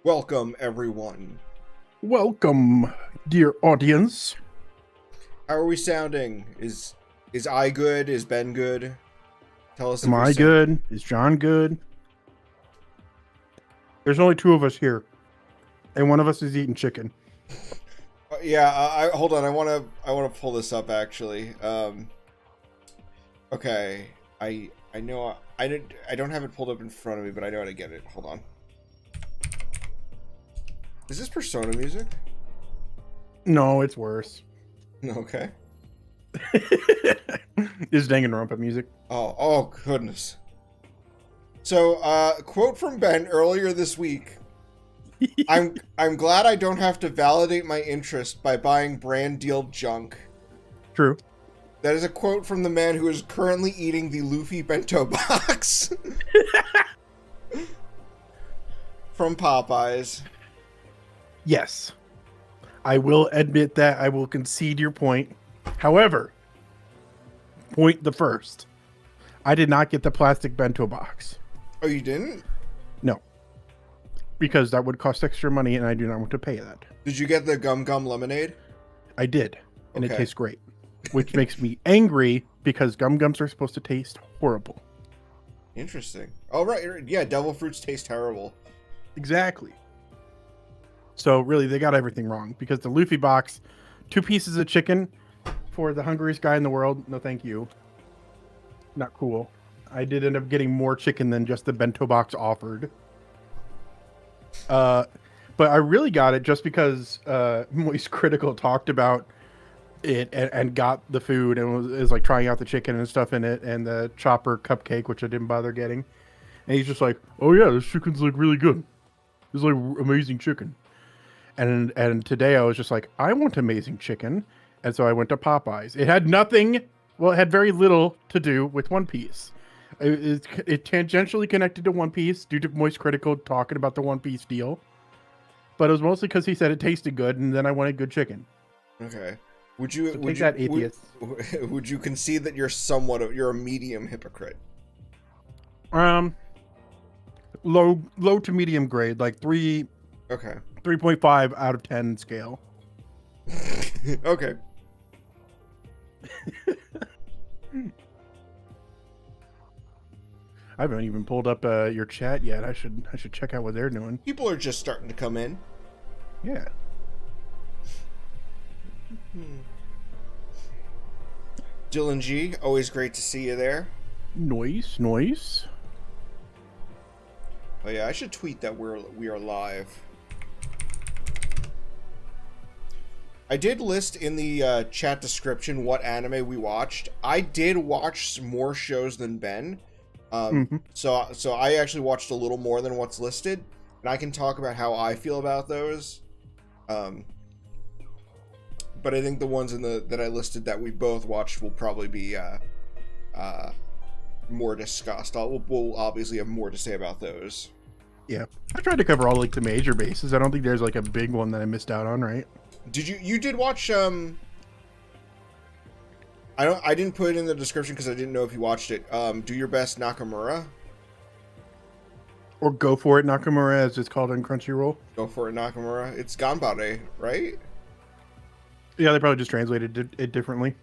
Welcome, everyone. Welcome, dear audience. How are we sounding? Is I good? Is Ben good? Tell us. Am I good? Is John good? There's only two of us here, and one of us is eating chicken. Yeah. I hold on. I wanna pull this up actually. Okay. I know I don't have it pulled up in front of me, but I know how to get it. Hold on. Is this Persona music? No, it's worse. Okay. It's Danganronpa music. Oh goodness. So, quote from Ben earlier this week. I'm glad I don't have to validate my interest by buying brand deal junk. True. That is a quote from the man who is currently eating the Luffy bento box from Popeyes. Yes. I will admit that. I will concede your point. However, point the first. I did not get the plastic bento box. Oh, you didn't? No. Because that would cost extra money and I do not want to pay that. Did you get the gum lemonade? I did. And Okay. It tastes great. Which makes me angry because gums are supposed to taste horrible. Interesting. Oh, right. Yeah, devil fruits taste terrible. Exactly. So really, they got everything wrong because the Luffy box, 2 pieces of chicken for the hungriest guy in the world. No, thank you. Not cool. I did end up getting more chicken than just the bento box offered. But I really got it just because Moist Critical talked about it and got the food and was like trying out the chicken and stuff in it and the chopper cupcake, which I didn't bother getting. And he's just like, "Oh yeah, this chicken's like really good. It's like amazing chicken." And today I was just like, I want amazing chicken. And so I went to Popeyes. It had nothing, well, it had very little to do with One Piece. It tangentially connected to One Piece due to Moist Critical talking about the One Piece deal. But it was mostly because he said it tasted good and then I wanted good chicken. Okay. Would you So take that, atheist. Would you concede that you're a medium hypocrite? Low to medium grade, like 3. Okay. 3.5 out of 10 scale. Okay. I haven't even pulled up your chat yet. I should check out what they're doing. People are just starting to come in. Yeah. Dylan G, always great to see you there. Noise. Oh yeah, I should tweet that we are live. I did list in the chat description what anime we watched. I did watch more shows than Ben. So I actually watched a little more than what's listed, and I can talk about how I feel about those. But I think the ones that I listed that we both watched will probably be more discussed. We'll obviously have more to say about those. Yeah, I tried to cover all like the major bases. I don't think there's like a big one that I missed out on, right? Did you did watch I didn't put it in the description because I didn't know if you watched it. Do Your Best Nakamura. Or Go For It Nakamura, as it's called on Crunchyroll. Go For It Nakamura. It's Ganbare, right? Yeah, they probably just translated it differently.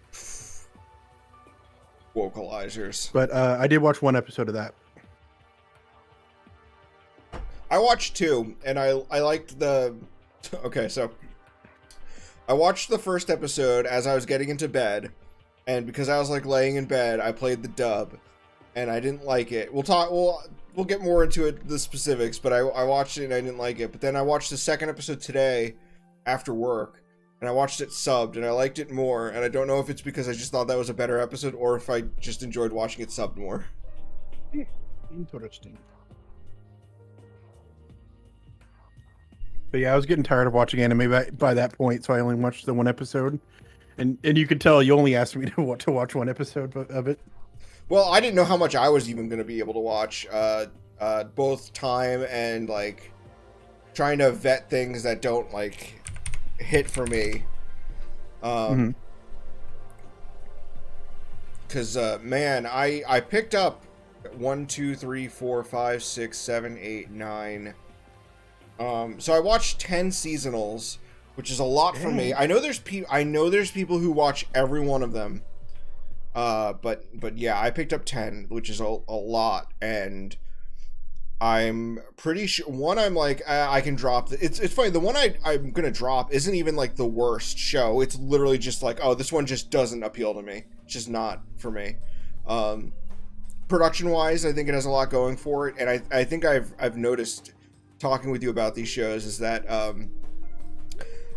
Vocalizers. But I did watch one episode of that. I watched 2, and I liked the... Okay, so... I watched the first episode as I was getting into bed, and because I was like laying in bed, I played the dub, and I didn't like it. We'll get more into the specifics, but I watched it and I didn't like it. But then I watched the second episode today after work, and I watched it subbed, and I liked it more. And I don't know if it's because I just thought that was a better episode, or if I just enjoyed watching it subbed more. Interesting. But yeah, I was getting tired of watching anime by that point, so I only watched the one episode. And you could tell you only asked me to watch one episode of it. Well, I didn't know how much I was even going to be able to watch. Both time and, like, trying to vet things that don't, like, hit for me. Because, man, I picked up 1, 2, 3, 4, 5, 6, 7, 8, 9... So I watched 10 seasonals, which is a lot for me. I know there's people who watch every one of them. But yeah, I picked up 10, which is a lot, and I'm pretty sure one I'm like I can drop. It's funny. The one I'm gonna drop isn't even like the worst show. It's literally just like, oh, this one just doesn't appeal to me. It's just not for me. Production wise, I think it has a lot going for it, and I think I've noticed talking with you about these shows is that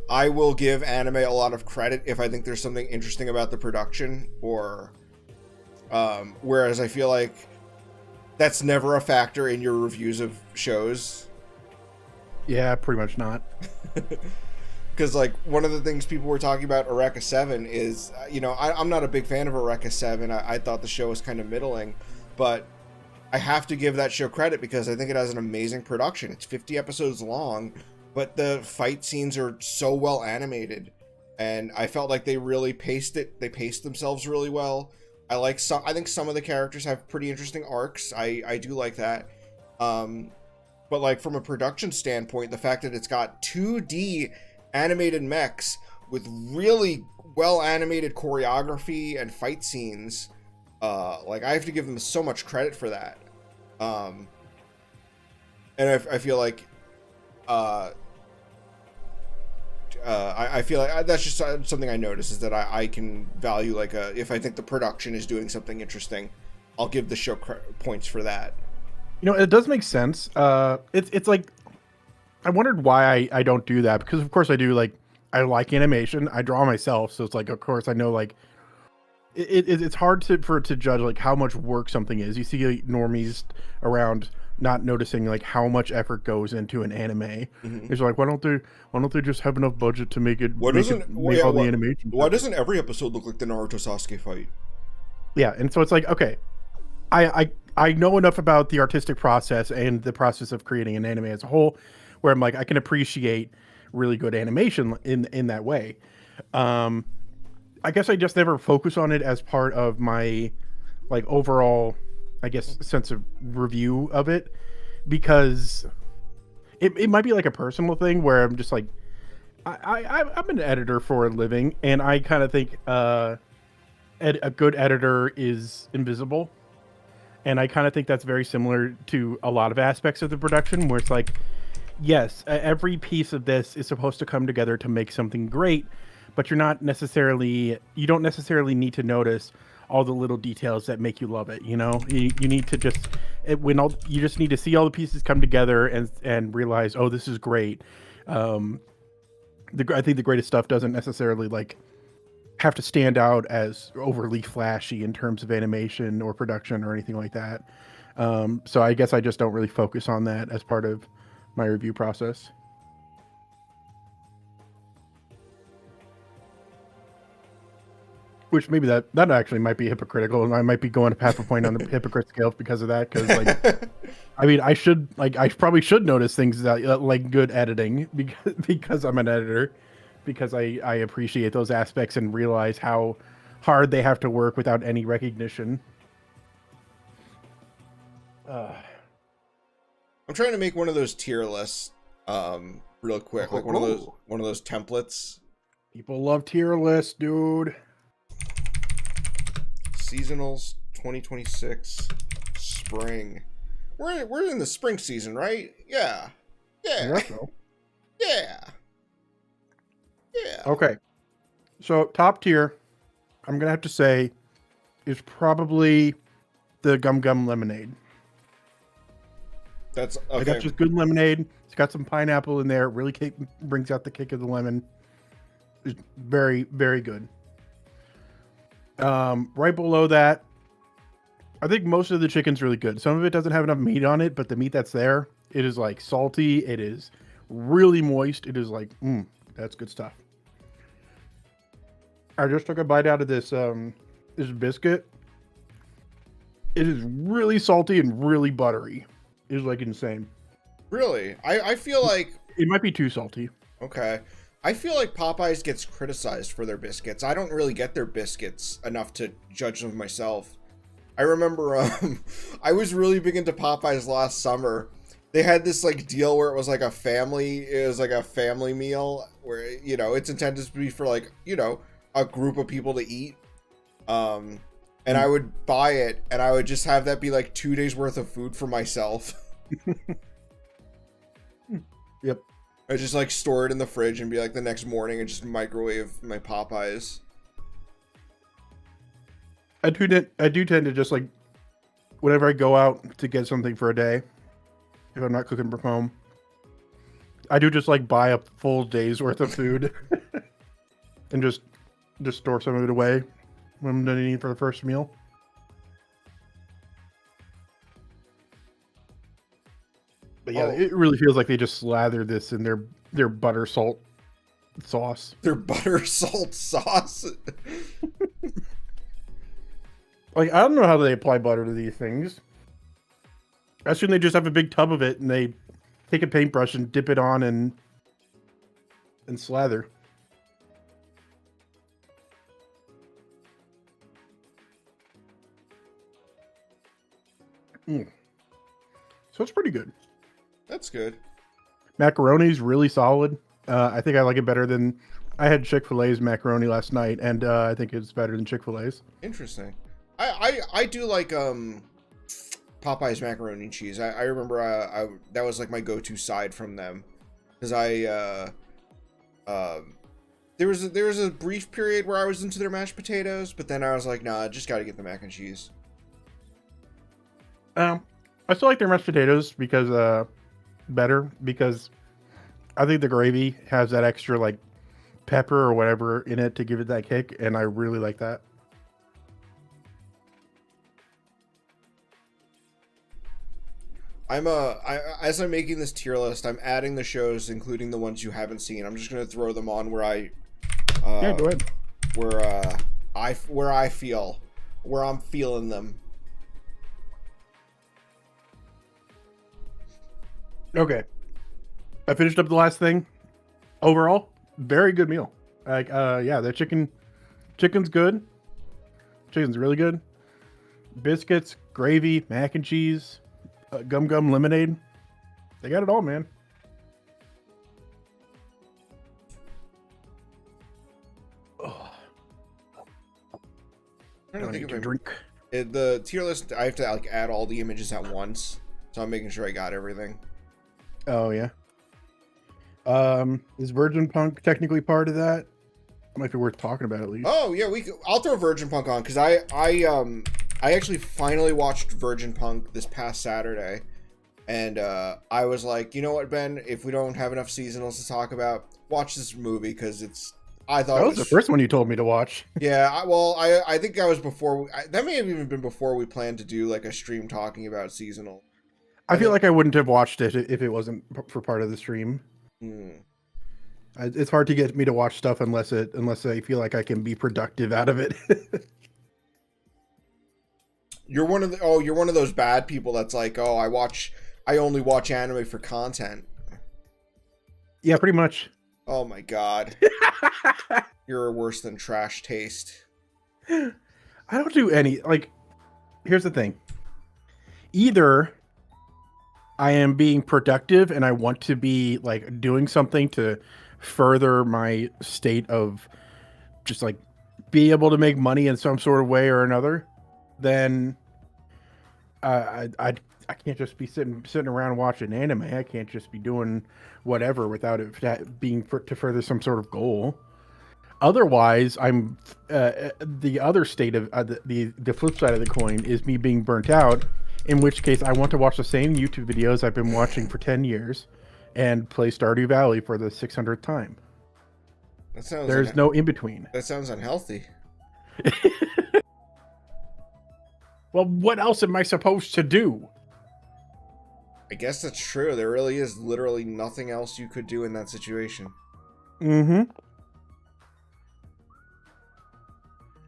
I will give anime a lot of credit if I think there's something interesting about the production, or whereas I feel like that's never a factor in your reviews of shows. Yeah, pretty much not. Because like one of the things people were talking about Eureka 7 is, you know, I'm not a big fan of Eureka 7. I thought the show was kind of middling, but I have to give that show credit because I think it has an amazing production. It's 50 episodes long, but the fight scenes are so well animated, and I felt like they really paced it. They paced themselves really well. I think some of the characters have pretty interesting arcs. I do like that. But like from a production standpoint, the fact that it's got 2D animated mechs with really well animated choreography and fight scenes, like I have to give them so much credit for that. And I feel like I feel like that's just something I notice, is that I can value like if I think the production is doing something interesting, I'll give the show points for that. You know, it does make sense. It's like, I wondered why I don't do that, because of course I do. Like, I like animation, I draw myself, so it's like, of course I know, like it's hard to judge like how much work something is. You see like, normies around not noticing like how much effort goes into an anime. Mm-hmm. It's like, why don't they just have enough budget to make all the animation? Why doesn't every episode look like the Naruto Sasuke fight? Yeah, and so it's like, okay, I know enough about the artistic process and the process of creating an anime as a whole, where I'm like, I can appreciate really good animation in that way. I guess I just never focus on it as part of my like overall, I guess, sense of review of it, because it might be like a personal thing where I'm just like, I'm an editor for a living, and I kind of think a good editor is invisible. And I kind of think that's very similar to a lot of aspects of the production, where it's like, yes, every piece of this is supposed to come together to make something great, but you don't necessarily need to notice all the little details that make you love it. You know, you need to just you just need to see all the pieces come together and realize, oh, this is great. I think the greatest stuff doesn't necessarily like have to stand out as overly flashy in terms of animation or production or anything like that. So I guess I just don't really focus on that as part of my review process. Which maybe that actually might be hypocritical, and I might be going half a point on the hypocrite scale because of that. Because like, I mean, I probably should notice things that like good editing because I'm an editor, because I appreciate those aspects and realize how hard they have to work without any recognition. I'm trying to make one of those tier lists, real quick, like one of those templates. People love tier lists, dude. Seasonals 2026 spring. We're in the spring season, right? Yeah. Yeah. So. Yeah. Yeah. Okay. So top tier, I'm gonna have to say, is probably the Gum Gum Lemonade. That's okay. I got just good lemonade. It's got some pineapple in there. It really brings out the kick of the lemon. It's very, very good. Right below that, I think most of the chicken's really good. Some of it doesn't have enough meat on it, but the meat that's there, it is like salty. It is really moist. It is like, that's good stuff. I just took a bite out of this biscuit. It is really salty and really buttery. It is like insane. Really? I feel like it might be too salty. Okay. I feel like Popeyes gets criticized for their biscuits. I don't really get their biscuits enough to judge them myself. I remember I was really big into Popeyes last summer, they had this like deal where it was like a family meal where, you know, it's intended to be for like, you know, a group of people to eat. And I would buy it and I would just have that be like 2 days worth of food for myself. Yep. I just like store it in the fridge and be like the next morning and just microwave my Popeyes. I do tend to just like, whenever I go out to get something for a day, if I'm not cooking from home, I do just like buy a full day's worth of food and just store some of it away when I'm done eating for the first meal. But yeah, it really feels like they just slather this in their butter salt sauce. Their butter salt sauce. Like, I don't know how they apply butter to these things. I assume they just have a big tub of it and they take a paintbrush and dip it on and slather. So it's pretty good. That's good. Macaroni's really solid. I think I like it better than I had Chick-fil-A's macaroni last night, and I think it's better than Chick-fil-A's. Interesting. I do like Popeye's macaroni and cheese. I remember that was like my go-to side from them, because there was a brief period where I was into their mashed potatoes, but then I was like, nah, just got to get the mac and cheese. I still like their mashed potatoes because better because I think the gravy has that extra like pepper or whatever in it to give it that kick, and I really like that. As I'm making this tier list, I'm adding the shows, including the ones you haven't seen. I'm just gonna throw them on where yeah, go ahead. Where I'm feeling them. Okay, I finished up the last thing. Overall, very good meal. Like, yeah, the chicken's good. Chicken's really good. Biscuits, gravy, mac and cheese, gum lemonade. They got it all, man. Oh. I don't think of a drink. The tier list, I have to like add all the images at once, so I'm making sure I got everything. Oh yeah. Is Virgin Punk technically part of that? Might be worth talking about at least. Oh yeah, I'll throw Virgin Punk on because I actually finally watched Virgin Punk this past Saturday, and I was like, you know what, Ben, if we don't have enough seasonals to talk about, watch this movie because I thought that was the first one you told me to watch. Yeah, I think that was before that may have even been before we planned to do like a stream talking about seasonal. I feel like I wouldn't have watched it if it wasn't for part of the stream. It's hard to get me to watch stuff unless I feel like I can be productive out of it. You're one of those bad people that's like, oh, I only watch anime for content. Yeah, pretty much. Oh my god. You're worse than trash taste. I don't do any, like, here's the thing. Either I am being productive and I want to be like doing something to further my state of just like be able to make money in some sort of way or another, then I can't just be sitting around watching anime. I can't just be doing whatever without it being to further some sort of goal. Otherwise, I'm the other state of the flip side of the coin is me being burnt out. In which case, I want to watch the same YouTube videos I've been watching for 10 years and play Stardew Valley for the 600th time. There's no in between. That sounds unhealthy. Well, what else am I supposed to do? I guess that's true. There really is literally nothing else you could do in that situation. Mm-hmm.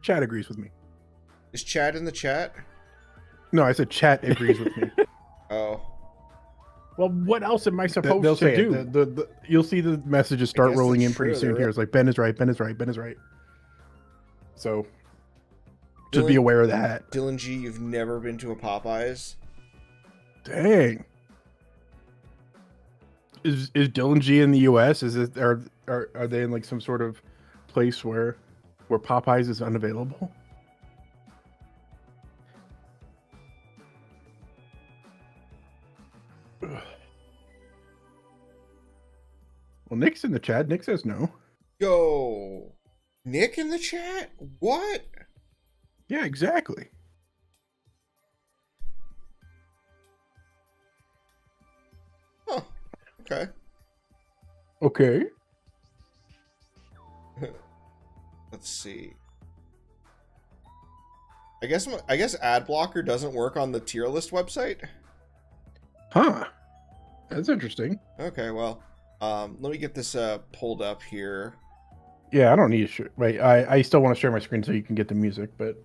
Chad agrees with me. Is Chad in the chat? No, I said chat agrees with me. Oh. Well, what else am I supposed to do? You'll see the messages start rolling in pretty soon here. It's like, Ben is right, Ben is right, Ben is right. So, just be aware of that. Dylan G, you've never been to a Popeyes? Dang. Is Dylan G in the U.S.? Is it are they in like some sort of place where Popeyes is unavailable? Ugh. Well, Nick's in the chat. Nick says no. Yo, Nick in the chat? What? Yeah, exactly. Huh. Okay. Okay. Let's see. I guess ad blocker doesn't work on the tier list website. Huh. That's interesting. Okay, well, let me get this pulled up here. Yeah, I don't need to wait. I still want to share my screen so you can get the music, but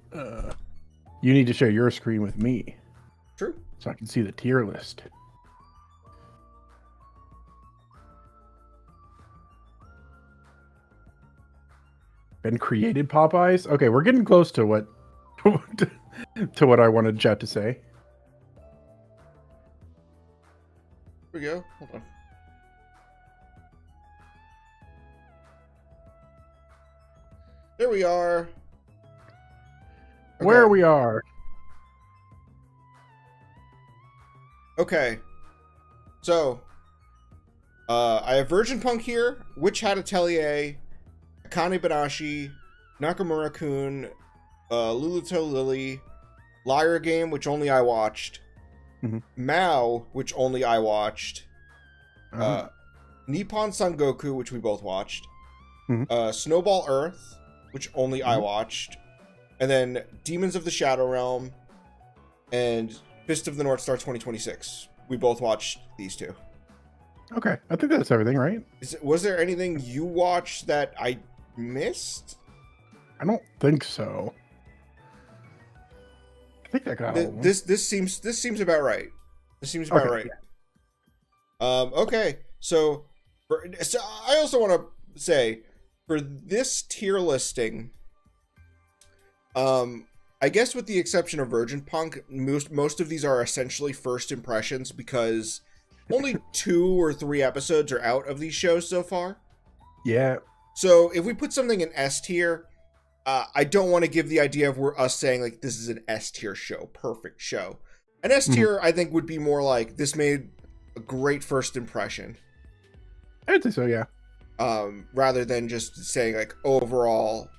you need to share your screen with me. True. So I can see the tier list. Been created Popeyes? Okay, we're getting close to what to what I wanted chat to say. Here we go. Hold on. There we are. Okay. Where we are. Okay. So, I have Virgin Punk here, Witch Hat Atelier, Akane Banashi, Nakamura-kun, Lulluto Lilly, Liar Game, which only I watched, Mao, which only I watched, Nippon Sangoku, which we both watched, Snowball Earth, which only I watched, and then Demons of the Shadow Realm, and Fist of the North Star 2026. We both watched these two. Okay, I think that's everything, right? Was there anything you watched that I missed? I don't think so. I think that got this seems about right. This seems about right. Yeah. Okay, so I also want to say for this tier listing, I guess with the exception of Virgin Punk, most of these are essentially first impressions because only 2 or 3 episodes are out of these shows so far. Yeah. So if we put something in S tier, I don't want to give the idea of us saying like this is an S tier show, perfect show. An S tier, I think, would be more like this made a great first impression. I'd say so, yeah. Rather than just saying like overall,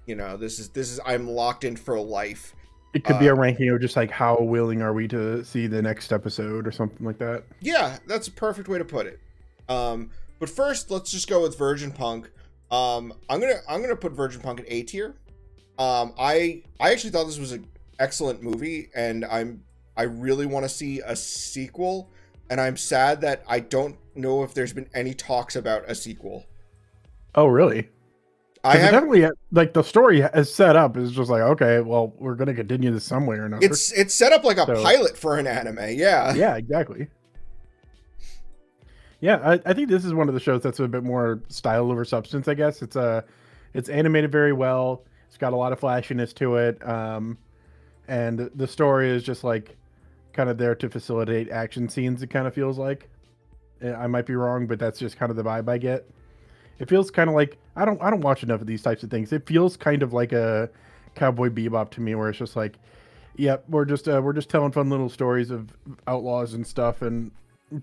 you know, this is I'm locked in for life. It could be a ranking of just like how willing are we to see the next episode or something like that. Yeah, that's a perfect way to put it. But first, let's just go with Virgin Punk. I'm gonna put Virgin Punk at A tier. I actually thought this was an excellent movie, and I really want to see a sequel. And I'm sad that I don't know if there's been any talks about a sequel. Oh, really? I have definitely like the story is set up is just like, okay, well, we're gonna continue this some way or another. It's set up like a pilot for an anime, yeah. Yeah, exactly. Yeah, I think this is one of the shows that's a bit more style over substance, I guess. It's animated very well. It's got a lot of flashiness to it. And the story is just like kind of there to facilitate action scenes, it kind of feels like. I might be wrong, but that's just kind of the vibe I get. It feels kind of like I don't watch enough of these types of things. It feels kind of like a Cowboy Bebop to me, where it's just like, yep, we're just telling fun little stories of outlaws and stuff, and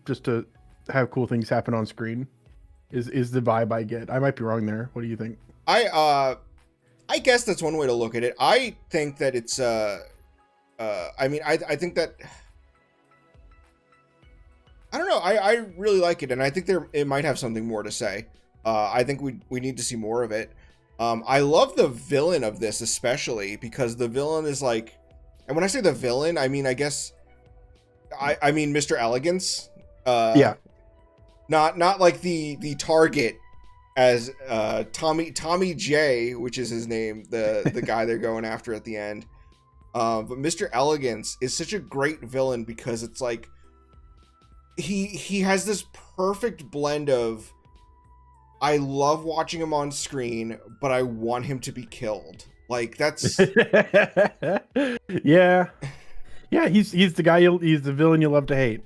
just to have cool things happen on screen is the vibe I get. I might be wrong there. What do you think? I guess that's one way to look at it. I think that it's I mean, I think that I don't know. I really like it, and I think it might have something more to say. I think we need to see more of it. I love the villain of this, especially because the villain is like, and when I say the villain, I mean, I guess I mean Mr. Elegance. Yeah. Not like the target as Tommy J, which is his name, the guy they're going after at the end. But Mr. Elegance is such a great villain because it's like he has this perfect blend of I love watching him on screen, but I want him to be killed. Like that's yeah. He's the guy he's the villain you love to hate.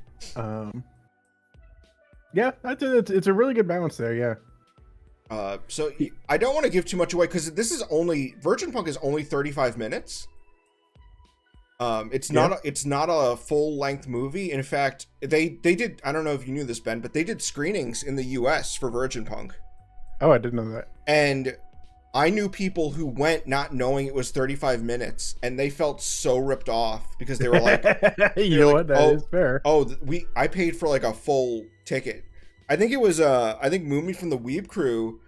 Yeah, it's a really good balance there. Yeah. So I don't want to give too much away because this is only Virgin Punk is only 35 minutes. It's not a full length movie. In fact, they did, I don't know if you knew this, Ben, but they did screenings in the US for Virgin Punk. Oh, I didn't know that. And I knew people who went not knowing it was 35 minutes, and they felt so ripped off because they were like, you know what? That is fair. Oh, I paid for like a full ticket. I think it was I think Moomy from the Weeb Crew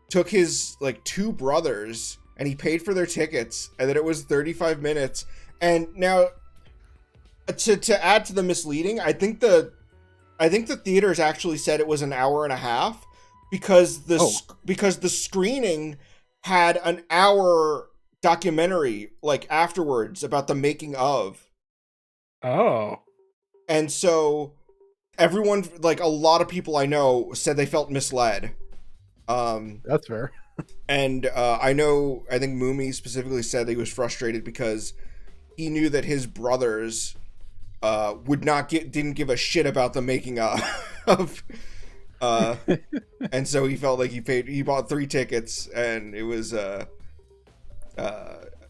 took his like 2 brothers and he paid for their tickets, and then it was 35 minutes. And now to add to the misleading, I think the theaters actually said it was an hour and a half because the screening had an hour documentary like afterwards about the making of. Oh. And so everyone, like a lot of people I know, said they felt misled. That's fair. And I think Moomy specifically said that he was frustrated because he knew that his brothers didn't give a shit about the making of. And so he felt like he bought 3 tickets and it was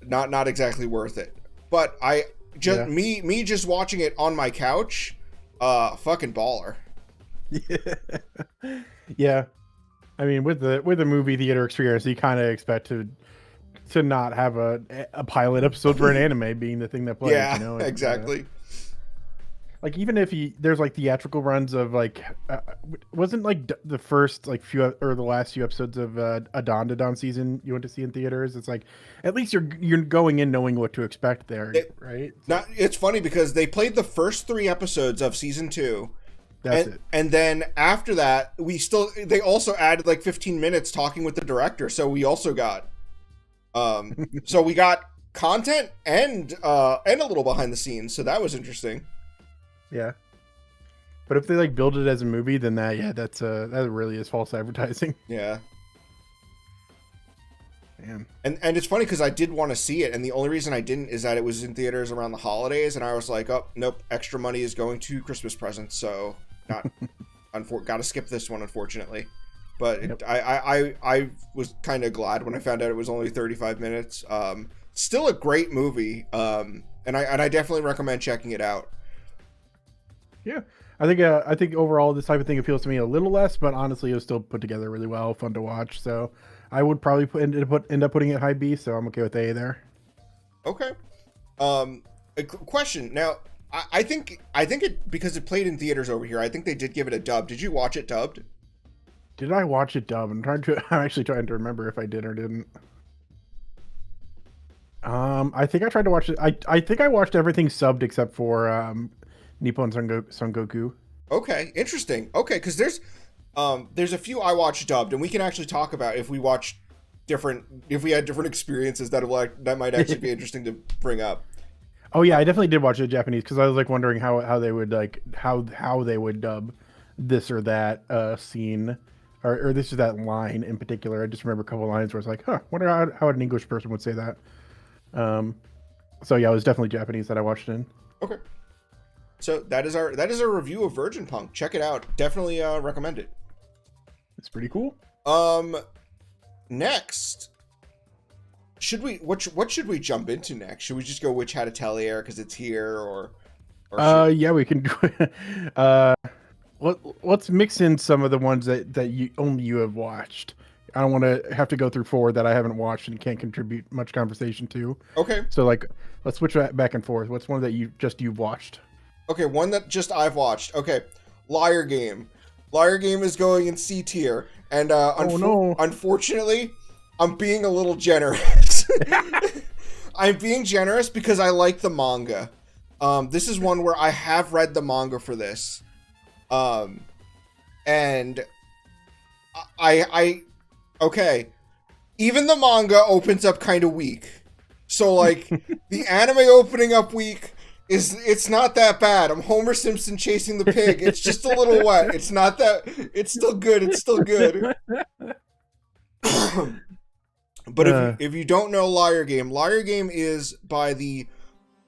not exactly worth it. But me just watching it on my couch, fucking baller. Yeah. I mean, with the movie theater experience, you kind of expect to not have a pilot episode for an anime being the thing that plays. Yeah, you know? exactly. Like even if there's like theatrical runs of like, wasn't like the first like few or the last few episodes of a Don season you went to see in theaters? It's like at least you're going in knowing what to expect there, right? It's funny because they played the first 3 episodes of season 2. That's it. And then after that, they also added like 15 minutes talking with the director, so we also got so we got content and a little behind the scenes, so that was interesting. Yeah. But if they like build it as a movie, then that really is false advertising. Yeah. Damn. And it's funny because I did want to see it, and the only reason I didn't is that it was in theaters around the holidays, and I was like, oh nope, extra money is going to Christmas presents, so gotta skip this one, unfortunately. But yep. I was kind of glad when I found out it was only 35 minutes. Still a great movie, and I definitely recommend checking it out. Yeah, I think overall this type of thing appeals to me a little less, but honestly, it was still put together really well, fun to watch. So I would probably end up putting it high B. So I'm okay with A there. Okay. A question now. I think it, because it played in theaters over here, I think they did give it a dub. Did you watch it dubbed? Did I watch it dubbed? I'm actually trying to remember if I did or didn't. I think I tried to watch it. I think I watched everything subbed except for Nippon Sangoku. Okay, interesting. Okay, because there's a few I watched dubbed, and we can actually talk about if we had different experiences that might actually be interesting to bring up. Oh yeah, I definitely did watch it in Japanese because I was like wondering how they would like how they would dub this or that scene or this or that line in particular. I just remember a couple of lines where it's like, wonder how an English person would say that. So yeah, it was definitely Japanese that I watched in. Okay. So that is our review of Virgin Punk. Check it out. Definitely recommend it. It's pretty cool. Next, what should we jump into next? Should we just go which Hat Atelier because it's here, or yeah, we can. Let's mix in some of the ones that you have watched. I don't want to have to go through 4 that I haven't watched and can't contribute much conversation to. Okay. So like, let's switch back and forth. What's one that you've watched? Okay, one that just I've watched. Okay, Liar Game. Liar Game is going in C tier, and unfortunately, I'm being a little generous. I'm being generous because I like the manga. This is one where I have read the manga for this, and okay, even the manga opens up kind of weak. So like the anime opening up weak. It's not that bad. I'm Homer Simpson chasing the pig. It's just a little wet. It's not that. It's still good. It's still good. But if you don't know Liar Game is by the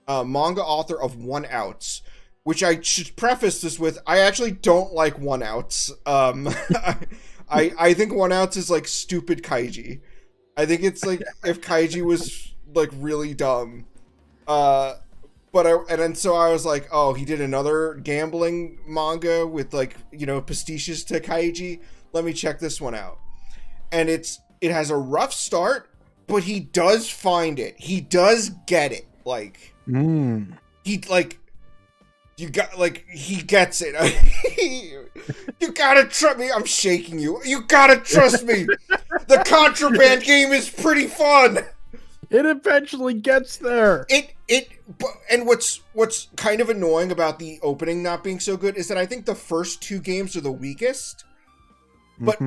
manga author of One Outs, which I should preface this with, I actually don't like one-outs. I think one-outs is like stupid kaiji. I think it's like if kaiji was like really dumb. So I was like, oh, he did another gambling manga with like, you know, pastiches to kaiji. Let me check this one out. And it has a rough start, but he does find it. He does get it. Like, he like, you got like, he gets it. You gotta trust me. I'm shaking you. You gotta trust me. The contraband game is pretty fun. It eventually gets there. And what's kind of annoying about the opening not being so good is that I think the first 2 games are the weakest. But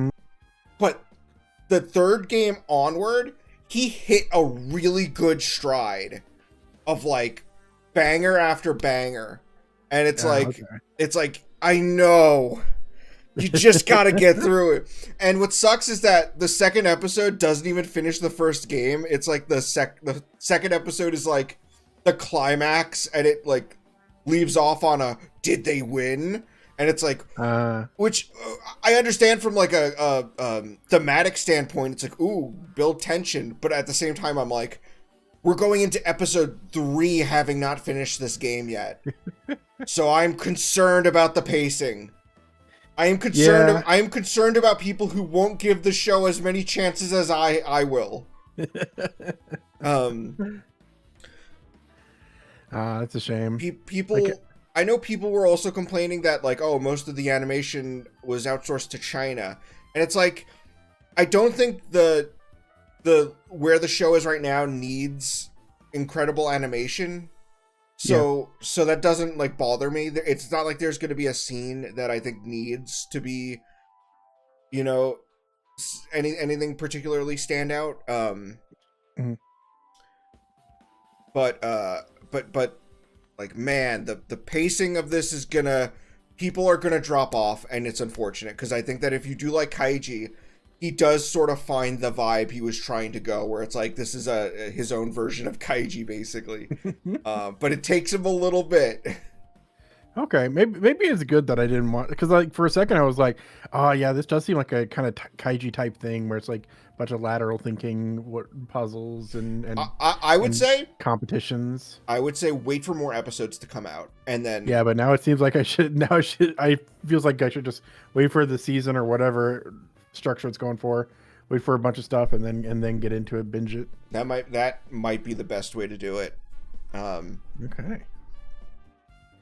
the third game onward, he hit a really good stride of like banger after banger. And it's it's like, I know. You just gotta get through it. And what sucks is that the second episode doesn't even finish the first game. It's like the second episode is like the climax, and it like leaves off on a did they win? And it's like, which I understand from like a thematic standpoint. It's like, ooh, build tension. But at the same time, I'm like, we're going into episode 3 having not finished this game yet. So I'm concerned about the pacing. I am concerned. Yeah. I am concerned about people who won't give the show as many chances as I will. That's a shame. People, I know people were also complaining that like, oh, most of the animation was outsourced to China, and it's like, I don't think the where the show is right now needs incredible animation. So that doesn't like bother me. It's not like there's going to be a scene that I think needs to be, you know, anything particularly stand out. But like, man, the pacing of this is people are gonna drop off, and it's unfortunate because I think that if you do like kaiji, he does sort of find the vibe he was trying to go, where it's like, this is his own version of kaiji, basically. But it takes him a little bit. Okay, maybe it's good that I didn't want, because like for a second I was like, oh yeah, this does seem like a kind of kaiji type thing where it's like a bunch of lateral thinking, puzzles and I would say competitions. I would say wait for more episodes to come out, and then but now it seems like I feels like I should just wait for the season or whatever structure it's going for, wait for a bunch of stuff and then get into it, binge it. That might be the best way to do it. Okay.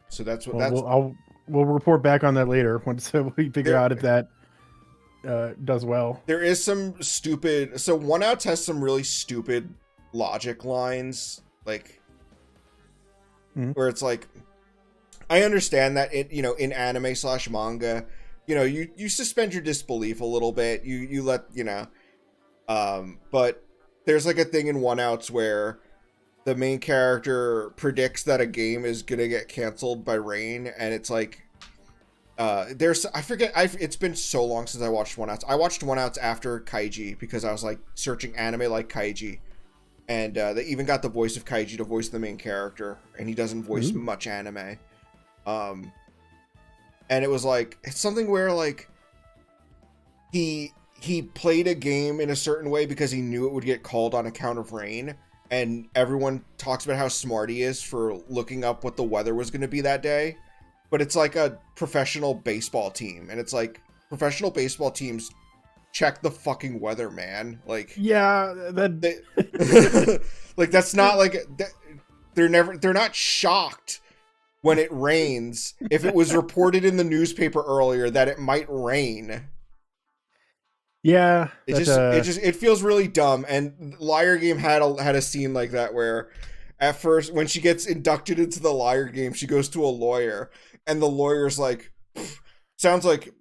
So that's what we'll report back on that later once we figure out if that does well. There is some stupid. So One Outs has some really stupid logic lines, like where it's like, I understand that in anime / manga, you suspend your disbelief a little bit. You let but there's like a thing in One Outs where the main character predicts that a game is gonna get canceled by rain, and it's like, it's been so long since I watched One Outs. I watched One Outs after Kaiji because I was like searching anime like Kaiji, and they even got the voice of Kaiji to voice the main character, and he doesn't voice much anime. And it was like, it's something where like he played a game in a certain way because he knew it would get called on account of rain. And everyone talks about how smart he is for looking up what the weather was going to be that day. But it's like a professional baseball team. And it's like, professional baseball teams check the fucking weather, man. Like, yeah, like, that's not like, they're not shocked when it rains if it was reported in the newspaper earlier that it might rain. Yeah, it feels really dumb. And Liar Game had a scene like that where at first when she gets inducted into the Liar Game, she goes to a lawyer, and the lawyer's like, sounds like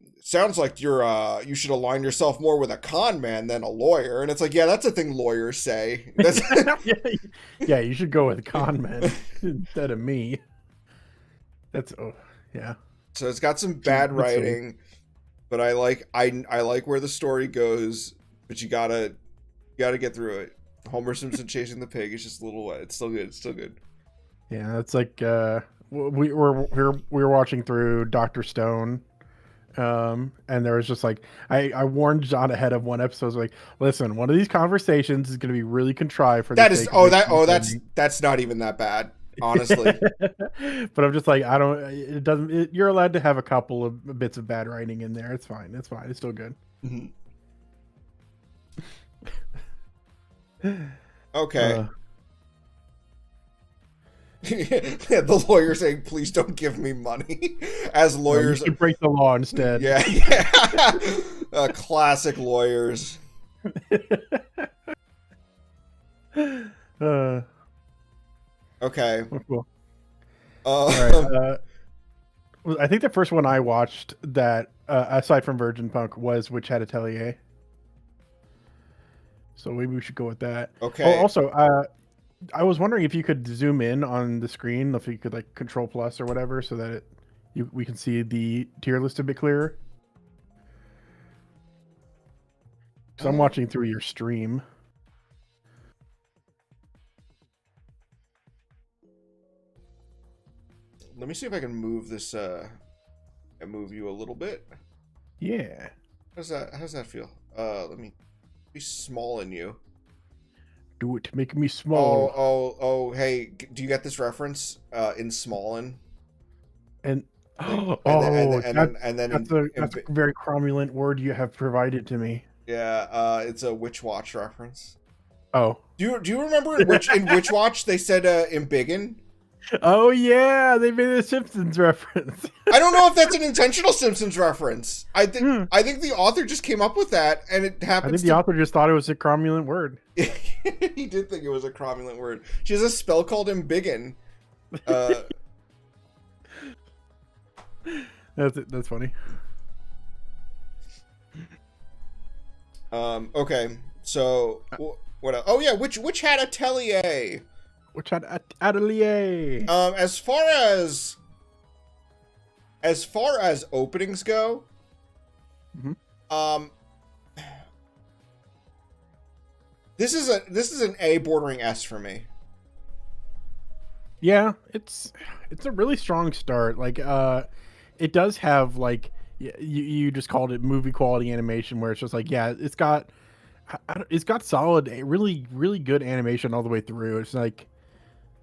you should align yourself more with a con man than a lawyer. And it's like, yeah, that's a thing lawyers say. That's yeah, you should go with con man instead of me. That's yeah. So it's got some bad writing. But I like where the story goes, but you gotta get through it. Homer Simpson chasing the pig is just a little wet. It's still good. Yeah, it's like we were watching through Dr. Stone, and there was just like I warned John ahead of one episode. I was like, listen, one of these conversations is going to be really contrived for the That is sake of that's not even that bad, honestly. But I'm just like, I don't. It doesn't. You're allowed to have a couple of bits of bad writing in there. It's fine. It's fine. It's still good. Mhm. Okay. The lawyer saying, "Please don't give me money." As lawyers, you can break the law instead. Yeah. Classic lawyers. Okay. Cool. All right. I think the first one I watched that, aside from Virgin Punk, was Hat Atelier. So maybe we should go with that. Okay. Oh, also, I was wondering if you could zoom in on the screen, if you could like Control Plus or whatever, so that we can see the tier list a bit clearer. So I'm watching through your stream. Let me see if I can move this. Move you a little bit. Yeah. How's that feel? Let me be small in you. Do it to make me small. Oh! Hey, do you get this reference? In Smallin. And that's a very cromulent word you have provided to me. Yeah, it's a Witch Watch reference. Oh. Do you remember in Witch Watch they said embiggen? Oh yeah, they made a Simpsons reference. I don't know if that's an intentional Simpsons reference. I think the author just came up with that, and it happens. I think the author just thought it was a cromulent word. He did think it was a cromulent word. She has a spell called embiggen. That's funny. Okay, so what else? Oh yeah, which Hat Atelier? Which Hat Atelier? As far as openings go, this is an A bordering S for me. Yeah, it's a really strong start. Like, it does have like you just called it movie quality animation, where it's just like, yeah, it's got solid, really good animation all the way through. It's like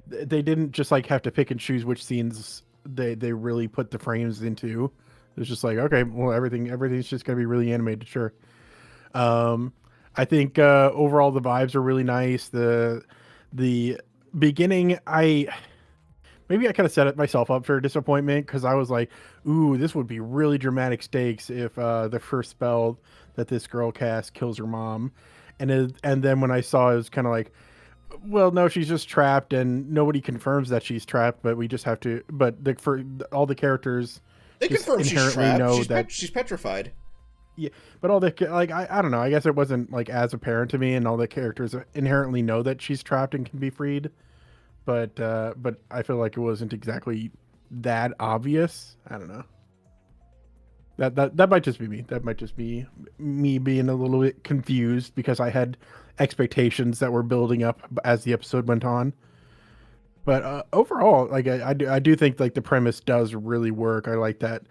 they didn't just like have to pick and choose which scenes they really put the frames into. It's just like, okay, well, everything's just gonna be really animated, sure. I think overall the vibes are really nice. The beginning, I kind of set myself up for disappointment, because I was like, ooh, this would be really dramatic stakes if the first spell that this girl casts kills her mom, and then when I saw it was kind of like, well, no, she's just trapped, and nobody confirms that she's trapped, but we just have to. But for all the characters, they confirm she's trapped. She's petrified. Yeah, but all the like, I don't know. I guess it wasn't like as apparent to me, and all the characters inherently know that she's trapped and can be freed. But I feel like it wasn't exactly that obvious. I don't know. That might just be me. That might just be me being a little bit confused, because I had expectations that were building up as the episode went on. But overall, like I do think like the premise does really work. I like that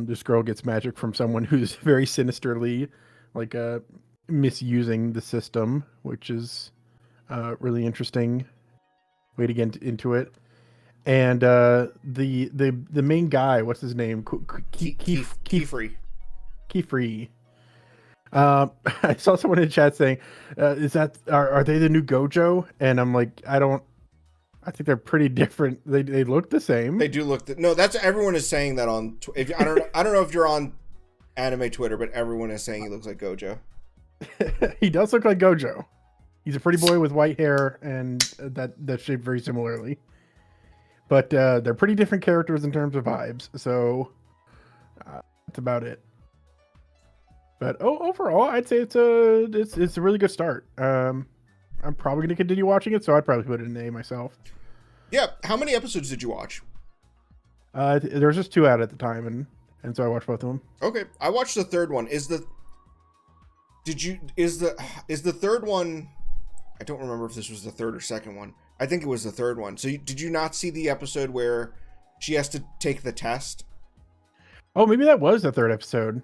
this girl gets magic from someone who's very sinisterly like misusing the system, which is really interesting way to get into it. And the main guy, what's his name? Keyfree. Keyfree. I saw someone in chat saying, are they the new Gojo? And I'm like, I think they're pretty different. They look the same. They do look. No, that's everyone is saying that on. I don't know if you're on anime Twitter, but everyone is saying he looks like Gojo. He does look like Gojo. He's a pretty boy with white hair, and that's shaped very similarly. But they're pretty different characters in terms of vibes, so that's about it. But overall, I'd say it's a really good start. I'm probably going to continue watching it, so I'd probably put it in A myself. Yeah. How many episodes did you watch? There was just 2 out at the time, and so I watched both of them. Okay, I watched the third one. Is the third one? I don't remember if this was the third or second one. I think it was the third one. So did you not see the episode where she has to take the test. Oh, maybe that was the third episode.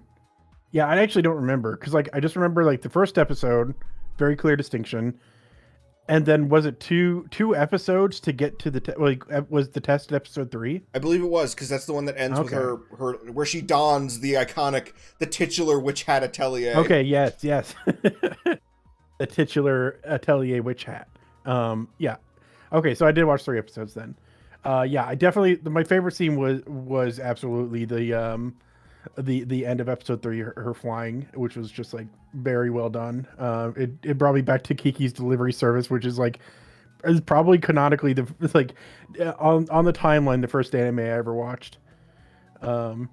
Yeah, I actually don't remember because like I just remember like the first episode, very clear distinction, and then was it two episodes to get to the was the test episode 3? I believe it was, because that's the one that ends with her where she dons the titular witch hat atelier. Okay, yes. The titular atelier witch hat. Yeah. Okay, so I did watch 3 episodes then. Yeah, I definitely my favorite scene was absolutely the end of episode 3, her flying, which was just like very well done. It brought me back to Kiki's Delivery Service, which is probably canonically on the timeline the first anime I ever watched. And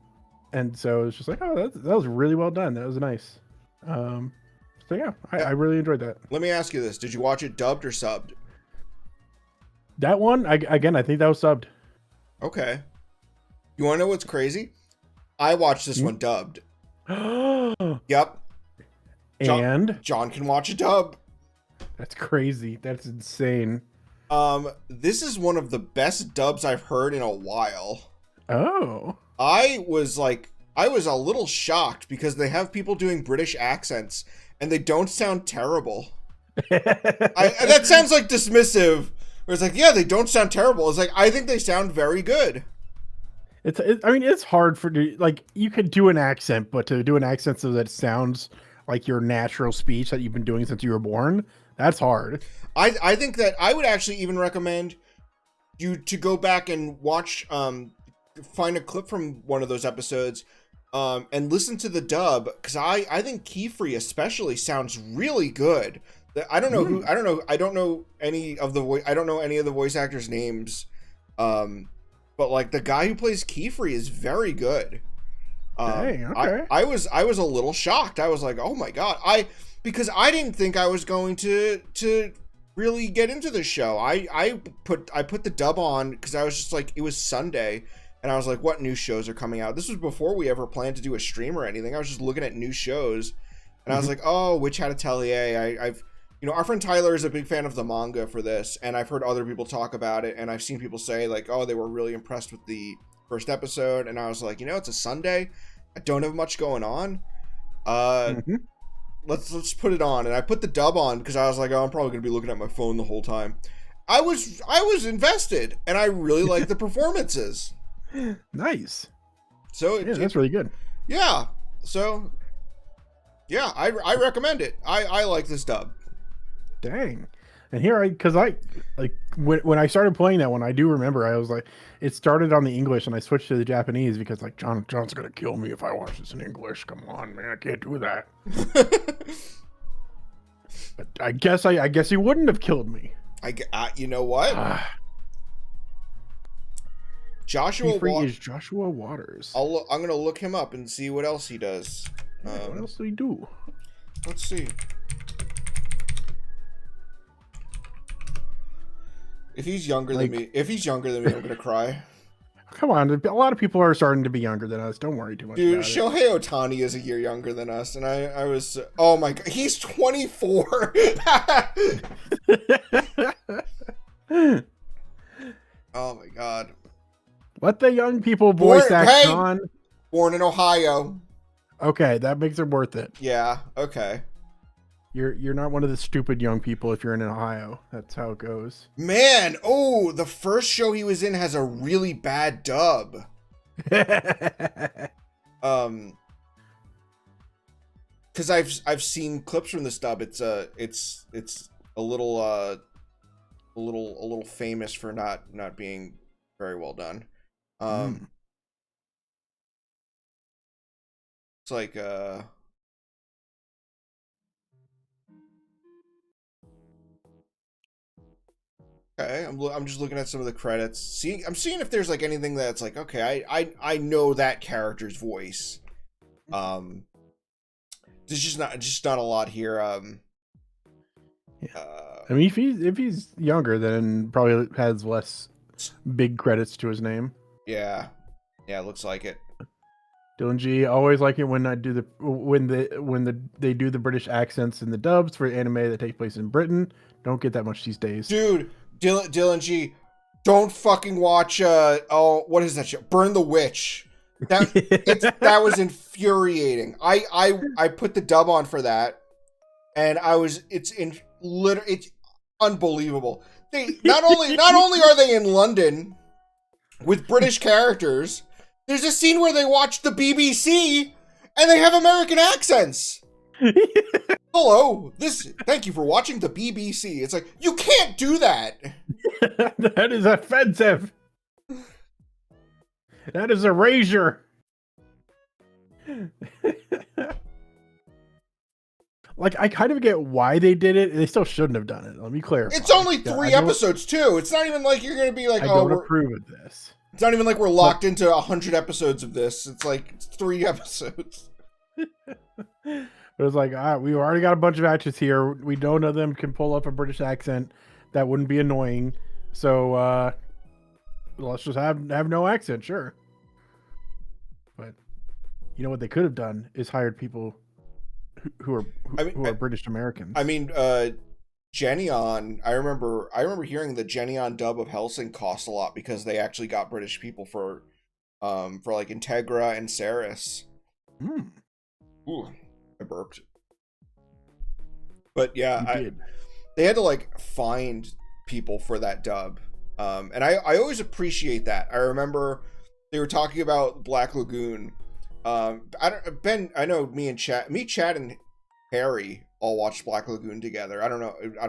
so it was just like, oh, that was really well done. That was nice. So yeah, I really enjoyed that. Let me ask you this: did you watch it dubbed or subbed? That one, I think that was subbed. Okay. You want to know what's crazy? I watched this one dubbed. Yep. John can watch a dub. That's crazy. That's insane. This is one of the best dubs I've heard in a while. Oh. I was a little shocked because they have people doing British accents and they don't sound terrible. That sounds like dismissive. Where it's like, yeah, they don't sound terrible. It's like, I think they sound very good. I mean, it's hard you could do an accent, but to do an accent so that it sounds like your natural speech that you've been doing since you were born, that's hard. I think that I would actually even recommend you to go back and watch, find a clip from one of those episodes, and listen to the dub, because I think Keyfree especially sounds really good. I don't know I don't know any of the voice actors' names, but like the guy who plays Keyfree is very good. Dang, okay. I was a little shocked. I was like, oh my god, because I didn't think I was going to really get into the show. I put the dub on because I was just like, it was Sunday, and I was like, what new shows are coming out? This was before we ever planned to do a stream or anything. I was just looking at new shows, and I was like, oh, Witch Hat Atelier. I've our friend Tyler is a big fan of the manga for this, and I've heard other people talk about it, and I've seen people say like, oh, they were really impressed with the first episode, and I was like, it's a Sunday, I don't have much going on, let's put it on. And I put the dub on because I was like, oh, I'm probably gonna be looking at my phone the whole time. I was invested, and I really like the performances. Nice. So that's really good. Yeah. So yeah, I recommend it. I like this dub. Dang. And when I started playing that one, I do remember I was like, it started on the English and I switched to the Japanese because like John's gonna kill me if I watch this in English. Come on, man, I can't do that. But I guess he wouldn't have killed me. You know what? Joshua is Joshua Waters. I'm gonna look him up and see what else he does. What else do he do? Let's see. If he's younger than me, I'm gonna cry. Come on, a lot of people are starting to be younger than us. Don't worry too much. Dude, about Shohei Ohtani is a year younger than us, and I was, oh my god, he's 24. Oh my god. Let the young people voice act on. Born in Ohio. Okay, that makes it worth it. Yeah. Okay. You're not one of the stupid young people if you're in Ohio. That's how it goes. Man, the first show he was in has a really bad dub. Because I've seen clips from this dub. It's a little famous for not being very well done. It's like okay, I'm just looking at some of the credits. I'm seeing if there's like anything that's like, okay, I know that character's voice. There's just not a lot here. Yeah. I mean, if he's younger, then probably has less big credits to his name. Yeah, it looks like it. Dylan G, always like it when they do the British accents in the dubs for anime that take place in Britain. Don't get that much these days. Dude, Dylan G, Don't fucking watch. What is that shit? Burn the Witch. That was infuriating. I put the dub on for that, and it's unbelievable. They not only are they in London with British characters, there's a scene where they watch the BBC and they have American accents. Hello, thank you for watching the BBC. It's like, you can't do that. That is offensive. That is erasure. Like, I kind of get why they did it. They still shouldn't have done it. Let me clarify. It's only 3 episodes, too. It's not even like you're going to be like, I don't approve of this. It's not even like we're locked into 100 episodes of this. It's like, it's 3 episodes. It was like, we've already got a bunch of actors here. We know none of them can pull up a British accent. That wouldn't be annoying. So, let's just have no accent, sure. But you know what they could have done is hired people who are British Americans. I mean, Genion. I remember hearing the Genion dub of Hellsing cost a lot because they actually got British people for like Integra and Ceres. Ooh, I burped. But yeah, they had to like find people for that dub. And I always appreciate that. I remember they were talking about Black Lagoon. I know Chad and Harry all watched Black Lagoon together. I don't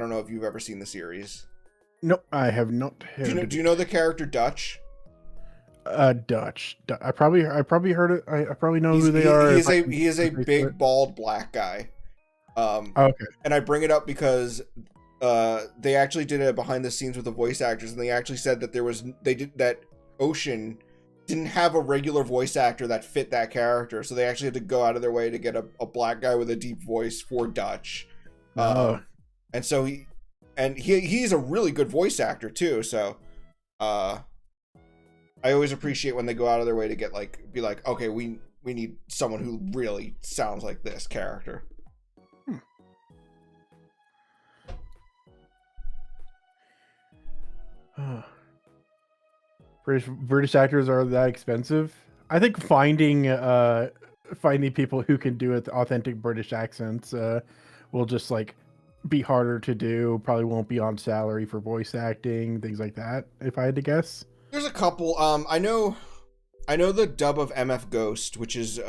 know if you've ever seen the series. Nope, I have not. Do you know the character Dutch? Dutch. I probably heard it. I probably know who they are. He is a big bald black guy. Okay. And I bring it up because they actually did a behind the scenes with the voice actors, and they actually said that that Ocean didn't have a regular voice actor that fit that character, so they actually had to go out of their way to get a black guy with a deep voice for Dutch. And so he's a really good voice actor too. So I always appreciate when they go out of their way to be like, okay, we need someone who really sounds like this character. British actors are that expensive. I think finding people who can do it authentic British accents will just like be harder to do. Probably won't be on salary for voice acting, things like that, if I had to guess. There's a couple. I know the dub of MF Ghost, which is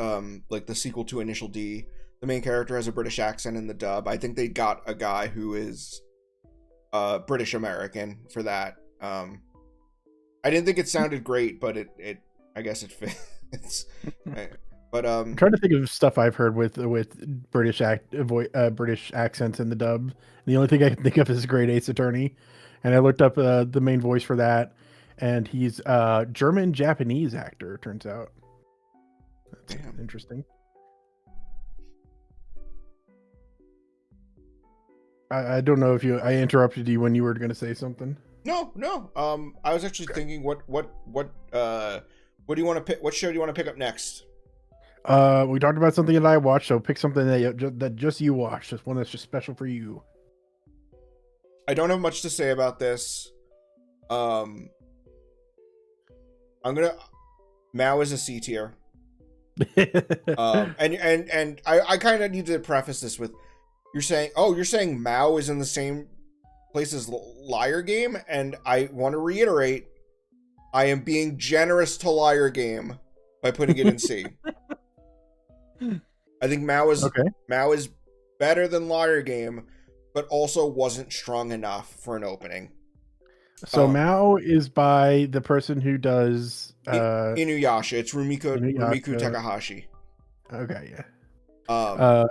like the sequel to Initial D. The main character has a British accent in the dub. I think they got a guy who is British American for that. I didn't think it sounded great, but it I guess it fits. But I'm trying to think of stuff I've heard with British British accents in the dub. The only thing I can think of is Great Ace Attorney, and I looked up the main voice for that, and he's a German Japanese actor. Turns out. That's interesting. I don't know if I interrupted you when you were going to say something. No. I was actually thinking, what do you want to pick? What show do you want to pick up next? We talked about something that I watched, so pick something that just you watched. Just one that's just special for you. I don't have much to say about this. Mao is a C tier. And I kind of need to preface this with, you're saying Mao is in the same place as Liar Game, and I want to reiterate, I am being generous to Liar Game by putting it in C. I think Mao is better than Liar Game, but also wasn't strong enough for an opening. So Mao is by the person who does Inuyasha. It's Rumiko Takahashi. Okay, yeah.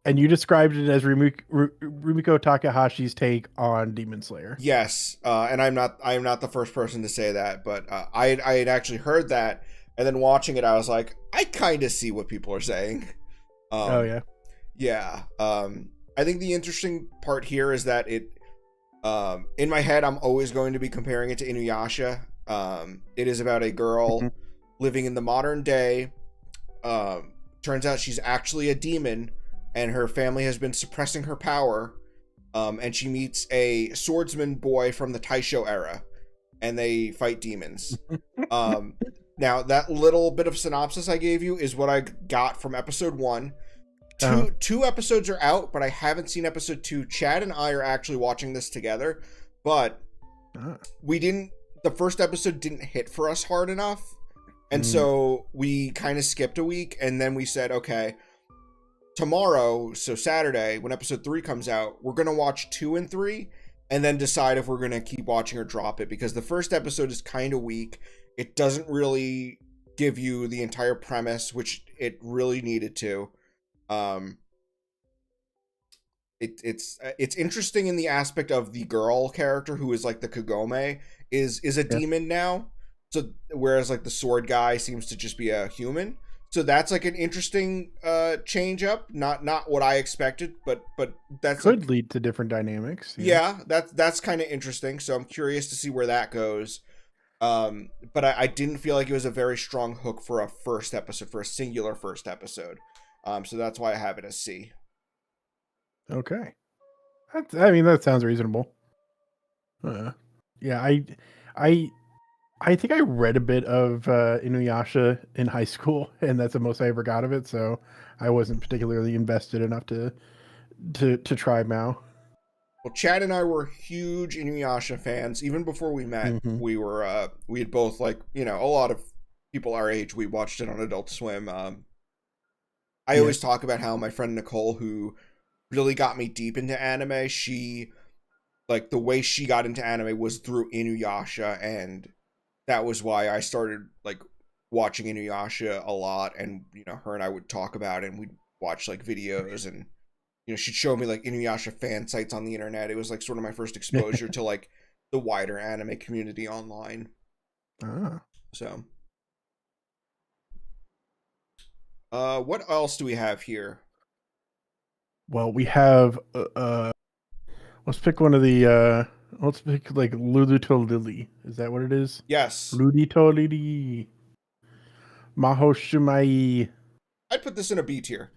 And you described it as Rumiko Takahashi's take on Demon Slayer. Yes, and I'm not the first person to say that, but I had actually heard that, and then watching it, I was like, I kind of see what people are saying. Yeah. I think the interesting part here is that it, in my head, I'm always going to be comparing it to Inuyasha. It is about a girl living in the modern day. Turns out she's actually a demon, and her family has been suppressing her power. And she meets a swordsman boy from the Taisho era. and they fight demons. Now that little bit of synopsis I gave you is what I got from episode 1. Two episodes are out, but I haven't seen episode 2. Chad and I are actually watching this together, but the first episode didn't hit for us hard enough. And so we kind of skipped a week, and then we said, okay, tomorrow, so Saturday, when episode 3 comes out, we're going to watch 2 and 3, and then decide if we're going to keep watching or drop it, because the first episode is kind of weak. It doesn't really give you the entire premise, which it really needed to. It's interesting in the aspect of the girl character, who is like the Kagome, is a demon now. So whereas like the sword guy seems to just be a human. So that's like an interesting change up. Not what I expected, but that could lead to different dynamics. Yeah, that's kind of interesting. So I'm curious to see where that goes. But I didn't feel like it was a very strong hook for a first episode, for a singular first episode. So that's why I have it as C. Okay. I mean, that sounds reasonable. Yeah, I think I read a bit of Inuyasha in high school, and that's the most I ever got of it, so I wasn't particularly invested enough to try Mao. Well, Chad and I were huge Inuyasha fans. Even before we met, we had both, like, a lot of people our age, we watched it on Adult Swim. I always talk about how my friend Nicole, who really got me deep into anime, the way she got into anime was through Inuyasha, and that was why I started like watching Inuyasha a lot. And her and I would talk about it, and we'd watch like videos, and she'd show me like Inuyasha fan sites on the internet. It was like sort of my first exposure to like the wider anime community online. So what else do we have here? Well, we have let's pick one of the let's pick like Lulluto Lilly. Is that what it is? Yes. Lulluto Lilly. Maho Shumai. I'd put this in a B tier.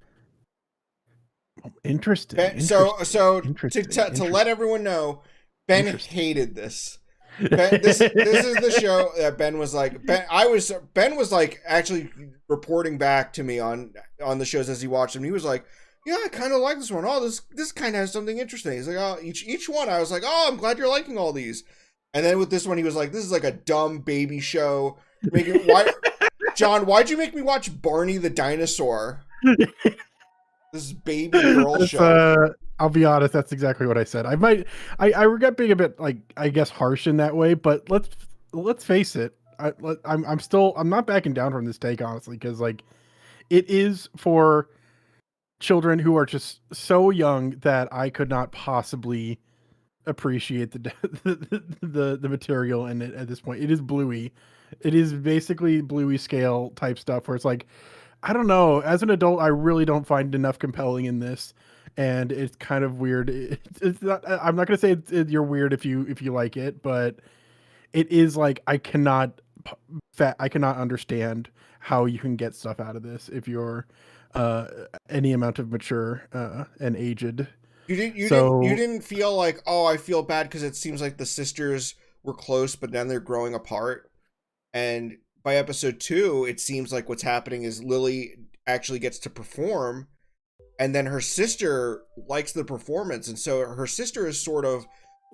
Interesting. To let everyone know, Ben hated this. This is the show that Ben was like. Ben was like actually reporting back to me on the shows as he watched them. He was like, "Yeah, I kind of like this one. Oh, this kind of has something interesting." He's like, "Oh, each one." I was like, "Oh, I'm glad you're liking all these." And then with this one, he was like, "This is like a dumb baby show." John, why'd you make me watch Barney the dinosaur? This baby girl show. I'll be honest, that's exactly what I said. I regret being a bit like, I guess, harsh in that way, but let's face it. I'm not backing down from this take, honestly, because like it is for children who are just so young that I could not possibly appreciate the material in it at this point. It is bluey. It is basically bluey scale type stuff where it's like, I don't know. As an adult, I really don't find enough compelling in this, and it's kind of weird. It's not. I'm not gonna say you're weird if you like it, but it is like I cannot understand how you can get stuff out of this if you're any amount of mature and aged. You didn't feel like, oh, I feel bad because it seems like the sisters were close, but then they're growing apart, and by episode 2, it seems like what's happening is Lily actually gets to perform, and then her sister likes the performance. And so her sister is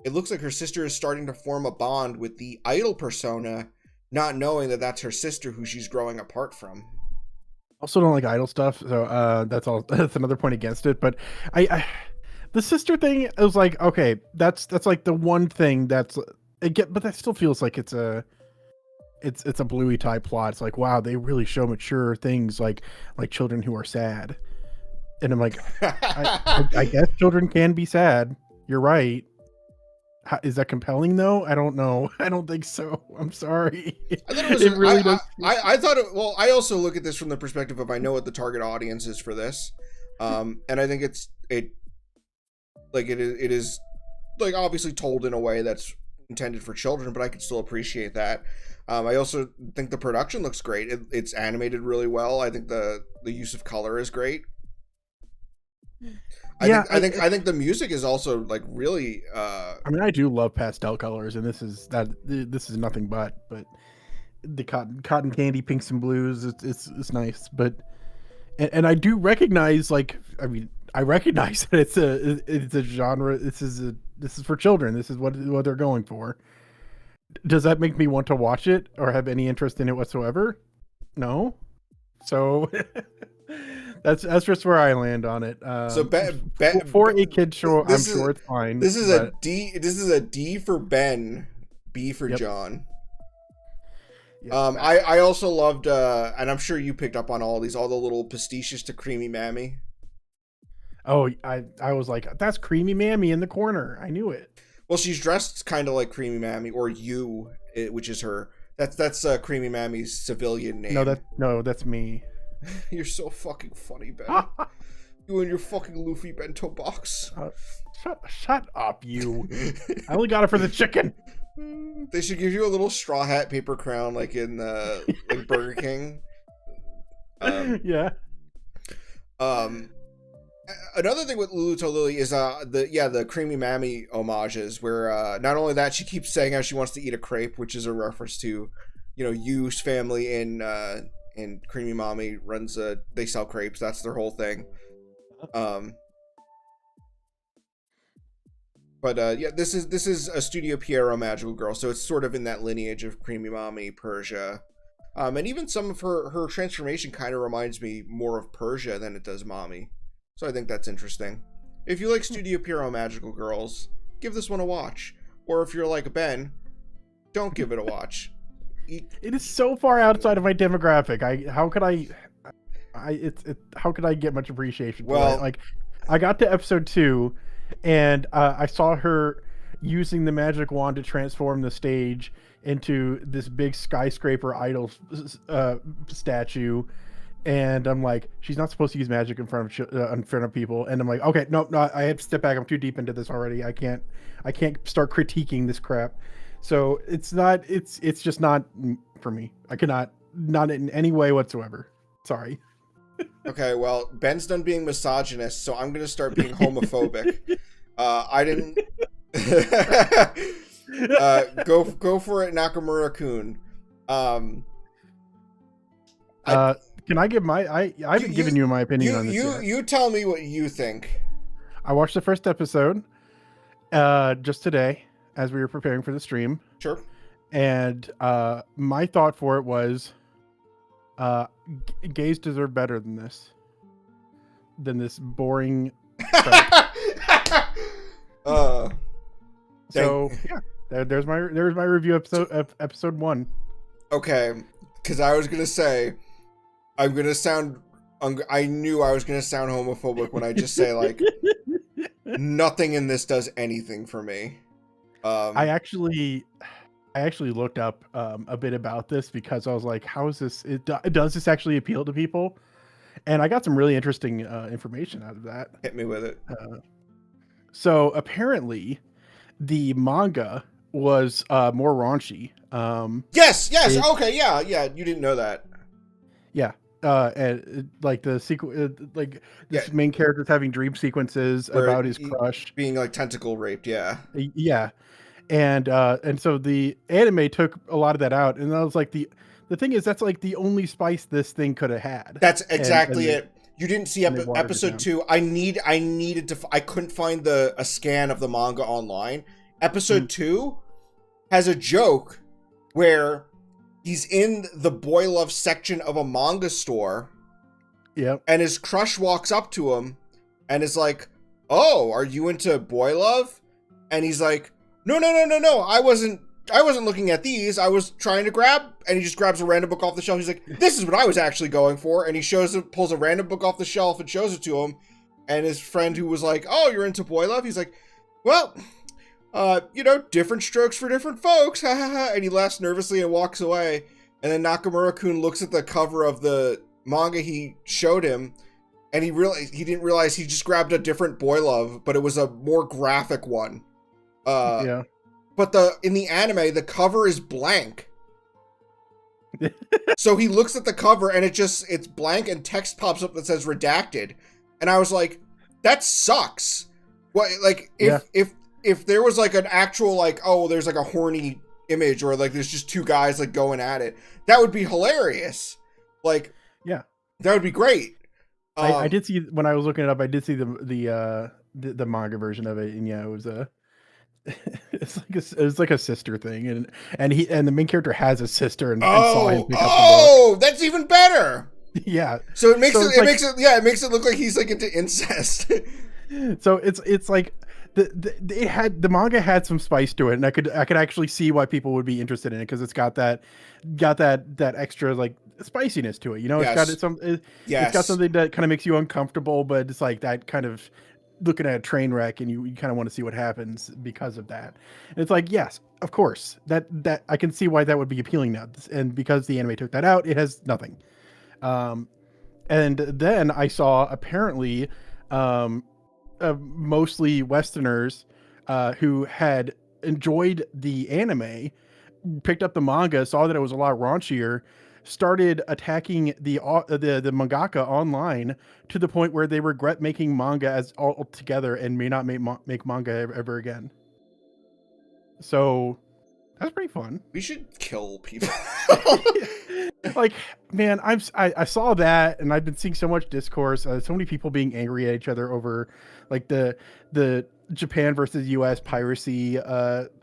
it looks like her sister is starting to form a bond with the idol persona, not knowing that that's her sister who she's growing apart from. Also don't like idol stuff. So that's another point against it. But the sister thing, it was like, okay, that's like the one thing but that still feels like it's a bluey type plot. It's like, wow, they really show mature things like children who are sad. And I'm like, I guess children can be sad. You're right. Is that compelling though? I don't know. I don't think so. I'm sorry. I thought it really does. I thought it, well, I also look at this from the perspective of I know what the target audience is for this. And I think it is like obviously told in a way that's intended for children, but I could still appreciate that. I also think the production looks great. It's animated really well. I think the use of color is great. I think the music is also like really. I mean, I do love pastel colors, and this is nothing but the cotton candy pinks and blues. It's nice, but and I do recognize, like, I mean, I recognize that it's a genre. This is for children. This is what they're going for. Does that make me want to watch it or have any interest in it whatsoever? No. So that's just where I land on it. So for a kid show, I'm sure it's fine. This is a D. This is a D for Ben, B for John. Yep. I also loved, and I'm sure you picked up on all the little pastiches to Creamy Mammy. Oh, I was like, that's Creamy Mammy in the corner. I knew it. Well, she's dressed kind of like Creamy Mammy, or which is her. That's Creamy Mammy's civilian name. No, that's me. You're so fucking funny, Ben. You and your fucking Luffy bento box. Shut up, you. I only got it for the chicken. They should give you a little straw hat paper crown like in like Burger King. Yeah. Another thing with Lulluto Lily is the Creamy Mammy homages, where not only that, she keeps saying how she wants to eat a crepe, which is a reference to, Yu's family in Creamy Mommy runs they sell crepes. That's their whole thing. But this is a Studio Pierrot magical girl, so it's sort of in that lineage of Creamy Mommy, Persia. And even some of her transformation kind of reminds me more of Persia than it does Mommy. So I think that's interesting. If you like Studio Pierrot magical girls, give this one a watch. Or if you're like Ben, don't give it a watch. It is so far outside of my demographic. How could I get much appreciation for it? Like, I got to episode 2, and I saw her using the magic wand to transform the stage into this big skyscraper idol statue. And I'm like, she's not supposed to use magic in front of people. And I'm like, okay, no, I have to step back. I'm too deep into this already. I can't start critiquing this crap. So it's just not for me. I cannot, not in any way whatsoever. Sorry. Okay, well, Ben's done being misogynist, so I'm gonna start being homophobic. I didn't. Go for it, Nakamura-kun. Can I give my? I haven't given you my opinion on this yet. You tell me what you think. I watched the first episode just today as we were preparing for the stream. Sure. And my thought for it was, gays deserve better than this boring. So yeah, there's my review episode 1. Okay, because I was gonna say, I knew I was gonna sound homophobic when I just say like nothing in this does anything for me. I actually looked up a bit about this because I was like, how is this? Does this actually appeal to people? And I got some really interesting information out of that. Hit me with it. So apparently, the manga was more raunchy. Yes. Okay. Yeah. You didn't know that. Yeah. And like the this main character's having dream sequences about his crush being like tentacle raped. Yeah. Yeah. And so the anime took a lot of that out, and I was like, the thing is, that's like the only spice this thing could have had. That's exactly it. You didn't see episode 2. I needed to. I couldn't find a scan of the manga online. Episode 2 has a joke where he's in the boy love section of a manga store. Yep. And his crush walks up to him and is like, "Oh, are you into boy love?" And he's like, No. I wasn't looking at these. I was trying to grab, and he just grabs a random book off the shelf. He's like, "This is what I was actually going for." And he pulls a random book off the shelf and shows it to him. And his friend who was like, "Oh, you're into boy love?" He's like, "Well, different strokes for different folks." And he laughs nervously and walks away. And then Nakamura-kun looks at the cover of the manga he showed him, and he didn't realize he just grabbed a different boy love, but it was a more graphic one. Yeah. But in the anime, the cover is blank. So he looks at the cover and it's blank and text pops up that says redacted. And I was like, that sucks. What, like, if there was like an actual, like, oh, there's like a horny image, or like there's just two guys like going at it, that would be hilarious. Like, yeah, that would be great. I did see, when I was looking it up, I did see the manga version of it, and yeah, it was a it's like a sister thing, and the main character has a sister, and saw him pick up the book. That's even better. Yeah. So it makes it makes it look like he's like into incest. So it's like the manga had some spice to it, and I could actually see why people would be interested in it, because it's got that extra like spiciness to it. You know, Yes. it's got something that kind of makes you uncomfortable, but it's like that kind of looking at a train wreck, and you kind of want to see what happens because of that. And it's like, yes, of course, that I can see why that would be appealing now, and because the anime took that out, it has nothing. And then I saw apparently mostly Westerners who had enjoyed the anime, picked up the manga, saw that it was a lot raunchier, started attacking the mangaka online to the point where they regret making manga as all together and may not make manga ever again. So that's pretty fun. We should kill people. Like, man, I saw that, and I've been seeing so much discourse, so many people being angry at each other over like the Japan versus US piracy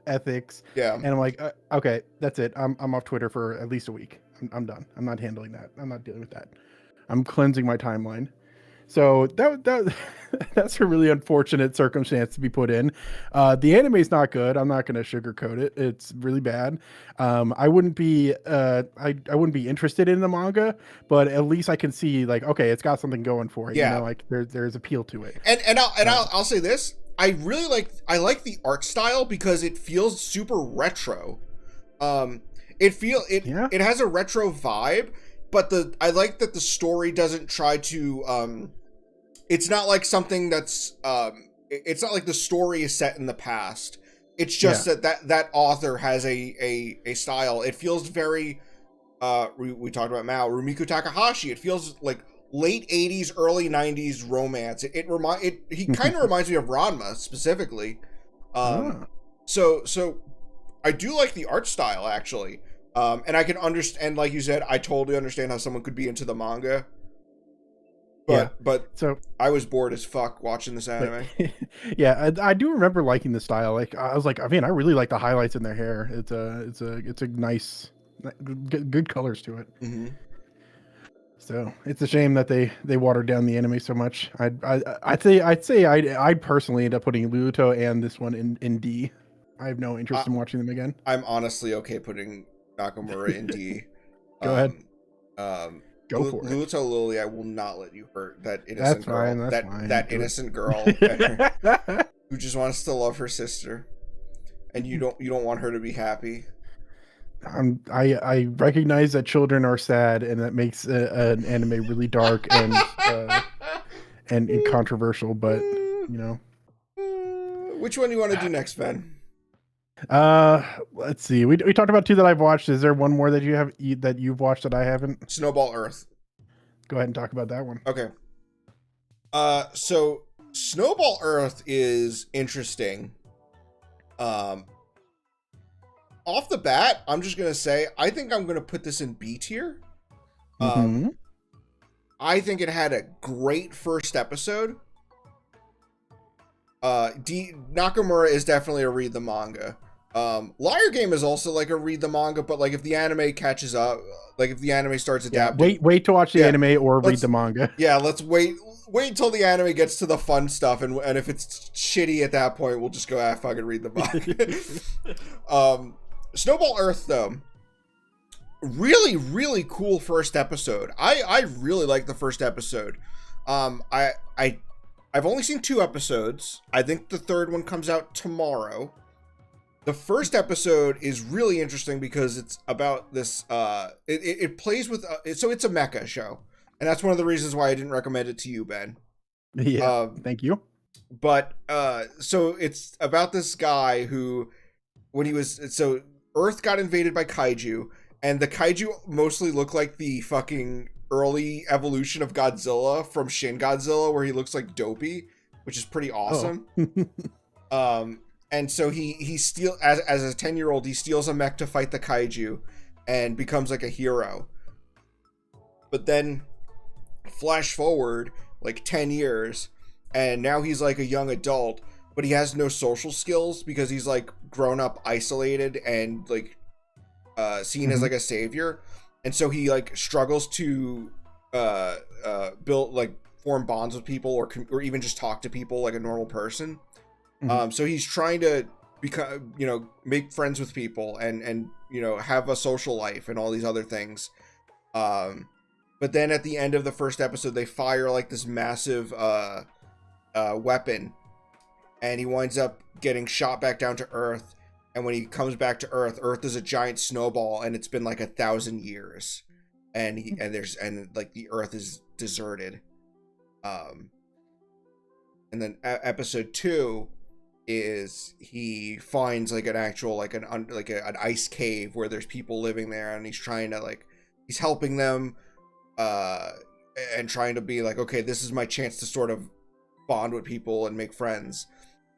ethics. Yeah. And I'm like, okay, that's it. I'm off Twitter for at least a week. I'm done. I'm not handling that. I'm not dealing with that. I'm cleansing my timeline. So that's a really unfortunate circumstance to be put in. The anime is not good. I'm not going to sugarcoat it. It's really bad. I wouldn't be I wouldn't be interested in the manga, but at least I can see, like, okay, it's got something going for it. Yeah. You know, like there's appeal to it. And I'll say this. I like the art style because it feels super retro. It has a retro vibe, but I like that the story doesn't try to it's not like something that's it's not like the story is set in the past. It's just that author has a style. It feels very we talked about Mao, Rumiko Takahashi. It feels like late 80s, early 90s romance. He kind of reminds me of Ranma specifically. So I do like the art style, actually. And I can understand, like you said, I totally understand how someone could be into the manga. But so I was bored as fuck watching this anime. Yeah, I do remember liking the style. Like, I was like, I mean, I really like the highlights in their hair. It's a nice, good colors to it. Mm-hmm. So it's a shame that they watered down the anime so much. I'd say I'd personally end up putting Lulluto and this one in D. I have no interest in watching them again. I'm honestly okay putting Nakamura in D. Go ahead. Go for it. Lulluto Lily, I will not let you hurt that innocent girl. That's fine. That innocent girl who just wants to love her sister, and you don't want her to be happy. I recognize that children are sad, and that makes an anime really dark and controversial. But you know, which one do you want to do next, Ben? Let's see. We talked about two that I've watched. Is there one more that you've watched that I haven't? Snowball Earth. Go ahead and talk about that one. Okay. So Snowball Earth is interesting. Off the bat, I'm just gonna say I think I'm gonna put this in B tier. I think it had a great first episode. Nakamura is definitely a read the manga. Liar Game is also like a read the manga, but like if the anime catches up, like if the anime starts adapting, wait to watch the anime or read the manga. Yeah, let's wait until the anime gets to the fun stuff, and if it's shitty at that point, we'll just go fucking read the manga. Snowball Earth though, really really cool first episode. I really like the first episode. I've only seen 2 episodes. I think the third one comes out tomorrow. The first episode is really interesting because it's about this, it plays with, so it's a mecha show. And that's one of the reasons why I didn't recommend it to you, Ben. Yeah, thank you. But, so it's about this guy who, so Earth got invaded by kaiju, and the kaiju mostly look like the fucking early evolution of Godzilla from Shin Godzilla, where he looks like dopey. which is pretty Oh. awesome. And so he steal as a 10-year-old, he steals a mech to fight the kaiju and becomes like a hero. But then flash forward like 10 years and now he's like a young adult, but he has no social skills because he's like grown up isolated and like seen as like a savior. And so he like struggles to build like form bonds with people or even just talk to people like a normal person. So he's trying to become, make friends with people and have a social life and all these other things. But then at the end of the first episode, they fire like this massive weapon, and he winds up getting shot back down to Earth. And when he comes back to Earth, Earth is a giant snowball, and it's been like 1,000 years, and the Earth is deserted. And then episode 2 is he finds like an actual like an ice cave where there's people living there, and he's trying to he's helping them and trying to be like, okay, this is my chance to sort of bond with people and make friends.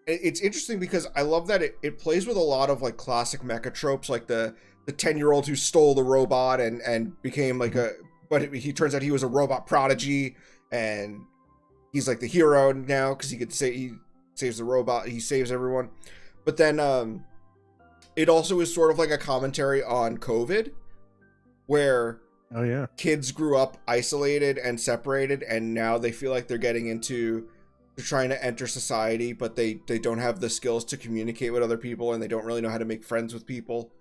It's interesting because I love that it plays with a lot of like classic mecha tropes, like the 10-year-old who stole the robot and became like but he turns out he was a robot prodigy, and he's like the hero now because he saves the robot, he saves everyone. But then it also is sort of like a commentary on COVID, where kids grew up isolated and separated, and now they feel like they're trying to enter society, but they don't have the skills to communicate with other people, and they don't really know how to make friends with people.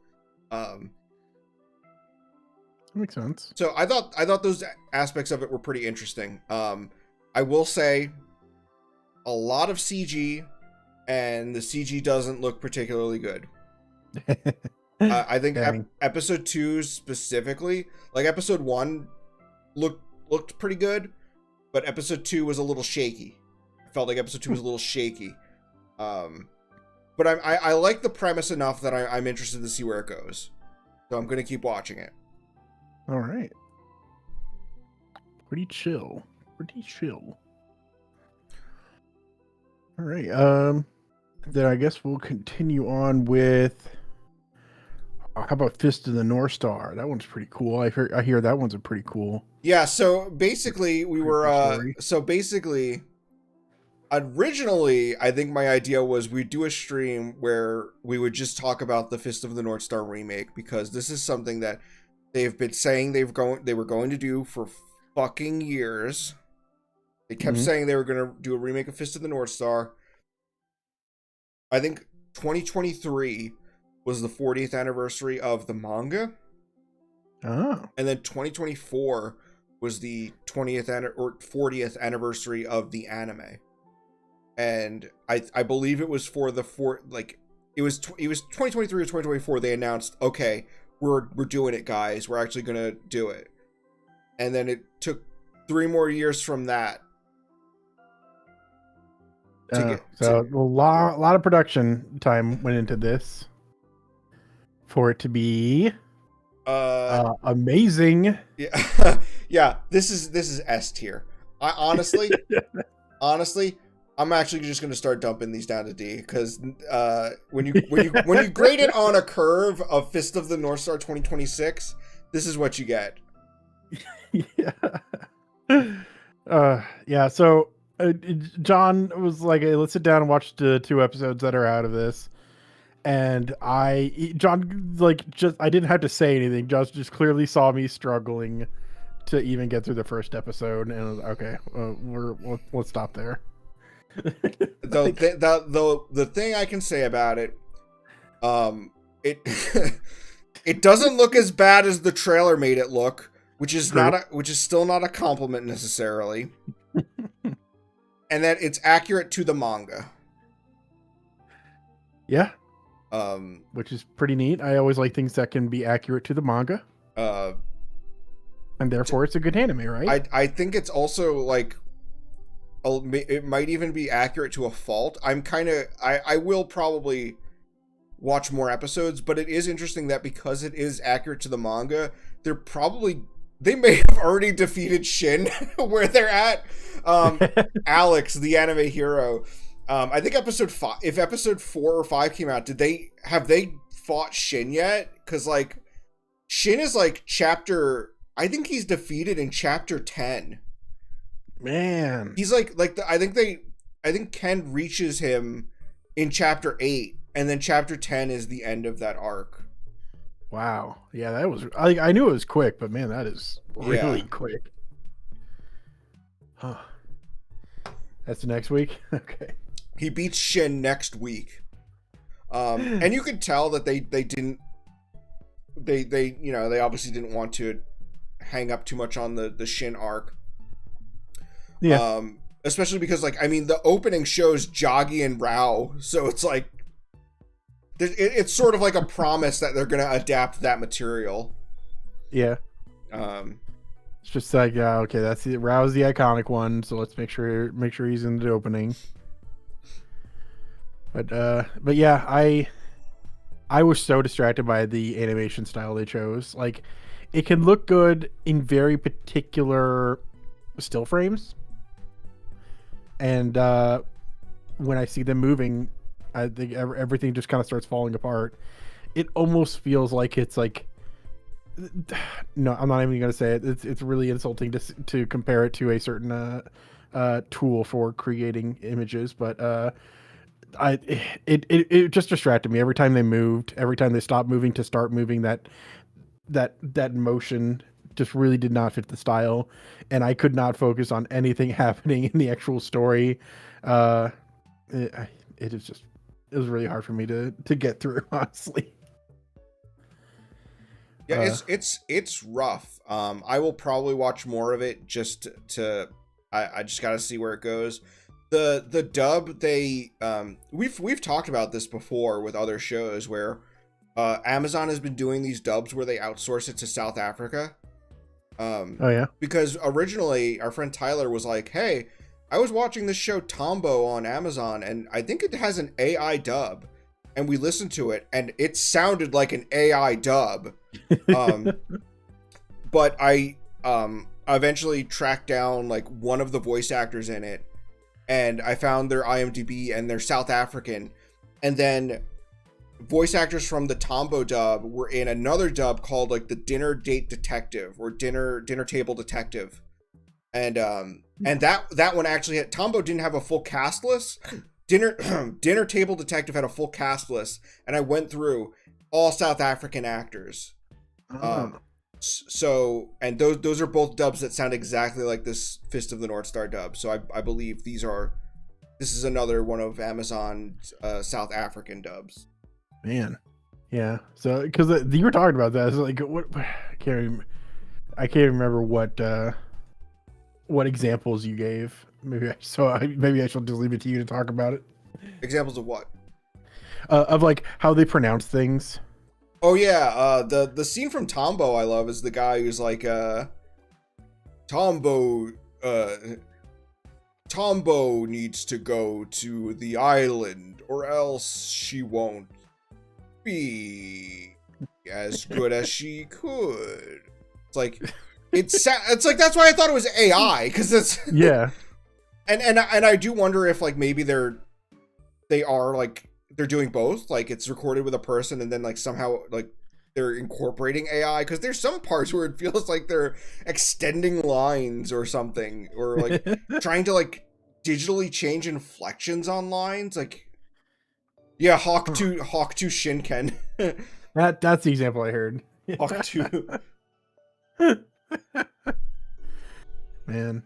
Makes sense. So I thought those aspects of it were pretty interesting. I will say a lot of CG, and the CG doesn't look particularly good. I think episode 2 specifically, like episode 1 looked pretty good, but episode 2 was a little shaky. I felt like episode 2 was a little shaky. But I like the premise enough that I'm interested to see where it goes. So I'm going to keep watching it. All right. Pretty chill. All right. Then I guess we'll continue on with. How about Fist of the North Star? That one's pretty cool. I hear that one's a pretty cool. Yeah. So basically, originally, I think my idea was we'd do a stream where we would just talk about the Fist of the North Star remake, because this is something that they've been saying they were going to do for fucking years. They kept saying they were going to do a remake of Fist of the North Star. I think 2023 was the 40th anniversary of the manga. Oh. And then 2024 was the 40th anniversary of the anime. And I believe it was for the it was 2023 or 2024 they announced, okay, we're doing it, guys. We're actually going to do it. And then it took 3 more years from that. A lot of production time went into this for it to be amazing. Yeah. Yeah, this is S tier. I honestly, I'm actually just going to start dumping these down to D, because when you grade it on a curve of Fist of the North Star 2026, this is what you get. Yeah. So John was like, hey, let's sit down and watch the 2 episodes that are out of this. And I didn't have to say anything. Just clearly saw me struggling to even get through the first episode, and I was like, okay, we'll stop there. The thing I can say about it, it doesn't look as bad as the trailer made it look, which is still not a compliment necessarily. And that it's accurate to the manga. Yeah. Which is pretty neat. I always like things that can be accurate to the manga. And therefore it's a good anime, right? I think it's also like it might even be accurate to a fault. I will probably watch more episodes, but it is interesting that because it is accurate to the manga, they're probably they may have already defeated Shin where they're at. Alex, the anime hero. I think episode 5. If episode 4 or 5 came out, have they fought Shin yet? Because like Shin is like chapter. I think he's defeated in chapter 10. Man, he's I think Ken reaches him in chapter 8, and then chapter 10 is the end of that arc. Wow. Yeah, that was. I knew it was quick, but man, that is really quick. Huh. That's the next week. Okay. He beats Shin next week, and you could tell that they didn't. They they obviously didn't want to hang up too much on the Shin arc. Yeah. Especially because like the opening shows Joggy and Rao, so it's like it's sort of like a promise that they're gonna adapt that material. Yeah. It's just like okay, that's Rao's the iconic one, so let's make sure he's in the opening. But yeah, I was so distracted by the animation style they chose. Like, it can look good in very particular still frames, and when I see them moving, I think everything just kind of starts falling apart. It almost feels like it's like, no, I'm not even gonna say it. It's really insulting to compare it to a certain tool for creating images, but it just distracted me every time they moved, every time they stopped moving to start moving. That motion just really did not fit the style, and I could not focus on anything happening in the actual story. It was really hard for me to get through, honestly. Yeah, it's rough. I will probably watch more of it just to I just got to see where it goes. The dub, we've talked about this before with other shows where Amazon has been doing these dubs where they outsource it to South Africa. Oh yeah, because originally our friend Tyler was like, "Hey, I was watching this show Tombo on Amazon, and I think it has an AI dub." And we listened to it, and it sounded like an AI dub. But I eventually tracked down like one of the voice actors in it, and I found their IMDb, and they're South African. And then voice actors from the Tombo dub were in another dub called like the Dinner Date Detective or Dinner Table Detective. And that one actually had, Tombo didn't have a full cast list. Dinner Table Detective had a full cast list, and I went through all South African actors. So, and those are both dubs that sound exactly like this Fist of the North Star dub. So I believe this is another one of Amazon's South African dubs. Man, yeah. So because you were talking about that, it's like what I can't remember what examples you gave. Maybe I should just leave it to you to talk about it. Examples of what? Of like how they pronounce things. Oh yeah, the scene from Tombo I love is the guy who's like Tombo needs to go to the island or else she won't be as good as she could. It's like it's like that's why I thought it was AI, because it's yeah. And I do wonder if like maybe they're doing both, like it's recorded with a person and then like somehow like they're incorporating AI, because there's some parts where it feels like they're extending lines or something, or like trying to like digitally change inflections on lines. Like yeah, Hawk to Shinken. That's the example I heard. Hawk 2. Man.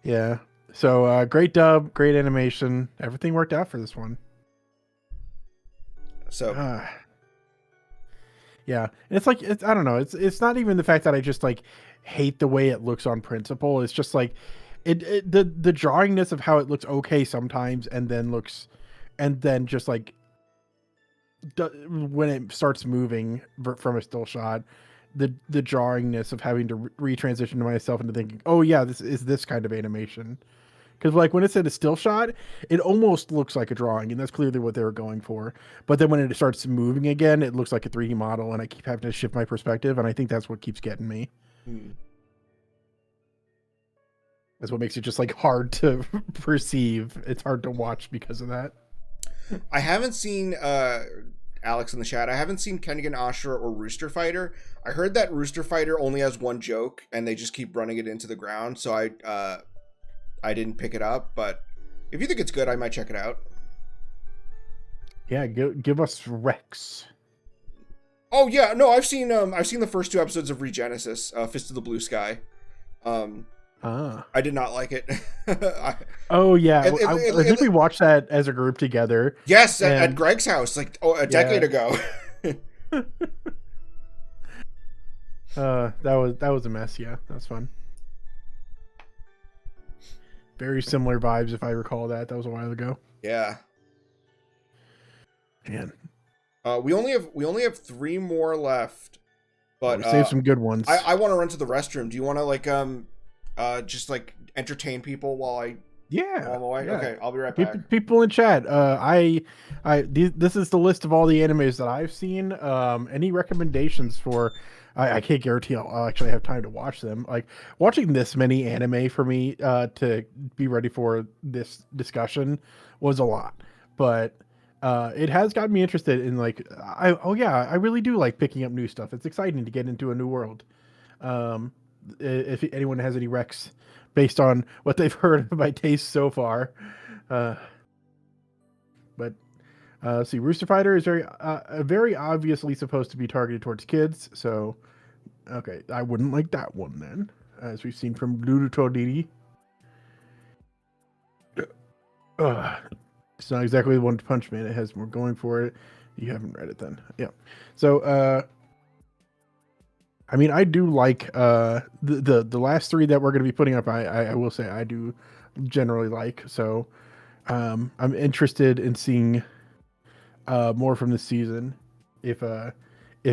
Yeah. So great dub, great animation. Everything worked out for this one. So yeah, and it's like I don't know. It's not even the fact that I just like hate the way it looks on principle. It's just like the drawingness of how it looks okay sometimes, and then just like when it starts moving from a still shot, the drawingness of having to retransition to myself into thinking, oh yeah, this is this kind of animation. Because like when it's in a still shot, it almost looks like a drawing, and that's clearly what they were going for. But then when it starts moving again, it looks like a 3D model, and I keep having to shift my perspective, and I think that's what keeps getting me. That's what makes it just like hard to perceive. It's hard to watch because of that. I haven't seen Alex in the chat. I haven't seen Kengan Ashura or Rooster Fighter. I heard that Rooster Fighter only has one joke and they just keep running it into the ground. So I didn't pick it up. But if you think it's good, I might check it out. Yeah, give us Rex. Oh yeah, no, I've seen the first 2 episodes of Regenesis, Fist of the Blue Sky. I did not like it. Oh yeah, I think we watched that as a group together. Yes, at Greg's house, like a decade ago. That was a mess. Yeah, that's fun. Very similar vibes, if I recall that. That was a while ago. Yeah. Man. We only have 3 more left, but we saved some good ones. I want to run to the restroom. Do you want to like just like entertain people while I while I'm away? Yeah. Okay, I'll be right back. People in chat. This is the list of all the animes that I've seen. Any recommendations for? I can't guarantee I'll actually have time to watch them. Like watching this many anime for me to be ready for this discussion was a lot, but. It has gotten me interested in like I really do like picking up new stuff. It's exciting to get into a new world. If anyone has any recs based on what they've heard of my taste so far, but see, Rooster Fighter is very obviously supposed to be targeted towards kids. So okay, I wouldn't like that one then, as we've seen from Lulluto Didi. It's not exactly the One Punch Man. It has more going for it. You haven't read it then. Yeah. So, I mean, I do like the last 3 that we're going to be putting up. I will say I do generally like. So, I'm interested in seeing more from this season. If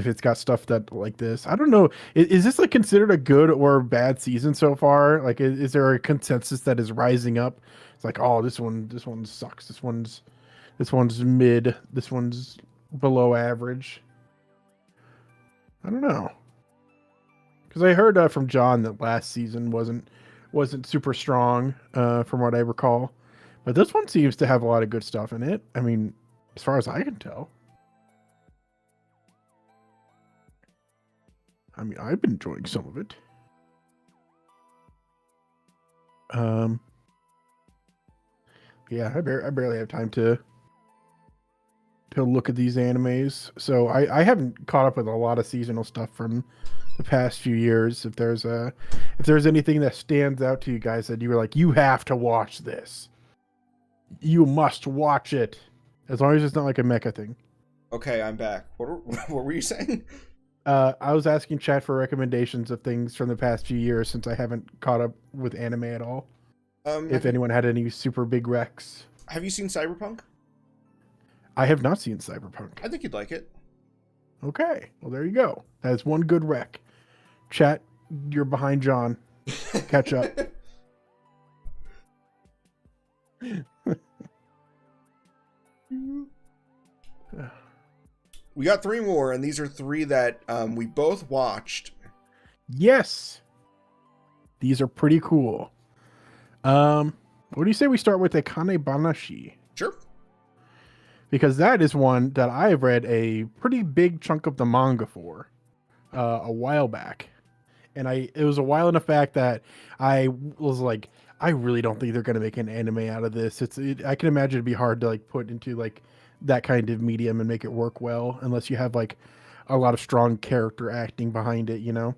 it's got stuff that like this, I don't know. Is this like considered a good or bad season so far? Like, is there a consensus that is rising up? It's like, oh, this one sucks. This one's mid. This one's below average. I don't know, because I heard from John that last season wasn't super strong, from what I recall, but this one seems to have a lot of good stuff in it. I mean, as far as I can tell. I mean, I've been enjoying some of it. Yeah, I barely have time to look at these animes, so I haven't caught up with a lot of seasonal stuff from the past few years. If there's anything that stands out to you guys that you were like, you have to watch this, you must watch it, as long as it's not like a mecha thing. Okay, I'm back. What were you saying? I was asking chat for recommendations of things from the past few years, since I haven't caught up with anime at all. If anyone had any super big recs. Have you seen Cyberpunk? I have not seen Cyberpunk. I think you'd like it. Okay, well there you go. That's one good rec. Chat, you're behind John. Catch up. We got 3 more, and these are 3 that we both watched. Yes, these are pretty cool. What do you say we start with Akane Banashi? Sure. Because that is one that I've read a pretty big chunk of the manga for a while back. And it was a while enough back that I was like, I really don't think they're going to make an anime out of this. I can imagine it'd be hard to like put into like that kind of medium and make it work well, unless you have like a lot of strong character acting behind it, you know?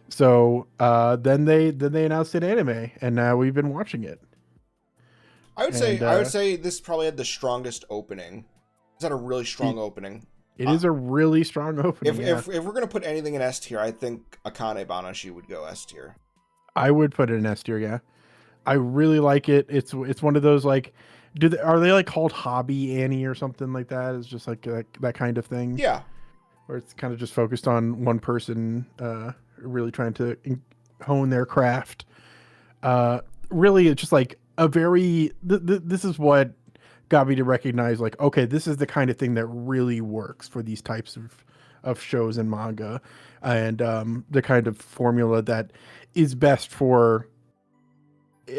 So then they announced an anime, and now we've been watching it. I would say this probably had the strongest opening. It's had a really strong opening. It is a really strong opening. If we're gonna put anything in S tier, I think Akane Banashi would go S tier. I would put it in S tier. Yeah, I really like it. It's one of those like, are they like called Hobby Annie or something like that? It's just like that kind of thing. Yeah, where it's kind of just focused on one person, really trying to hone their craft. Really, it's just like a very. This is what got me to recognize, like, okay, this is the kind of thing that really works for these types of shows and manga, and the kind of formula that is best for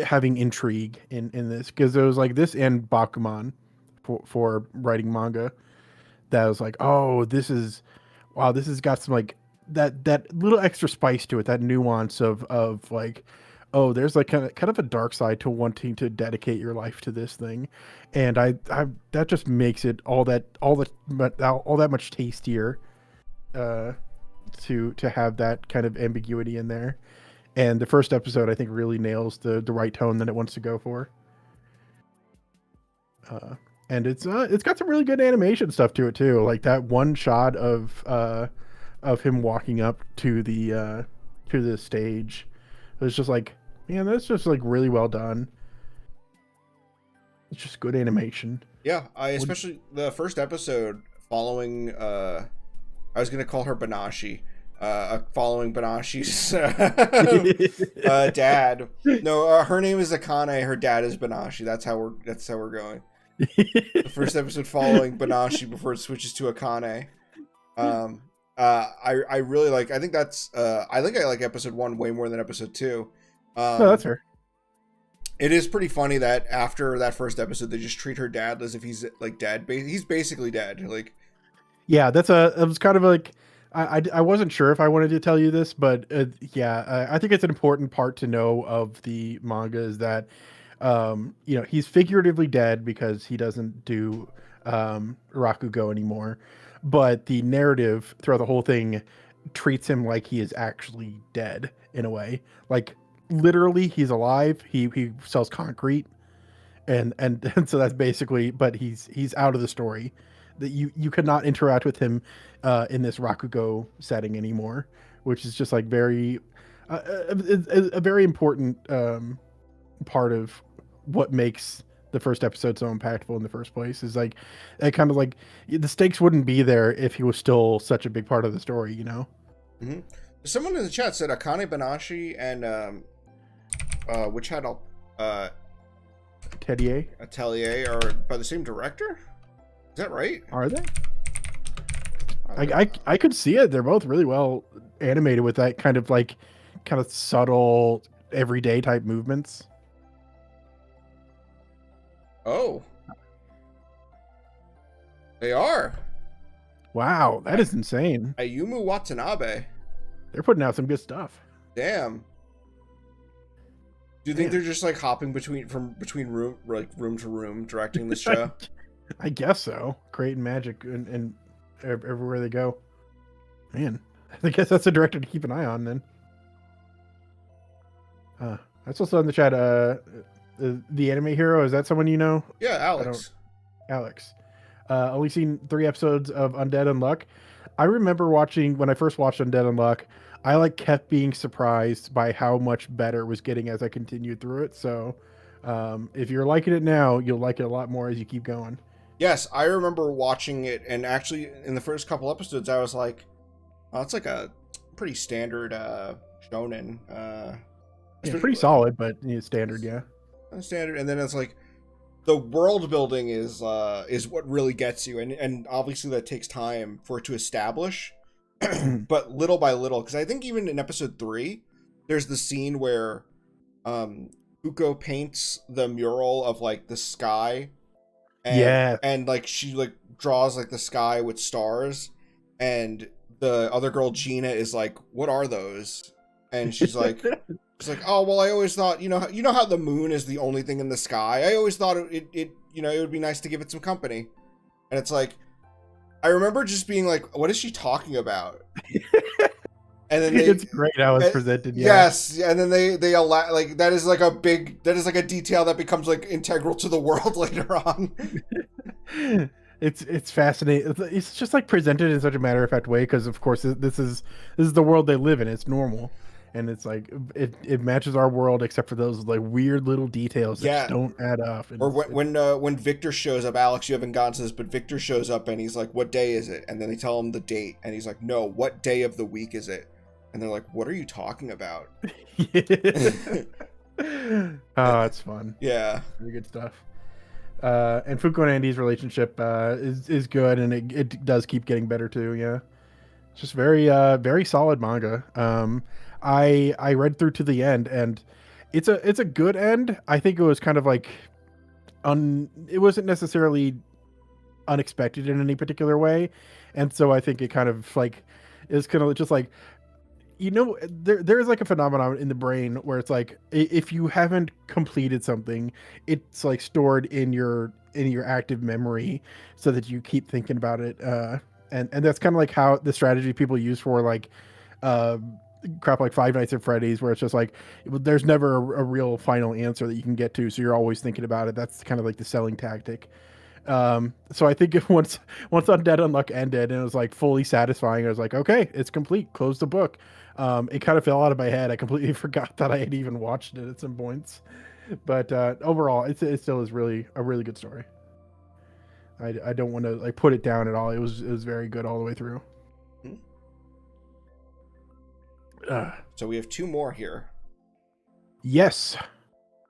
having intrigue in this, because there was like this and Bakuman for writing manga that was like, oh, this is wow, this has got some like that little extra spice to it, that nuance of like, oh, there's like kind of a dark side to wanting to dedicate your life to this thing, and I that just makes it all that much tastier, uh, to have that kind of ambiguity in there. And the first episode, I think, really nails the right tone that it wants to go for. And it's got some really good animation stuff to it too. Like that one shot of him walking up to the stage. It was just like, man, that's just like really well done. It's just good animation. Yeah, I especially the first episode following I was gonna call her Banashi. Following Banashi's dad. No, her name is Akane. Her dad is Banashi. That's how we're going. The first episode following Banashi before it switches to Akane. I really like. I think that's. I think I like episode 1 way more than episode 2. No, that's her. It is pretty funny that after that first episode, they just treat her dad as if he's like dead. He's basically dead. Like, yeah, it was kind of like. I wasn't sure if I wanted to tell you this, but yeah, I think it's an important part to know of the manga is that, he's figuratively dead because he doesn't do Rakugo anymore, but the narrative throughout the whole thing treats him like he is actually dead in a way. Like literally, he's alive. He sells concrete, and so that's basically. But he's out of the story. That you could not interact with him in this Rakugo setting anymore, which is just like very a very important part of what makes the first episode so impactful in the first place. Is like it kind of like the stakes wouldn't be there if he was still such a big part of the story, you know. Mm-hmm. Someone in the chat said Akane Banashi and which had Atelier are by the same director. Is that right? Are they? I could see it. They're both really well animated with that kind of subtle everyday type movements. Oh. They are. Wow, that is insane. Ayumu Watanabe. They're putting out some good stuff. Damn. Do you think they're just like hopping between room to room directing this show? I guess so. Creating magic and everywhere they go. Man, I guess that's a director to keep an eye on then. That's also in the chat. The anime hero, is that someone you know? Yeah, Alex. Alex. Only seen 3 episodes of Undead Unluck. I remember when I first watched Undead Unluck, I kept being surprised by how much better it was getting as I continued through it. So if you're liking it now, you'll like it a lot more as you keep going. Yes, I remember watching it, and actually in the first couple episodes, I was like, "Oh, it's like a pretty standard shonen." Yeah, pretty solid, but standard, yeah. Standard, and then it's like the world building is what really gets you, and obviously that takes time for it to establish, but little by little. Because I think even in episode 3, there's the scene where Uko paints the mural of like the sky. And like she draws like the sky with stars, and the other girl Gina is like, "What are those?" And she's like, "Oh well, I always thought you know how the moon is the only thing in the sky. I always thought it would be nice to give it some company." And it's like, I remember just being like, "What is she talking about?" And then it's great how it's presented. Yeah. Yes, and then they allow that is like a detail that becomes like integral to the world later on. It's fascinating. It's just like presented in such a matter of fact way because of course this is the world they live in. It's normal, and it's like it matches our world except for those like weird little details that just don't add up. Or when Victor shows up, Alex, you haven't gotten to this, but Victor shows up and he's like, "What day is it?" And then they tell him the date, and he's like, "No, what day of the week is it?" And they're like, "What are you talking about?" Oh, it's fun. Yeah. Very good stuff. And Fuko and Andy's relationship is good, and it does keep getting better too. Yeah. It's just very solid manga. I read through to the end, and it's a good end. I think it was kind of like it wasn't necessarily unexpected in any particular way, and so I think it kind of like is kind of just like, there's like a phenomenon in the brain where it's like if you haven't completed something, it's like stored in your active memory so that you keep thinking about it, and that's kind of like how the strategy people use for like uh crap like Five Nights at Freddy's, where it's just like there's never a real final answer that you can get to, so you're always thinking about it. That's kind of like the selling tactic. So I think if once Undead Unluck ended and it was like fully satisfying, I was like, okay, it's complete. Close the book. It kind of fell out of my head. I completely forgot that I had even watched it at some points. But overall, it still is really a really good story. I don't want to like put it down at all. It was very good all the way through. So we have 2 more here. Yes,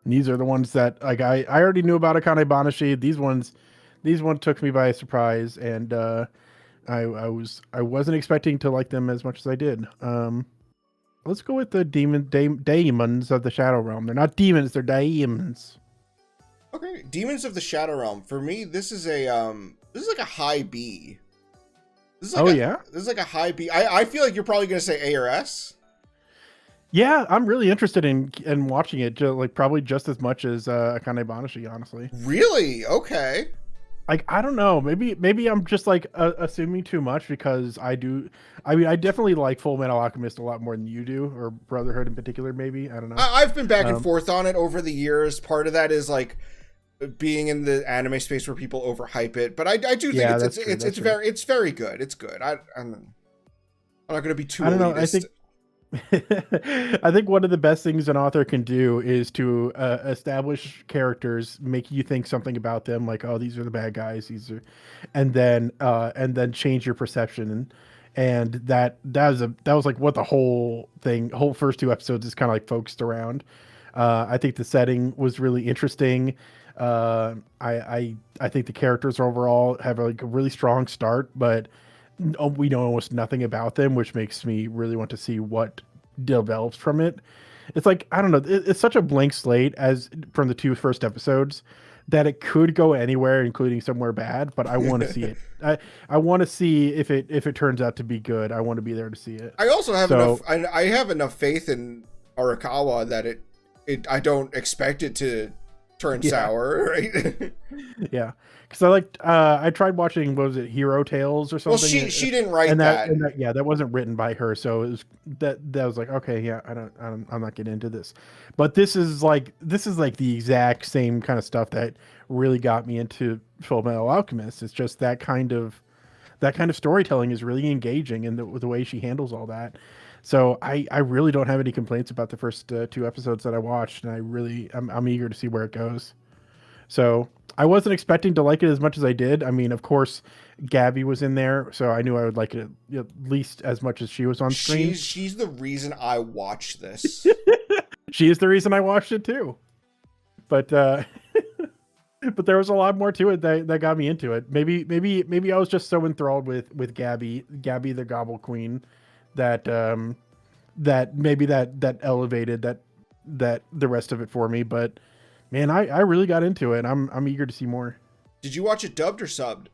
these are the ones that like I already knew about Akane Banashi. These ones took me by surprise, and I wasn't expecting to like them as much as I did. Let's go with the Daemons of the Shadow Realm. They're not demons, they're daemons. Okay, Demons of the Shadow Realm. For me, this is like a high B. This is like this is like a high B. I feel like you're probably gonna say A or S. Yeah, I'm really interested in watching it, like probably just as much as Akane Banashi, honestly. Really? Okay. Like, I don't know. Maybe I'm just like assuming too much, because I definitely like Full Metal Alchemist a lot more than you do, or Brotherhood in particular. Maybe, I don't know. I've been back and forth on it over the years. Part of that is like being in the anime space where people overhype it, but I do think it's very good. It's good. I'm not going to be too. I don't know. I think one of the best things an author can do is to establish characters, make you think something about them, like, oh, these are the bad guys, and then change your perception, and that was like what the whole first 2 episodes is kind of like focused around. I think the setting was really interesting. I think the characters overall have like a really strong start, but we know almost nothing about them, which makes me really want to see what develops from it. It's like, I don't know, it's such a blank slate as from the 2 first episodes that it could go anywhere, including somewhere bad, but I want to see it. I want to see if it turns out to be good. I want to be there to see it. I also have I have enough faith in Arakawa that I don't expect it to turn sour, right? Yeah, because I tried watching, what was it, Hero Tales or something? Well, she didn't write that. Yeah, that wasn't written by her, so it was that was like, okay, yeah, I'm not getting into this. But this is like the exact same kind of stuff that really got me into Full Metal Alchemist. It's just that kind of storytelling is really engaging, and the way she handles all that. So I really don't have any complaints about the first 2 episodes that I watched, and I'm eager to see where it goes. So I wasn't expecting to like it as much as I did. I mean, of course, Gabby was in there, so I knew I would like it at least as much as she was on screen. She's the reason I watched this. She is the reason I watched it too. But but there was a lot more to it that got me into it. Maybe I was just so enthralled with Gabby the Gobble Queen, that maybe that elevated that the rest of it for me. But man, I really got into it. I'm eager to see more. Did you watch it dubbed or subbed?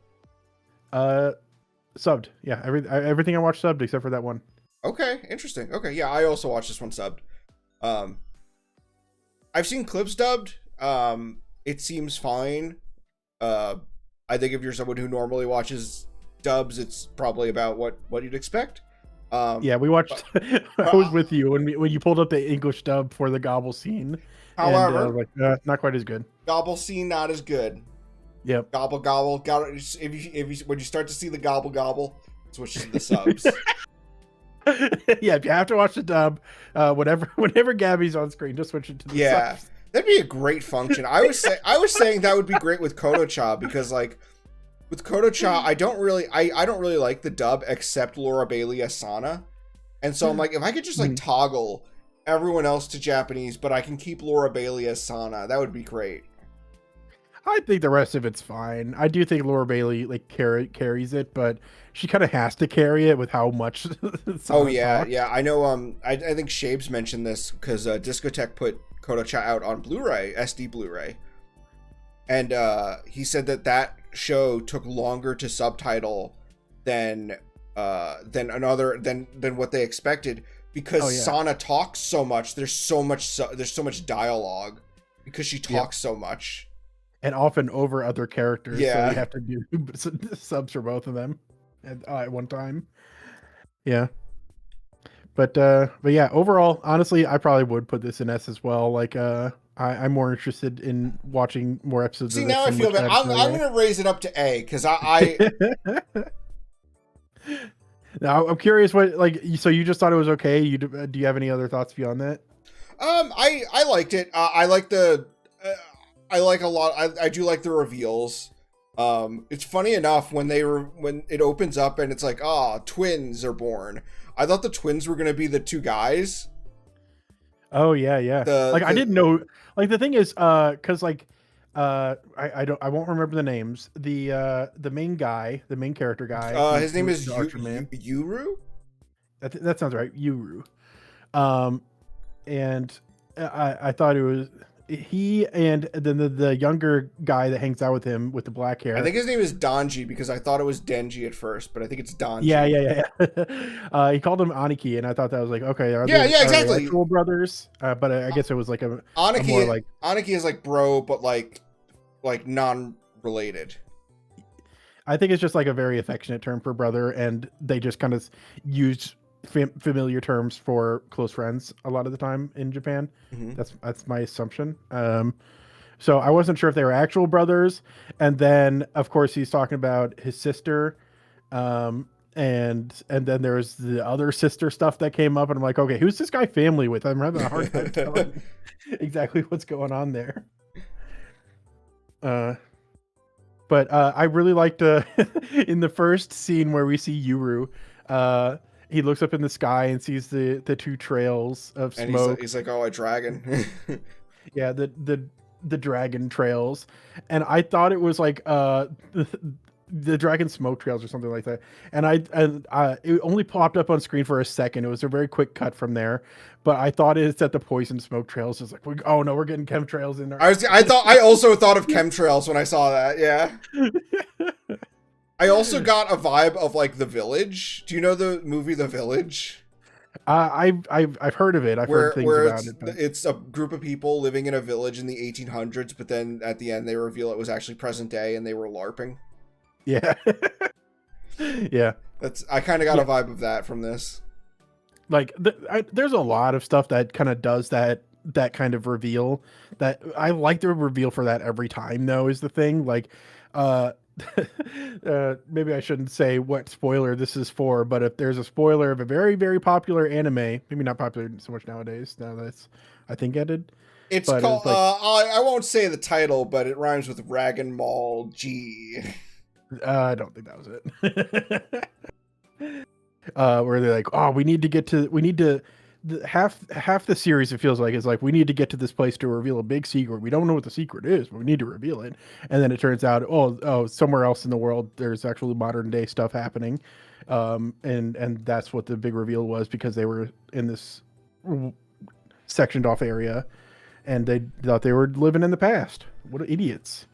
Subbed. Yeah, everything I watched subbed except for that one. Okay, interesting. Okay, yeah, I also watched this one subbed. I've seen clips dubbed. It seems fine. I think if you're someone who normally watches dubs, it's probably about what you'd expect. Yeah, we watched. I was with you when you pulled up the English dub for the gobble scene. However, not quite as good. Gobble scene not as good. Yep. Gobble gobble. When you start to see the gobble gobble, switch to the subs. Yeah, if you have to watch the dub, whenever Gabby's on screen, just switch it to the subs. That'd be a great function. I was saying that would be great with Koto-cha, because like with Koto-cha, I don't really like the dub except Laura Bailey as Sana. And so I'm like, if I could just like toggle everyone else to Japanese, but I can keep Laura Bailey as Sana, that would be great. I think the rest of it's fine. I do think Laura Bailey like carries it, but she kind of has to carry it with how much. Oh yeah, talks. Yeah. I know. I think Shabes mentioned this because Discotech put Kodocha out on Blu-ray, SD Blu-ray, and he said that show took longer to subtitle than what they expected, because Sana talks so much. There's so much dialogue because she talks so much, and often over other characters. So you have to do subs for both of them at one time. Yeah. But yeah, overall, honestly, I probably would put this in S as well. Like, I'm more interested in watching more episodes. See, of this now I feel bad. I'm going to raise it up to A, because I Now I'm curious what, like, so you just thought it was okay. Do you have any other thoughts beyond that? I liked it. I like the I like a lot. I do like the reveals. It's funny enough when it opens up and it's like, twins are born. I thought the twins were gonna be the two guys. Oh yeah. I didn't know. Like, the thing is, because like, I won't remember the names. The main guy, the main character guy. His name is Yuru. That sounds right, Yuru. And I thought it was he, and then the younger guy that hangs out with him with the black hair. I think his name is Danji, because I thought it was Denji at first, but I think it's Danji. Yeah. He called him Aniki, and I thought that was like, okay, are they exactly actual brothers? But I guess it was like Aniki. More like Aniki is like bro, but like non-related. I think it's just like a very affectionate term for brother, and they just kind of use familiar terms for close friends a lot of the time in Japan. Mm-hmm. That's my assumption. So I wasn't sure if they were actual brothers. And then of course he's talking about his sister, and then there's the other sister stuff that came up, and I'm like, okay, who's this guy family with? I'm having a hard time telling exactly what's going on there. But I really liked in the first scene where we see Yuru, he looks up in the sky and sees the two trails of smoke. And he's like, oh, a dragon. Yeah, the dragon trails. And I thought it was like the dragon smoke trails or something like that. And it only popped up on screen for a second. It was a very quick cut from there. But I thought it's at the poison smoke trails. It's like, oh no, we're getting chemtrails in there. I also thought of chemtrails when I saw that. Yeah. I also got a vibe of like The Village. Do you know the movie The Village? I've heard of it. I've heard things about it. But... It's a group of people living in a village in the 1800s, but then at the end they reveal it was actually present day and they were LARPing. Yeah. Yeah. I kind of got a vibe of that from this. Like there's a lot of stuff that kind of does that kind of reveal. That I like the reveal for that every time though, is the thing. Like maybe I shouldn't say what spoiler this is for, but if there's a spoiler of a very, very popular anime, maybe not popular so much nowadays, now that's I think ended. It's called I won't say the title, but it rhymes with Dragon Ball G. I don't think that was it. Where they're like, oh, we need to half the series, it feels like, is like, we need to get to this place to reveal a big secret. We don't know what the secret is, but we need to reveal it. And then it turns out, somewhere else in the world there's actually modern day stuff happening, and that's what the big reveal was, because they were in this sectioned off area and they thought they were living in the past. What idiots.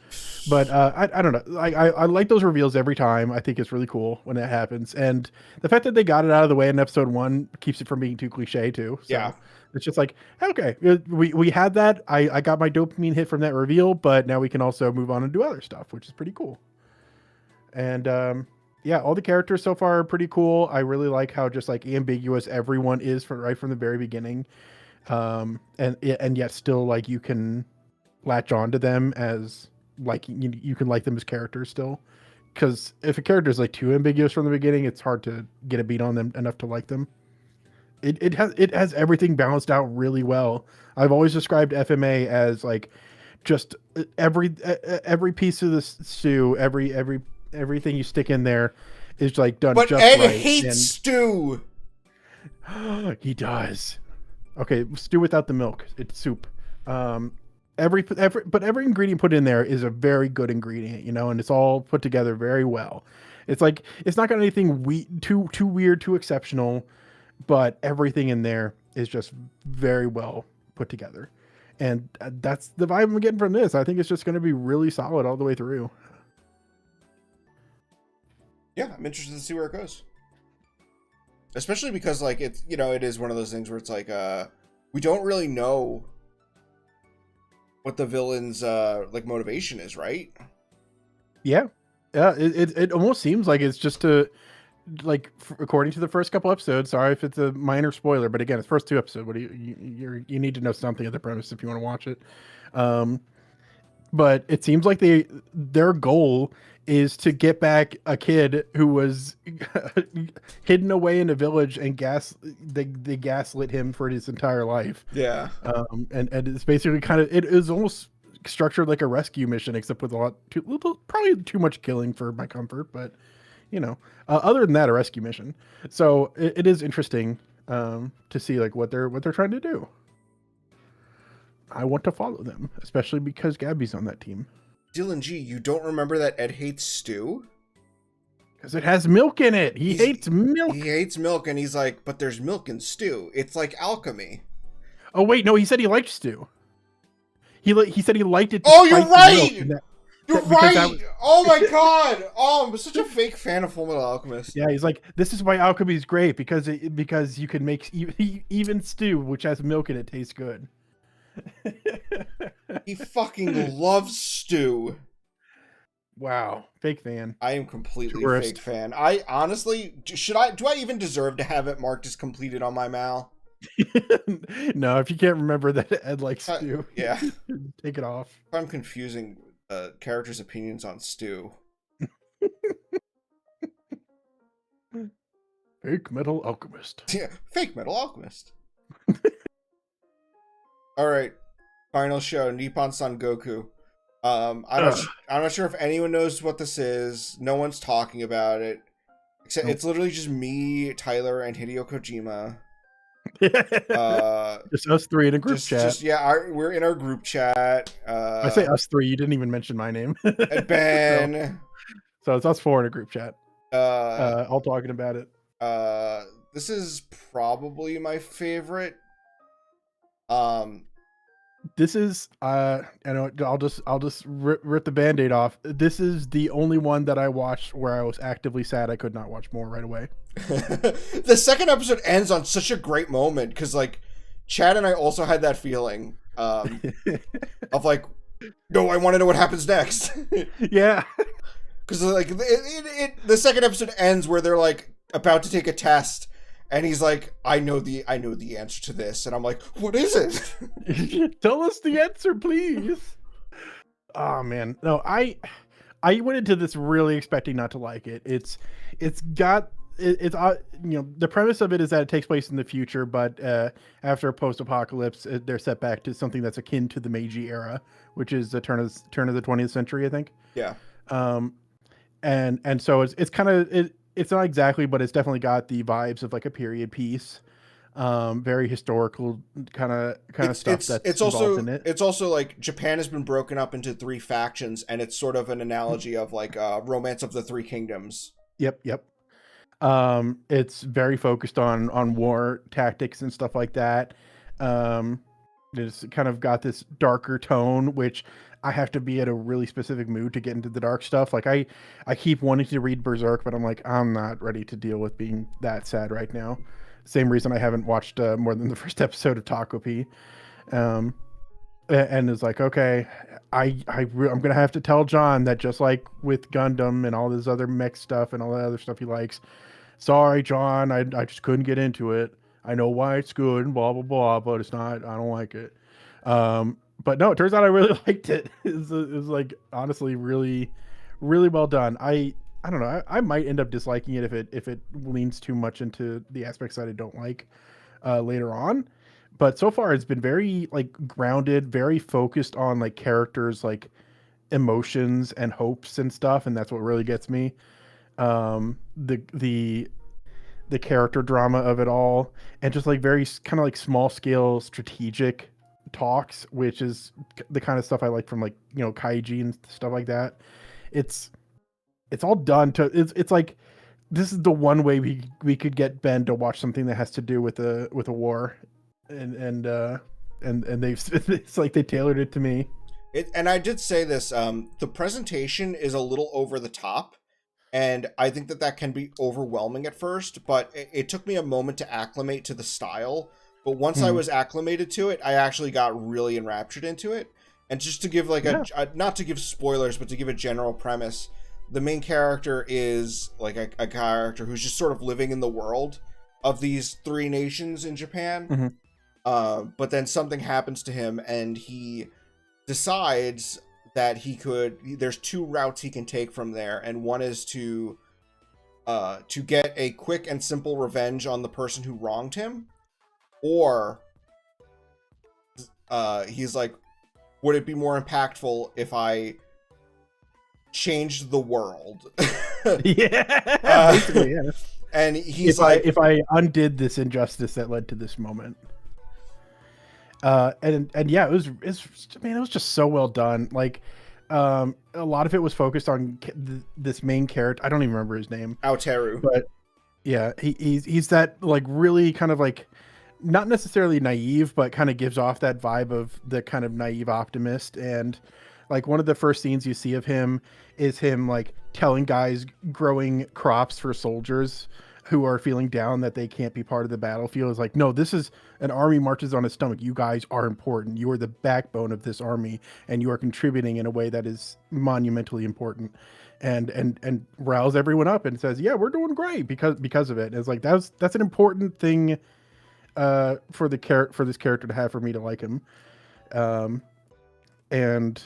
But I don't know. I like those reveals every time. I think it's really cool when that happens, and the fact that they got it out of the way in episode 1 keeps it from being too cliche too. So yeah, it's just like, okay, we had that. I got my dopamine hit from that reveal, but now we can also move on and do other stuff, which is pretty cool. And yeah, all the characters so far are pretty cool. I really like how just like ambiguous everyone is right from the very beginning, and yet still like you can latch on to them as like you can like them as characters still, because if a character is like too ambiguous from the beginning, it's hard to get a beat on them enough to like them. It has everything balanced out really well. I've always described FMA as like just every piece of the stew, everything you stick in there is like done. But just Ed right. hates stew. He does. Okay, stew without the milk. It's soup. Every ingredient put in there is a very good ingredient, and it's all put together very well. It's like, it's not got anything too weird, too exceptional, but everything in there is just very well put together. And that's the vibe I'm getting from this. I think it's just going to be really solid all the way through. Yeah, I'm interested to see where it goes. Especially because, like, it's, you know, it is one of those things where it's like, we don't really know what the villain's, like, motivation is, right? Yeah. Yeah, it almost seems like it's just to, like, according to the first couple episodes, sorry if it's a minor spoiler, but again, it's first 2 episodes. What do you need to know something of the premise if you want to watch it. But it seems like their goal is to get back a kid who was hidden away in a village and they gaslit him for his entire life. Yeah. And it's basically kind of, it is almost structured like a rescue mission, except with probably too much killing for my comfort, but you know, other than that, a rescue mission. So it is interesting to see like what they're trying to do. I want to follow them, especially because Gabby's on that team. Dylan G, you don't remember that Ed hates stew? Because it has milk in it. He hates milk. He hates milk, and he's like, but there's milk in stew. It's like alchemy. Oh, wait, no, he said he liked stew. He said he liked it. Oh, you're right! You're right! Oh my god! Oh, I'm such a fake fan of Fullmetal Alchemist. Yeah, he's like, this is why alchemy is great, because you can make even stew, which has milk in it, taste good. He fucking loves stew. Wow, fake fan. I am completely fake fan. I honestly, do I even deserve to have it marked as completed on my Mal? No, if you can't remember that Ed likes stew, yeah, take it off. I'm confusing characters' opinions on stew. Fake Metal Alchemist. Yeah, fake Metal Alchemist. All right, final show, Nippon Sangoku. I'm not sure if anyone knows what this is. No one's talking about it. Except It's literally just me, Tyler, and Hideo Kojima. Just us three in a group chat. We're in our group chat. I say us three. You didn't even mention my name. And Ben. So it's us 4 in a group chat. All talking about it. This is probably my favorite. This is I know I'll just rip the Band-Aid off. This is the only one that I watched where I was actively sad I could not watch more right away. The second episode ends on such a great moment because like Chad and I also had that feeling of like, no, I want to know what happens next. Yeah, because like the second episode ends where they're like about to take a test. And he's like, I know the answer to this. And I'm like, what is it? Tell us the answer, please. Oh man. No, I went into this really expecting not to like it. It's you know, the premise of it is that it takes place in the future, but after a post-apocalypse, they're set back to something that's akin to the Meiji era, which is the turn of the 20th century, I think. Yeah. And so it's kind of it's not exactly, but it's definitely got the vibes of like a period piece, very historical kind of stuff. That's involved in it. It's also like Japan has been broken up into 3 factions, and it's sort of an analogy of like Romance of the Three Kingdoms. Yep. It's very focused on war tactics and stuff like that. It's kind of got this darker tone, which I have to be at a really specific mood to get into the dark stuff. Like I keep wanting to read Berserk, but I'm like, I'm not ready to deal with being that sad right now. Same reason I haven't watched more than the first episode of Takopi. And it's like, okay, I'm gonna have to tell John that just like with Gundam and all this other mech stuff and all that other stuff he likes. Sorry, John, I just couldn't get into it. I know why it's good and blah blah blah, but it's not. I don't like it. But no, it turns out I really liked it. It was like honestly really, really well done. I don't know. I might end up disliking it if it leans too much into the aspects that I don't like later on. But so far it's been very like grounded, very focused on like characters, like emotions and hopes and stuff, and that's what really gets me. The character drama of it all, and just like very kind of like small scale strategic talks, which is the kind of stuff I like from like, you know, Kaiji and stuff like that. It's all done to it's like this is the one way we could get Ben to watch something that has to do with a war and and they've it's like they tailored it to me. And I did say this, the presentation is a little over the top, and I think that can be overwhelming at first, but it took me a moment to acclimate to the style. But once I was acclimated to it, I actually got really enraptured into it. And just to give like not to give spoilers, but to give a general premise, the main character is like a character who's just sort of living in the world of these three nations in Japan. But then something happens to him, and he decides that there's two routes he can take from there, and one is to get a quick and simple revenge on the person who wronged him, or he's like, would it be more impactful if I changed the world? Basically, yeah. And he's if I undid this injustice that led to this moment. And yeah, it was just so well done. Like, a lot of it was focused on this main character. I don't even remember his name. Aoteru. But yeah, he's that like really kind of like not necessarily naive, but kind of gives off that vibe of the kind of naive optimist. And like one of the first scenes you see of him is him like telling guys growing crops for soldiers who are feeling down that they can't be part of the battlefield. Is like, no, this is an army marches on its stomach. You guys are important. You are the backbone of this army, and you are contributing in a way that is monumentally important. And riles everyone up and says, yeah, we're doing great because of it. And it's like that's an important thing for this character to have for me to like him. And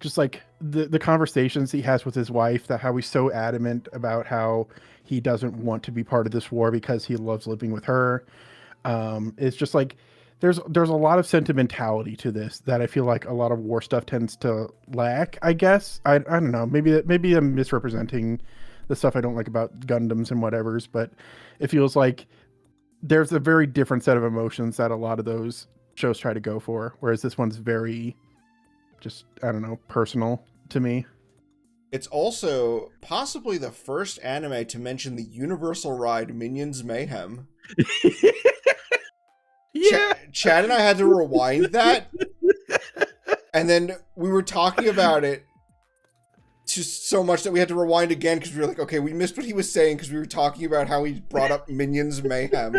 just like the conversations he has with his wife, that how he's so adamant about how he doesn't want to be part of this war because he loves living with her. It's just like there's a lot of sentimentality to this that I feel like a lot of war stuff tends to lack, I guess. I don't know. Maybe I'm misrepresenting the stuff I don't like about Gundams and whatevers, but it feels like there's a very different set of emotions that a lot of those shows try to go for, whereas this one's very just, I don't know, personal to me. It's also possibly the first anime to mention the universal ride Minions Mayhem. Yeah. Chad and I had to rewind that, and then we were talking about it just so much that we had to rewind again because we were like, okay, we missed what he was saying because we were talking about how he brought up Minions Mayhem.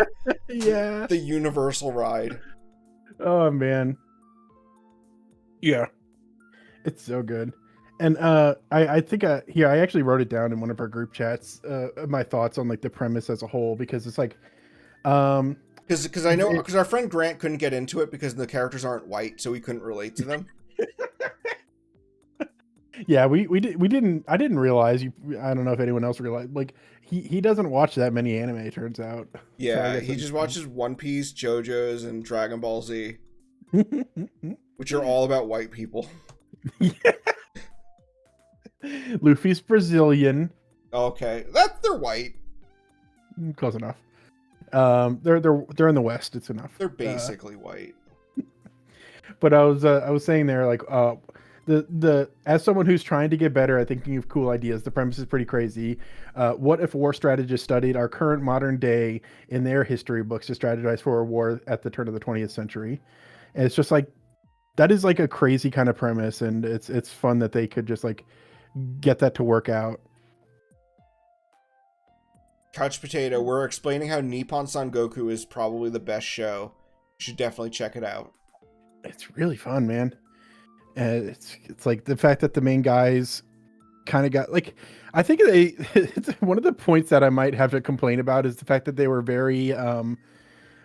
Yeah. The universal ride. Oh, man. Yeah. It's so good. And I think I actually wrote it down in one of our group chats, my thoughts on like the premise as a whole, because it's like because I know because our friend Grant couldn't get into it because the characters aren't white, so he couldn't relate to them. Yeah, I didn't realize I don't know if anyone else realized, like he doesn't watch that many anime, it turns out. Yeah, so he just watches One Piece, JoJo's, and Dragon Ball Z, which are all about white people. Yeah. Luffy's Brazilian. Okay, they're white. Close enough. They're in the West. It's enough. They're basically white. But I was saying there, like the as someone who's trying to get better at thinking of cool ideas, the premise is pretty crazy. What if war strategists studied our current modern day in their history books to strategize for a war at the turn of the 20th century? And it's just like that is like a crazy kind of premise, and it's fun that they could just like get that to work out. Couch Potato, we're explaining how Nippon Sangoku is probably the best show. You should definitely check it out. It's really fun, man. And it's like the fact that the main guys kind of got like, I think it's one of the points that I might have to complain about is the fact that they were very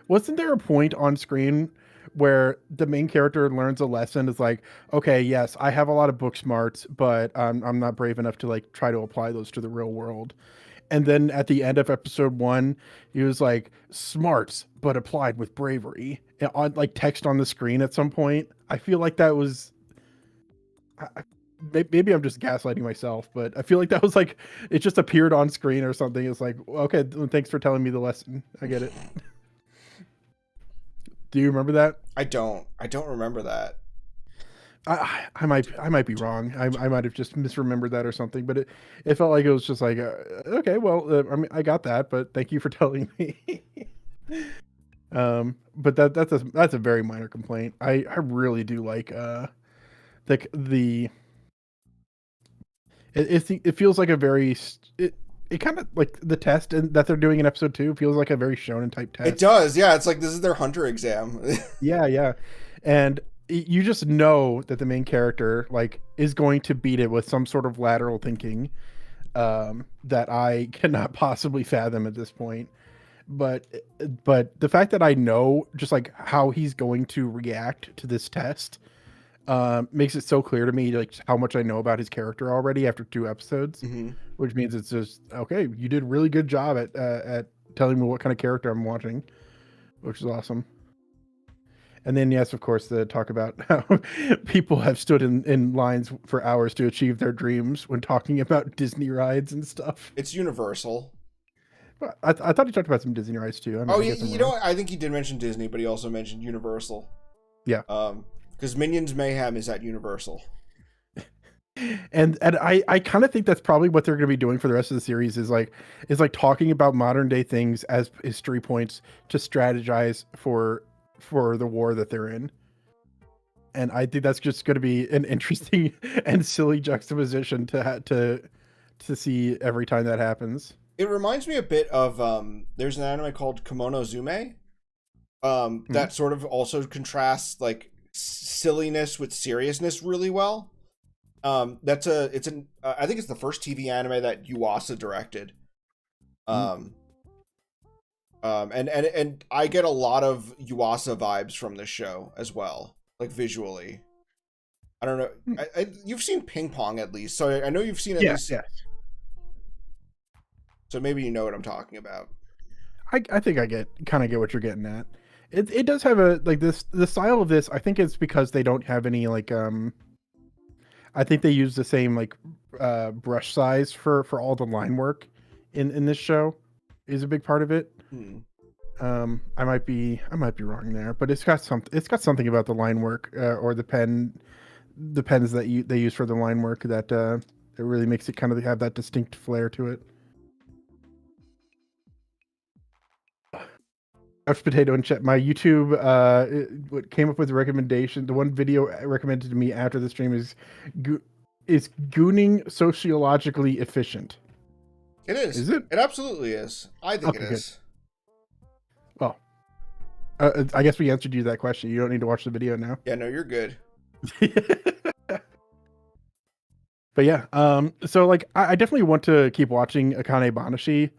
wasn't there a point on screen where the main character learns a lesson? Is like, okay, yes, I have a lot of book smarts, but I'm not brave enough to like try to apply those to the real world. And then at the end of episode 1, he was like, smarts, but applied with bravery, on like text on the screen at some point. I feel like that was, maybe I'm just gaslighting myself, but I feel like that was like, it just appeared on screen or something. It's like, okay, thanks for telling me the lesson. I get it. Do you remember that? I don't remember that. I might be wrong. I might have just misremembered that or something, but it felt like it was just like, okay, well, I mean, I got that, but thank you for telling me. But that's a very minor complaint. I really do like the it feels like a very it kind of like the test that they're doing in episode 2 feels like a very shonen type test. It does, yeah. It's like this is their hunter exam. Yeah, and you just know that the main character like is going to beat it with some sort of lateral thinking that I cannot possibly fathom at this point. But the fact that I know just like how he's going to react to this test makes it so clear to me like how much I know about his character already after 2 episodes, which means it's just okay. You did a really good job at telling me what kind of character I'm watching, which is awesome. And then yes, of course, the talk about how people have stood in lines for hours to achieve their dreams when talking about Disney rides and stuff. It's universal. I thought he talked about some Disney rides too. You know, I think he did mention Disney, but he also mentioned Universal. Yeah. Because Minions Mayhem is at Universal. And I kind of think that's probably what they're going to be doing for the rest of the series is like talking about modern day things as history points to strategize for the war that they're in. And I think that's just going to be an interesting and silly juxtaposition to see every time that happens. It reminds me a bit of there's an anime called Kimono Zume that sort of also contrasts like silliness with seriousness really well. I think it's the first TV anime that Yuasa directed. And I get a lot of Yuasa vibes from this show as well, like visually. I don't know. You've seen Ping Pong at least, so I know you've seen at least. Yeah. So maybe you know what I'm talking about. I think I kind of get what you're getting at. It does have a like the style of this. I think it's because they don't have any like I think they use the same like brush size for all the line work in this show is a big part of it. I might be wrong there, but it's got something about the line work or the pens that they use for the line work that it really makes it kind of have that distinct flair to it. Couch Potato in chat. My YouTube what came up with a recommendation. The one video recommended to me after the stream is gooning sociologically efficient. It is. Is it? It absolutely is. I think it is. Good. Well, I guess we answered you that question. You don't need to watch the video now. Yeah, no, you're good. But yeah, so like I definitely want to keep watching Akane Banashi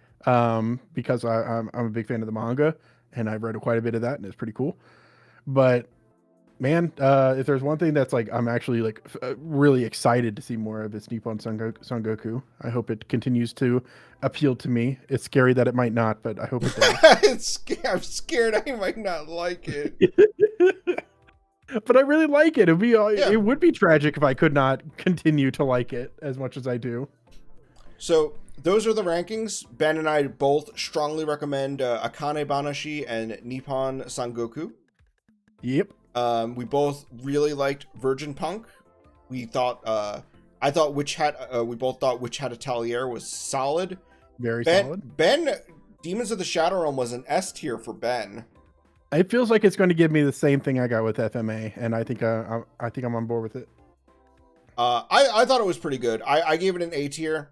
because I'm a big fan of the manga. And I've read quite a bit of that, and it's pretty cool. But man, if there's one thing that's like I'm actually like really excited to see more of, it's Nippon Sangoku. I hope it continues to appeal to me. It's scary that it might not, but I hope it does. I'm scared I might not like it. But I really like it. It would be tragic if I could not continue to like it as much as I do. So those are the rankings. Ben and I both strongly recommend Akane Banashi and Nippon Sangoku. Yep. We both really liked Virgin Punk. We thought we both thought Witch Hat Atelier was solid. Very solid. Ben, Demons of the Shadow Realm was an S tier for Ben. It feels like it's going to give me the same thing I got with FMA, and I think I'm on board with it. I thought it was pretty good. I gave it an A tier.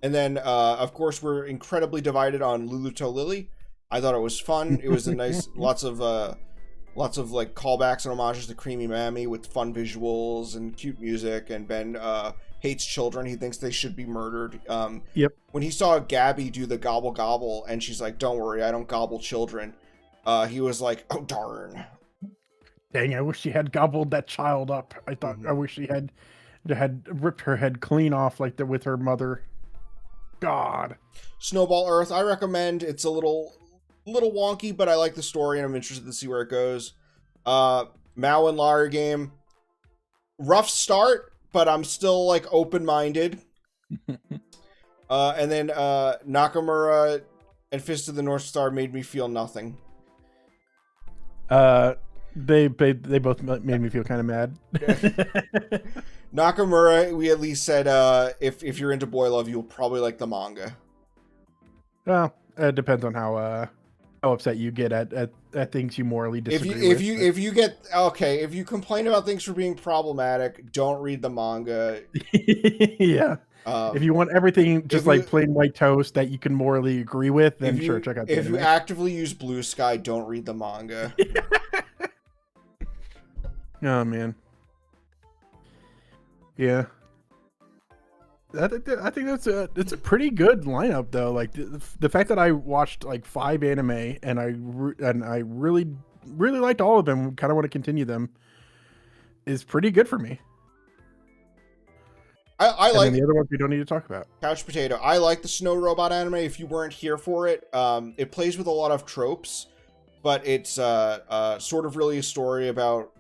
And then, of course, we're incredibly divided on Lulluto Lilly. I thought it was fun. It was a nice, lots of like callbacks and homages to Creamy Mammy with fun visuals and cute music. And Ben hates children. He thinks they should be murdered. Yep. When he saw Gabby do the gobble gobble, and she's like, "Don't worry, I don't gobble children," he was like, "Oh darn! Dang, I wish she had gobbled that child up. I wish she had ripped her head clean off like that with her mother." God. Snowball Earth, I recommend. It's a little wonky, but I like the story and I'm interested to see where it goes. Mao and Lara game, rough start, but I'm still like open-minded. And then Nakamura and Fist of the North Star made me feel nothing. They both made me feel kind of mad. Nakamura, we at least said if you're into boy love, you'll probably like the manga. Well, it depends on how how upset you get at things you morally disagree with. If you complain about things for being problematic, don't read the manga. Yeah. If you want everything just like plain white toast that you can morally agree with, then sure, check out the anime. If you actively use Blue Sky, don't read the manga. Oh man. Yeah. I think it's a pretty good lineup though. Like the fact that I watched like 5 anime and I really liked all of them, kind of want to continue them, is pretty good for me. I like the other ones we don't need to talk about. Couch Potato. I like the Snow Robot anime. If you weren't here for it, it plays with a lot of tropes, but it's sort of really a story about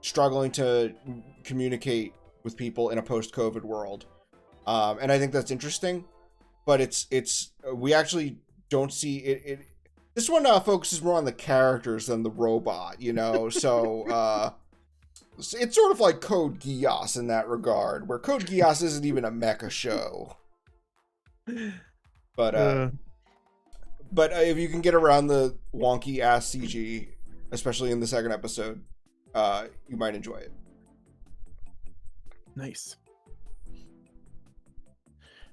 struggling to communicate with people in a post-COVID world. And I think that's interesting, but we actually don't see it. This one focuses more on the characters than the robot, you know. So it's sort of like Code Geass in that regard, where Code Geass isn't even a mecha show. But if you can get around the wonky ass CG, especially in the second episode, you might enjoy it. Nice.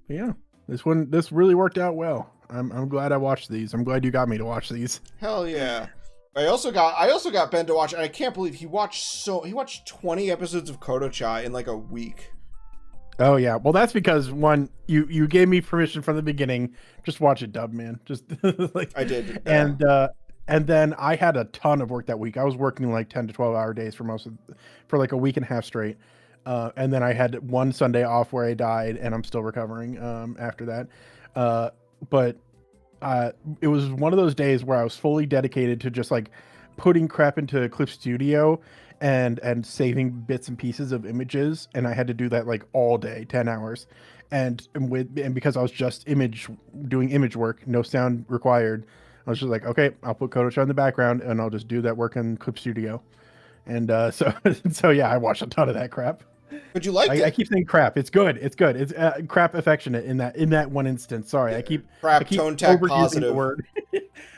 But yeah, this really worked out well. I'm glad I watched these. I'm glad you got me to watch these. Hell yeah. I also got Ben to watch, and I can't believe he watched 20 episodes of Koto-cha in like a week. Oh yeah, well that's because one, you gave me permission from the beginning. Just watch it dub, man. Just like I did. And then I had a ton of work that week. I was working like 10 to 12 hour days for like a week and a half straight. And then I had one Sunday off where I died, and I'm still recovering after that. But it was one of those days where I was fully dedicated to just like putting crap into Clip Studio and saving bits and pieces of images, and I had to do that like all day, 10 hours. And because I was just doing image work, no sound required, I was just like, okay, I'll put Koto-chan in the background and I'll just do that work in Clip Studio. And so yeah, I watched a ton of that crap. But you liked it. I keep saying crap. It's good. It's good. It's crap affectionate in that one instance. Sorry, I keep tone tag positive. The word.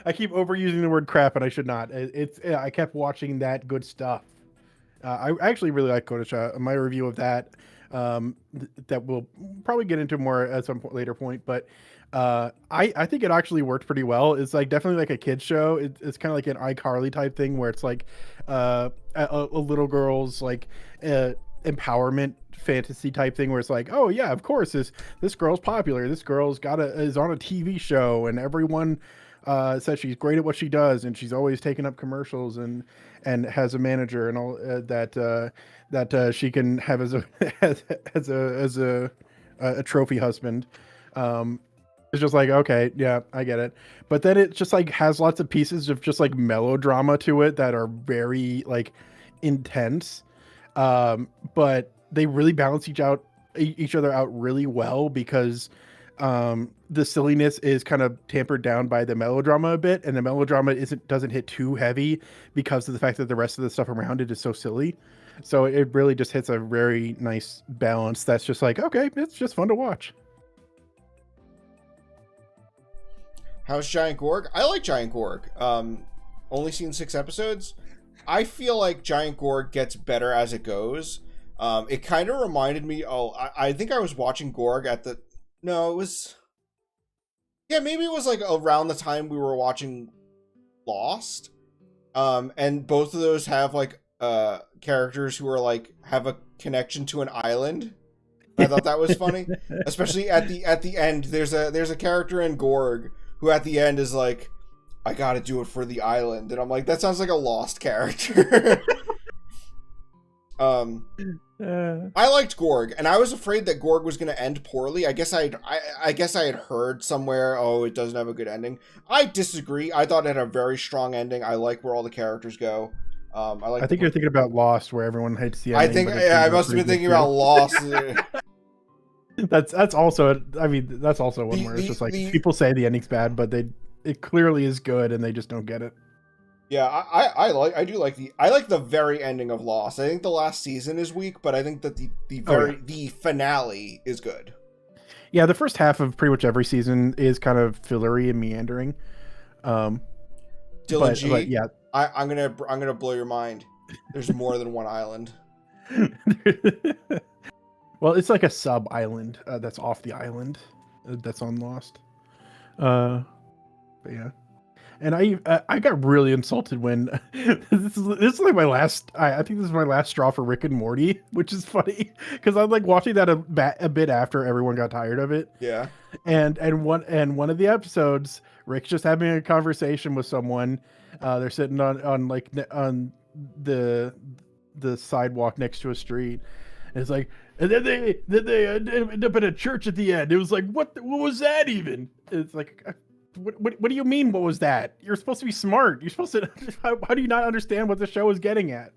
I keep overusing the word crap, and I should not. I kept watching that good stuff. I actually really like Koto-cha. My review of that that we'll probably get into more at some later point, but I think it actually worked pretty well. It's like definitely like a kid's show. It's kind of like an iCarly type thing where it's like a little girl's like empowerment fantasy type thing where it's like, oh yeah, of course this girl's popular. This girl's is on a TV show, and everyone says she's great at what she does, and she's always taking up commercials and has a manager and all that she can have as a trophy husband. It's just like, okay, yeah, I get it. But then it just like has lots of pieces of just like melodrama to it that are very like intense. But they really balance each other out really well, because the silliness is kind of tampered down by the melodrama a bit, and the melodrama doesn't hit too heavy because of the fact that the rest of the stuff around it is so silly. So it really just hits a very nice balance that's just like, okay, it's just fun to watch. How's Giant Gorg? I like Giant Gorg. Only seen 6 episodes. I feel like Giant Gorg gets better as it goes. It kind of reminded me. I think I was watching Gorg maybe it was like around the time we were watching Lost. And both of those have like characters who are like have a connection to an island. I thought that was funny, especially at the end. There's a character in Gorg who at the end is like, I gotta do it for the island. And I'm like, that sounds like a Lost character. I liked Gorg, and I was afraid that Gorg was going to end poorly. I guess I had heard somewhere, oh, it doesn't have a good ending. I disagree. I thought it had a very strong ending. I like where all the characters go. I think you're thinking about Lost, where everyone hates the ending. I must have been thinking about Lost. That's also one where it's just like people say the ending's bad, but it clearly is good, and they just don't get it. Yeah, I like the very ending of Lost. I think the last season is weak, but I think that the finale is good. Yeah, the first half of pretty much every season is kind of fillery and meandering. Dylan but G, yeah. I'm gonna blow your mind. There's more than one island. Well, it's like a sub island that's off the island that's on Lost. But yeah. And I got really insulted when this is like my last. I think this is my last straw for Rick and Morty, which is funny because I'm like watching that a bit after everyone got tired of it. Yeah. And one of the episodes, Rick's just having a conversation with someone. They're sitting on like on the sidewalk next to a street. And it's like, and then they end up in a church at the end. It was like, what was that even? It's like. What do you mean? What was that? You're supposed to be smart. You're supposed to. How do you not understand what the show is getting at?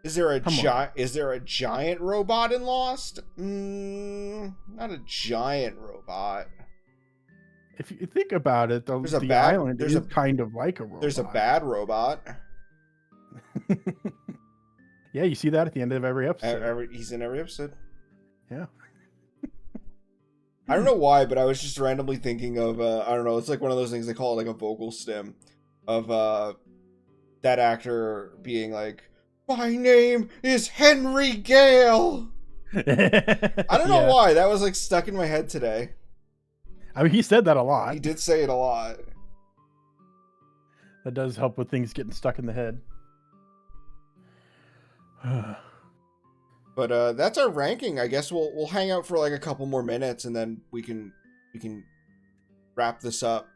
Is there a giant robot in Lost? Not a giant robot. If you think about it, the island is kind of like a robot. There's a bad robot. Yeah, you see that at the end of every episode. He's in every episode. Yeah. I don't know why, but I was just randomly thinking of, I don't know, it's like one of those things, they call it like a vocal stim, of that actor being like, my name is Henry Gale! I don't know why, that was like stuck in my head today. I mean, he said that a lot. He did say it a lot. That does help with things getting stuck in the head. But that's our ranking. I guess we'll hang out for like a couple more minutes and then we can wrap this up.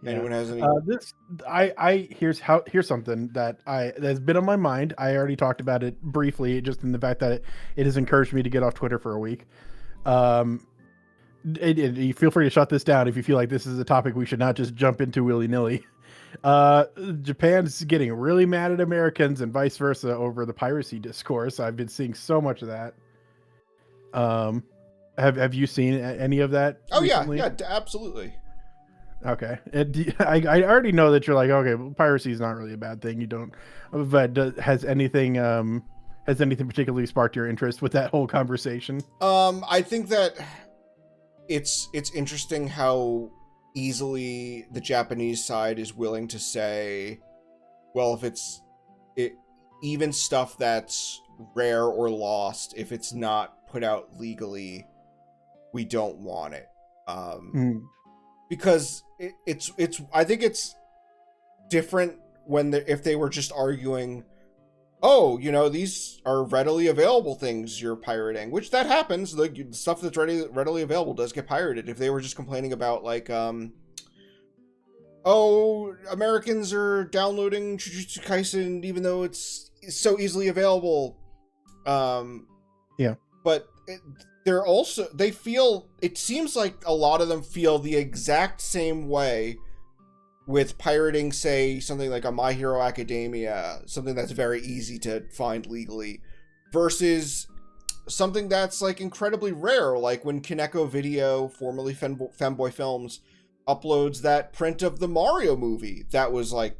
Yeah. Anyone has any? Here's something that's been on my mind. I already talked about it briefly, just in the fact that it has encouraged me to get off Twitter for a week. You feel free to shut this down if you feel like this is a topic we should not just jump into willy-nilly. Japan's getting really mad at Americans and vice versa over the piracy discourse. I've been seeing so much of that. Have you seen any of that? Oh recently? yeah, absolutely. Okay, I already know that you're like, okay, well, piracy is not really a bad thing. You don't, but has anything particularly sparked your interest with that whole conversation? I think that it's interesting how easily the Japanese side is willing to say, well, if it's even stuff that's rare or lost, if it's not put out legally, we don't want it. Because it's I think it's different if they were just arguing, oh, these are readily available things you're pirating, which that happens. The stuff that's readily available does get pirated. If they were just complaining about like, oh, Americans are downloading Jujutsu Kaisen even though it's so easily available. Yeah. But it seems like a lot of them feel the exact same way with pirating, say, something like a My Hero Academia, something that's very easy to find legally, versus something that's like incredibly rare, like when Kaneko Video, formerly Femboy Films, uploads that print of the Mario movie that was like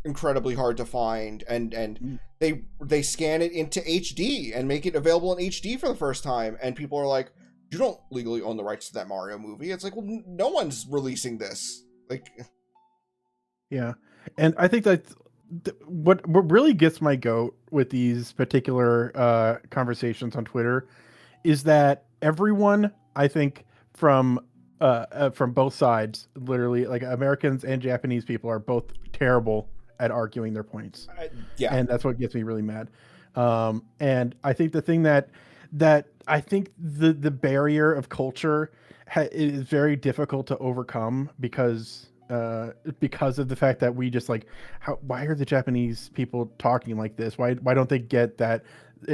incredibly hard to find, and they scan it into HD and make it available in HD for the first time, and people are like, you don't legally own the rights to that Mario movie. It's like, well, no one's releasing this. Like, yeah. And I think that what really gets my goat with these particular conversations on Twitter is that everyone, I think, from both sides, literally, like Americans and Japanese people, are both terrible at arguing their points. Yeah. And that's what gets me really mad. And I think the thing that I think the barrier of culture is very difficult to overcome because of the fact that we just like, why are the Japanese people talking like this? Why don't they get that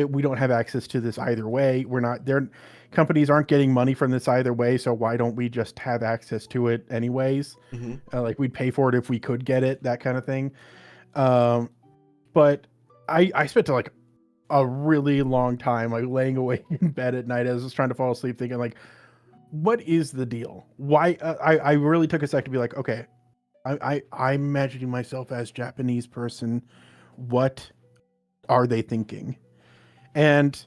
we don't have access to this either way? Their companies aren't getting money from this either way, so why don't we just have access to it anyways? Mm-hmm. Like, we'd pay for it if we could get it, that kind of thing. But I spent like a really long time like laying awake in bed at night as I was trying to fall asleep, thinking like, what is the deal? Why? I really took a sec to be like, okay, I'm imagining myself as Japanese person. What are they thinking? And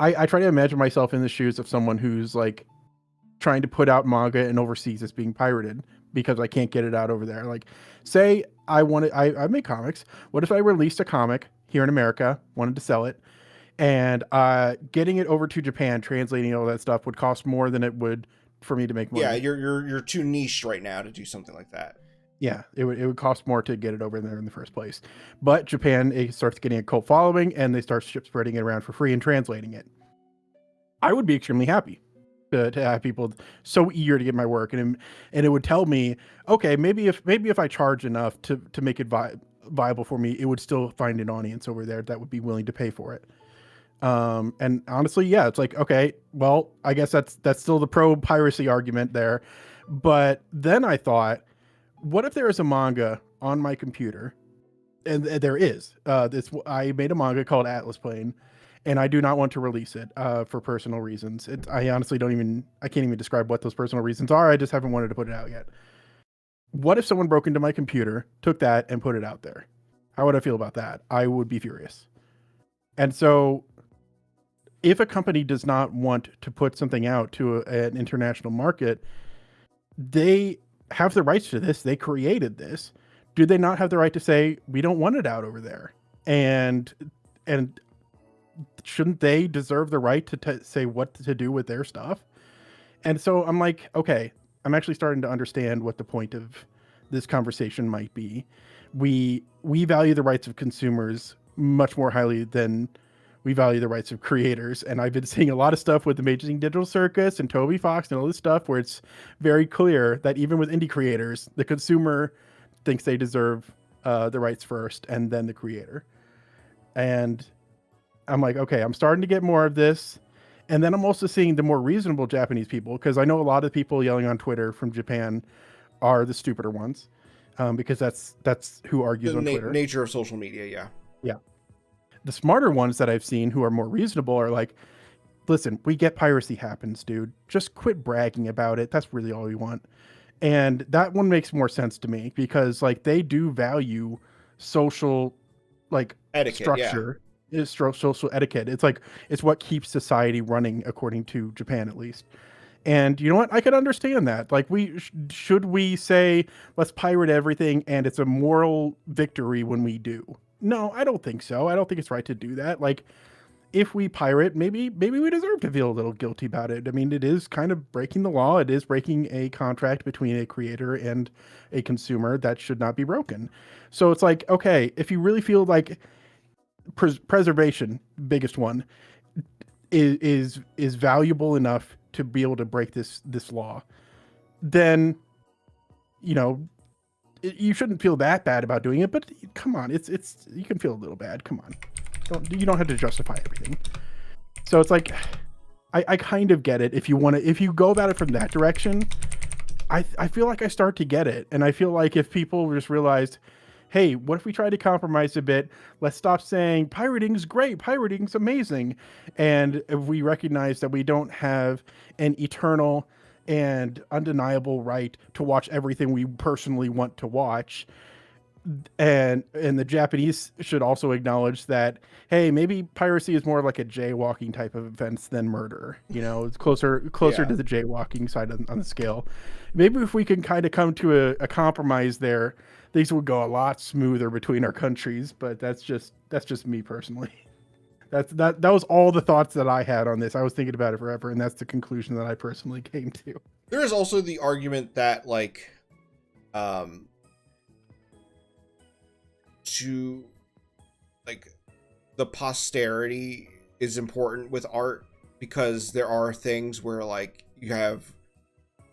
I try to imagine myself in the shoes of someone who's like trying to put out manga and overseas it's being pirated because I can't get it out over there. Like, say I make comics. What if I released a comic here in America, wanted to sell it, and getting it over to Japan, translating all that stuff would cost more than it would for me to make money. Yeah, you're too niche right now to do something like that. Yeah, it would cost more to get it over there in the first place. But Japan, it starts getting a cult following, and they start spreading it around for free and translating it. I would be extremely happy to have people so eager to get my work, and it would tell me, okay, maybe if I charge enough to make it viable for me, it would still find an audience over there that would be willing to pay for it. And honestly, yeah, it's like, okay, well, I guess that's still the pro piracy argument there. But then I thought, what if there is a manga on my computer, and there is, I made a manga called Atlas Plane, and I do not want to release it for personal reasons. I honestly I can't even describe what those personal reasons are. I just haven't wanted to put it out yet. What if someone broke into my computer, took that, and put it out there? How would I feel about that? I would be furious. And so if a company does not want to put something out to an international market, they have the rights to this. They created this. Do they not have the right to say, we don't want it out over there? And shouldn't they deserve the right to say what to do with their stuff? And so I'm like, okay, I'm actually starting to understand what the point of this conversation might be. We value the rights of consumers much more highly than we value the rights of creators. And I've been seeing a lot of stuff with Amazing Digital Circus and Toby Fox and all this stuff where it's very clear that even with indie creators, the consumer thinks they deserve the rights first and then the creator. And I'm like, okay, I'm starting to get more of this. And then I'm also seeing the more reasonable Japanese people, because I know a lot of people yelling on Twitter from Japan are the stupider ones, because that's who argues on Twitter. Nature of social media, yeah. Yeah. The smarter ones that I've seen who are more reasonable are like, listen, we get piracy happens, dude. Just quit bragging about it. That's really all we want. And that one makes more sense to me because like they do value social like etiquette, structure. Yeah. Is social etiquette. It's like it's what keeps society running according to Japan at least. And you know what? I could understand that. Like should we say let's pirate everything and it's a moral victory when we do? No, I don't think so. I don't think it's right to do that. Like, if we pirate, maybe we deserve to feel a little guilty about it. I mean, it is kind of breaking the law. It is breaking a contract between a creator and a consumer that should not be broken. So it's like, okay, if you really feel like preservation, biggest one, is valuable enough to be able to break this law, then, you know, you shouldn't feel that bad about doing it, but come on, it's you can feel a little bad. Come on, you don't have to justify everything. So it's like, I kind of get it. If you go about it from that direction, I feel like I start to get it, and I feel like if people just realized, hey, what if we try to compromise a bit? Let's stop saying pirating's great, pirating's amazing, and if we recognize that we don't have an eternal and undeniable right to watch everything we personally want to watch. And the Japanese should also acknowledge that, hey, maybe piracy is more like a jaywalking type of offense than murder. You know, it's closer to the jaywalking side on the scale. Maybe if we can kind of come to a compromise there, things would go a lot smoother between our countries. But that's just me personally. That was all the thoughts that I had on this. I was thinking about it forever, and that's the conclusion that I personally came to. There is also the argument that, like, the posterity is important with art, because there are things where, like, you have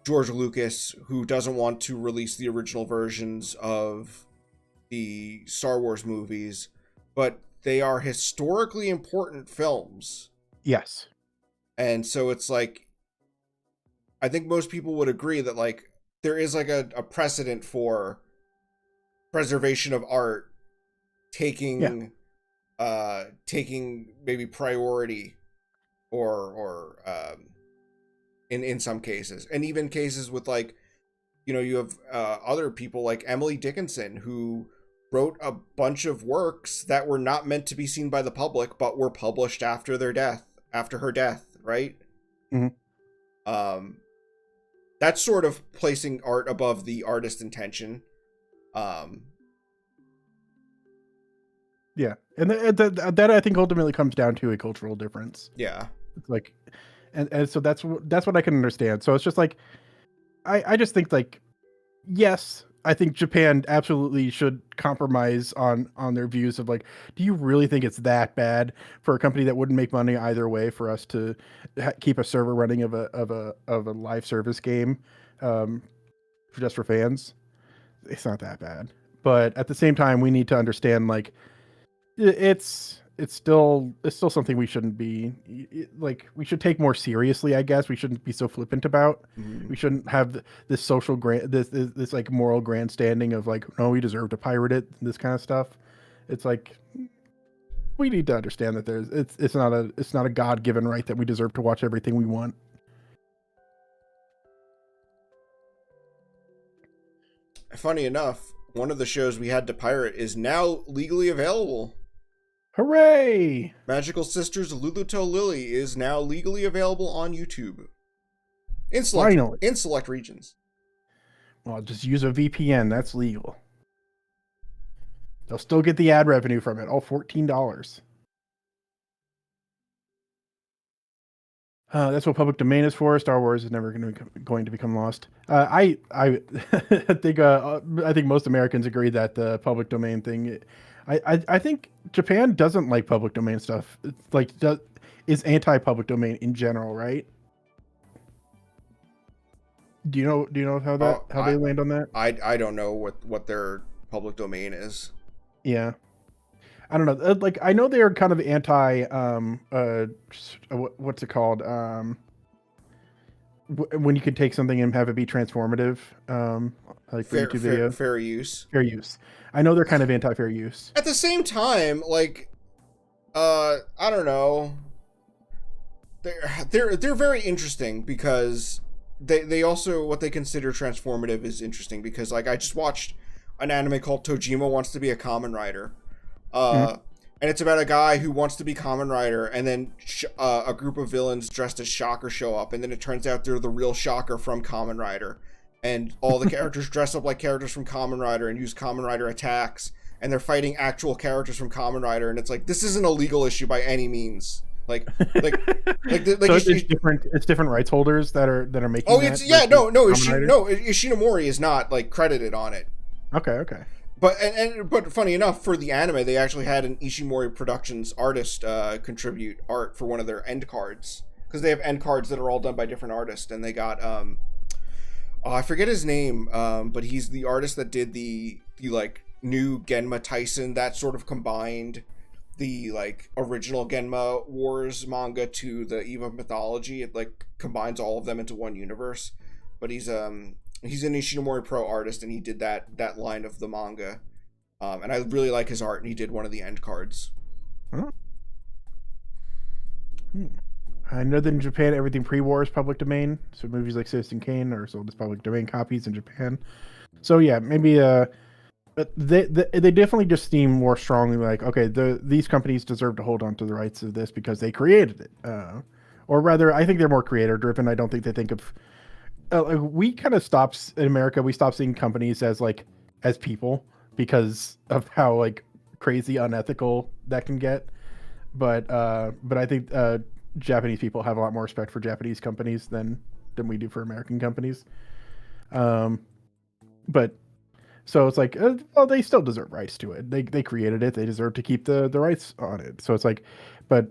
George Lucas who doesn't want to release the original versions of the Star Wars movies, but they are historically important films. Yes. And so it's like, I think most people would agree that, like, there is like a precedent for preservation of art taking maybe priority or in some cases, and even cases with, like, you know, you have other people like Emily Dickinson who wrote a bunch of works that were not meant to be seen by the public, but were published after her death, right? Mm-hmm. That's sort of placing art above the artist intention. Yeah, and that I think ultimately comes down to a cultural difference. Yeah. It's like, and so that's what I can understand. So it's just like, I just think like, yes, I think Japan absolutely should compromise on their views of like, do you really think it's that bad for a company that wouldn't make money either way for us to keep a server running of a live service game, just for fans? It's not that bad, but at the same time, we need to understand like it's still something we shouldn't be like, we should take more seriously, I guess. We shouldn't be so flippant about. Mm-hmm. We shouldn't have this social this like moral grandstanding of like, no, we deserve to pirate it, this kind of stuff. It's like, we need to understand that it's not a God-given right that we deserve to watch everything we want. Funny enough, one of the shows we had to pirate is now legally available. Hooray! Magical Sisters Lulluto Lilly is now legally available on YouTube. Finally. In select regions. Well, just use a VPN. That's legal. They'll still get the ad revenue from it. All $14. That's what public domain is for. Star Wars is never going to become lost. I think most Americans agree that the public domain thing. I think Japan doesn't like public domain stuff. It's like is anti-public domain in general, right? Do you know how they land on that? I don't know what their public domain is. Yeah. I don't know. Like, I know they are kind of anti. What's it called? When you could take something and have it be transformative, like for YouTube video. Fair use. Fair use. I know they're kind of anti fair use. At the same time, like, I don't know. They're very interesting because they also, what they consider transformative is interesting because, like, I just watched an anime called Tojima Wants to Be a Kamen Rider. And it's about a guy who wants to be Kamen Rider, and then a group of villains dressed as Shocker show up, and then it turns out they're the real Shocker from Kamen Rider, and all the characters dress up like characters from Kamen Rider and use Kamen Rider attacks, and they're fighting actual characters from Kamen Rider, and it's like, this isn't a legal issue by any means. So it's different. It's different rights holders that are making. Oh, it's Ishinomori is not like credited on it. Okay. But funny enough, for the anime, they actually had an Ishimori Productions artist contribute art for one of their end cards, because they have end cards that are all done by different artists, and they got I forget his name, but he's the artist that did the like new Genma Tyson that sort of combined the like original Genma Wars manga to the Eve of Mythology. It like combines all of them into one universe. But he's an Ishinomori Pro artist, and he did that line of the manga. And I really like his art, and he did one of the end cards. Huh. I know that in Japan, everything pre-war is public domain. So movies like Citizen Kane are sold as public domain copies in Japan. So yeah, maybe but they definitely just seem more strongly like, okay, these companies deserve to hold on to the rights of this because they created it. Or rather, I think they're more creator driven. I don't think they think of we kind of stopped in America. We stopped seeing companies as people because of how like crazy unethical that can get. But I think Japanese people have a lot more respect for Japanese companies than we do for American companies. But so it's like, well, they still deserve rights to it. They created it. They deserve to keep the rights on it. So it's like, but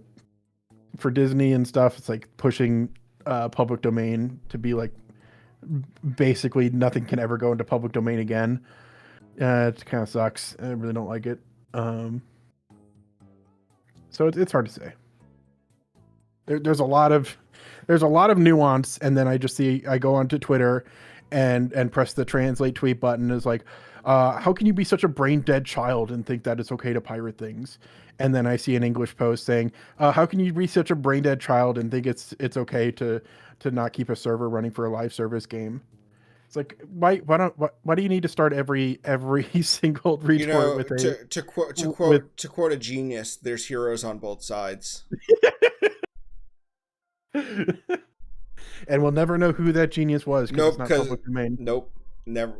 for Disney and stuff, it's like pushing public domain to be like, basically nothing can ever go into public domain again. It kind of sucks. I really don't like it. So it's hard to say. There's a lot of nuance, and then I go onto Twitter and press the translate tweet button. Is like, how can you be such a brain dead child and think that it's okay to pirate things? And then I see an English post saying, how can you be such a brain dead child and think it's okay to not keep a server running for a live service game? It's like, why do you need to start every single retort with a to quote a genius? There's heroes on both sides. And we'll never know who that genius was because Nope, it's not because public domain. nope, never.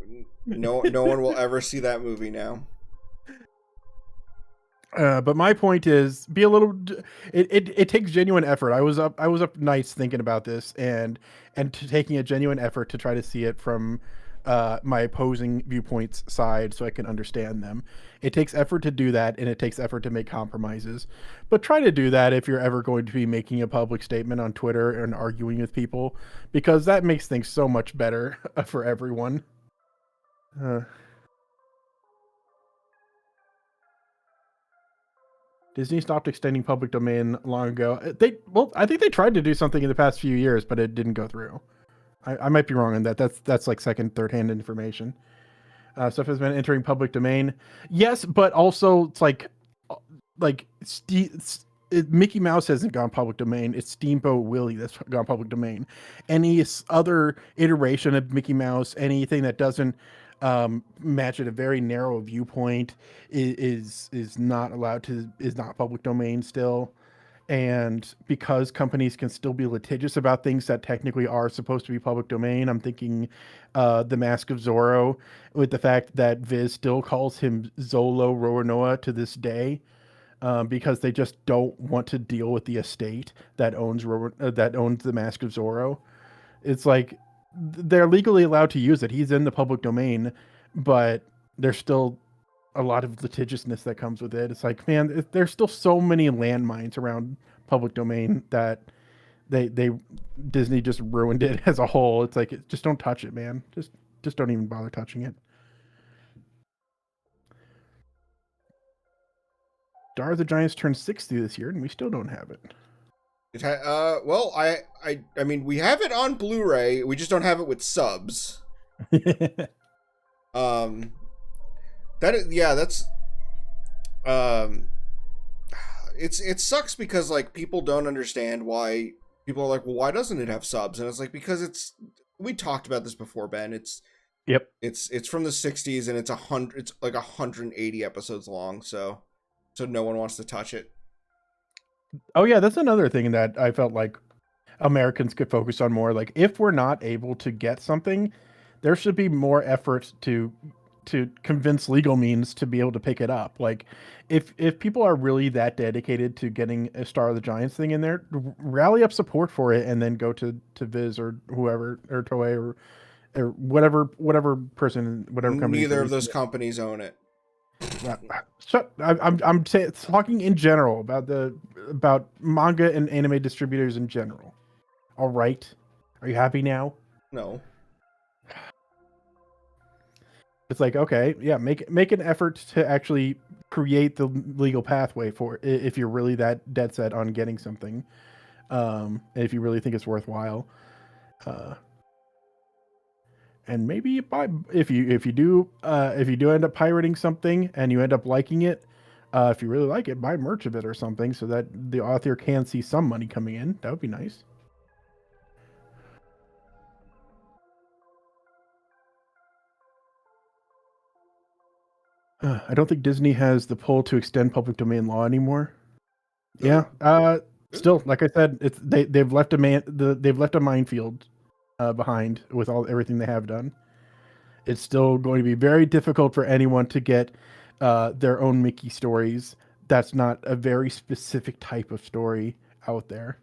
No one will ever see that movie now. But my point is, be a little. It takes genuine effort. I was up nights thinking about this and taking a genuine effort to try to see it from my opposing viewpoints side, so I can understand them. It takes effort to do that, and it takes effort to make compromises. But try to do that if you're ever going to be making a public statement on Twitter and arguing with people, because that makes things so much better for everyone. Disney stopped extending public domain long ago. I think they tried to do something in the past few years, but it didn't go through. I might be wrong on that. That's like second, third hand information. Stuff has been entering public domain. Yes, but also it's like Mickey Mouse hasn't gone public domain. It's Steamboat Willie that's gone public domain. Any other iteration of Mickey Mouse, anything that doesn't match at a very narrow viewpoint is not public domain still. And because companies can still be litigious about things that technically are supposed to be public domain, I'm thinking the Mask of Zorro, with the fact that Viz still calls him Zolo Roanoa to this day, because they just don't want to deal with the estate that owns the Mask of Zorro. It's like they're legally allowed to use it. He's in the public domain, but there's still a lot of litigiousness that comes with it. It's like, man, there's still so many landmines around public domain that Disney just ruined it as a whole. It's like, just don't touch it, man. Just don't even bother touching it. Star of the Giants turned 60 this year, and we still don't have it. Well, I mean, we have it on Blu-ray. We just don't have it with subs. That's it sucks because like people don't understand why people are like, well, why doesn't it have subs? And it's like, because we talked about this before, Ben. It's from the 60s and it's like 180 episodes long, so no one wants to touch it. Oh yeah, that's another thing that I felt like Americans could focus on more. Like, if we're not able to get something, there should be more effort to convince legal means to be able to pick it up. Like, if people are really that dedicated to getting a Star of the Giants thing in there, rally up support for it, and then go to Viz or whoever, or Toei or whatever person, whatever company. Neither of those companies own it. I'm talking in general about manga and anime distributors in general. All right, are you happy now? No. It's like, okay, yeah, make an effort to actually create the legal pathway for it if you're really that dead set on getting something, and if you really think it's worthwhile. And maybe if you do end up pirating something and you end up liking it, if you really like it, buy merch of it or something so that the author can see some money coming in. That would be nice. I don't think Disney has the pull to extend public domain law anymore. Yeah. Still, like I said, they've left a minefield behind with everything they have done. It's still going to be very difficult for anyone to get their own Mickey stories. That's not a very specific type of story out there.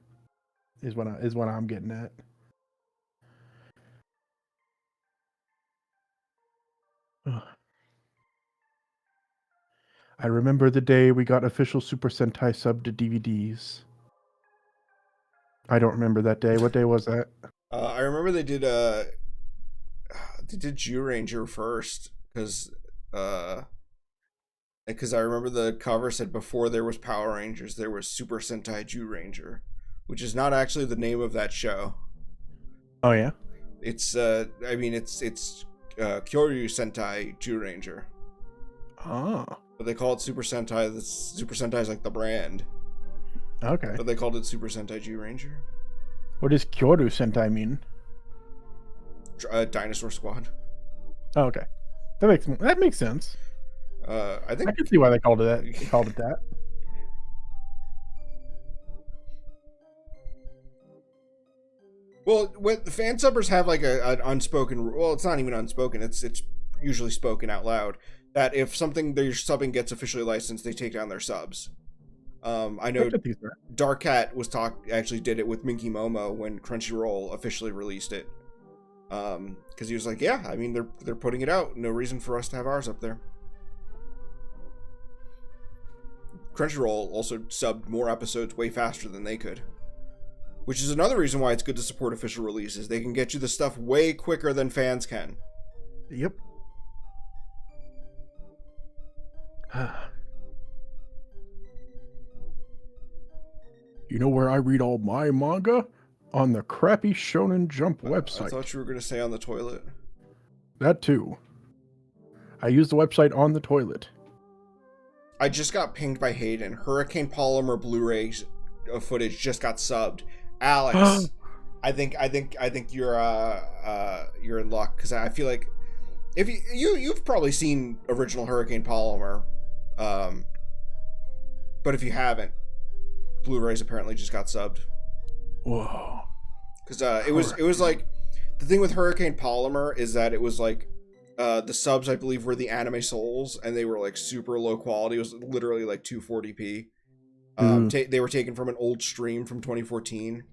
Is what I'm getting at. I remember the day we got official Super Sentai sub to DVDs. I don't remember that day. What day was that? I remember they did Zyuranger first because I remember the cover said before there was Power Rangers there was Super Sentai Zyuranger, which is not actually the name of that show. Oh yeah, it's Kyoryu Sentai Zyuranger. Oh. But they call it Super Sentai. The Super Sentai is like the brand. Okay. But they called it Super Sentai Zyuranger. What does Kyoryu Sentai mean? Dinosaur Squad. Oh, okay. That makes sense. I think I can see why they called it that. They called it that. Well, when the fan subbers have like an unspoken, well, it's not even unspoken. It's usually spoken out loud that if something they're subbing gets officially licensed, they take down their subs. I know Dark Cat actually did it with Minky Momo when Crunchyroll officially released it. Because he was like, yeah, I mean they're putting it out. No reason for us to have ours up there. Crunchyroll also subbed more episodes way faster than they could. Which is another reason why it's good to support official releases. They can get you the stuff way quicker than fans can. Yep. You know where I read all my manga? On the crappy Shonen Jump website. I thought you were going to say on the toilet. That too. I use the website on the toilet. I just got pinged by Hayden. Hurricane Polymer Blu-ray footage just got subbed. Alex, I think you're in luck, because I feel like if you've probably seen original Hurricane Polymer, but if you haven't, Blu-rays apparently just got subbed. Whoa! Because it was like the thing with Hurricane Polymer is that it was like the subs I believe were the anime souls, and they were like super low quality. It was literally like 240p. They were taken from an old stream from 2014.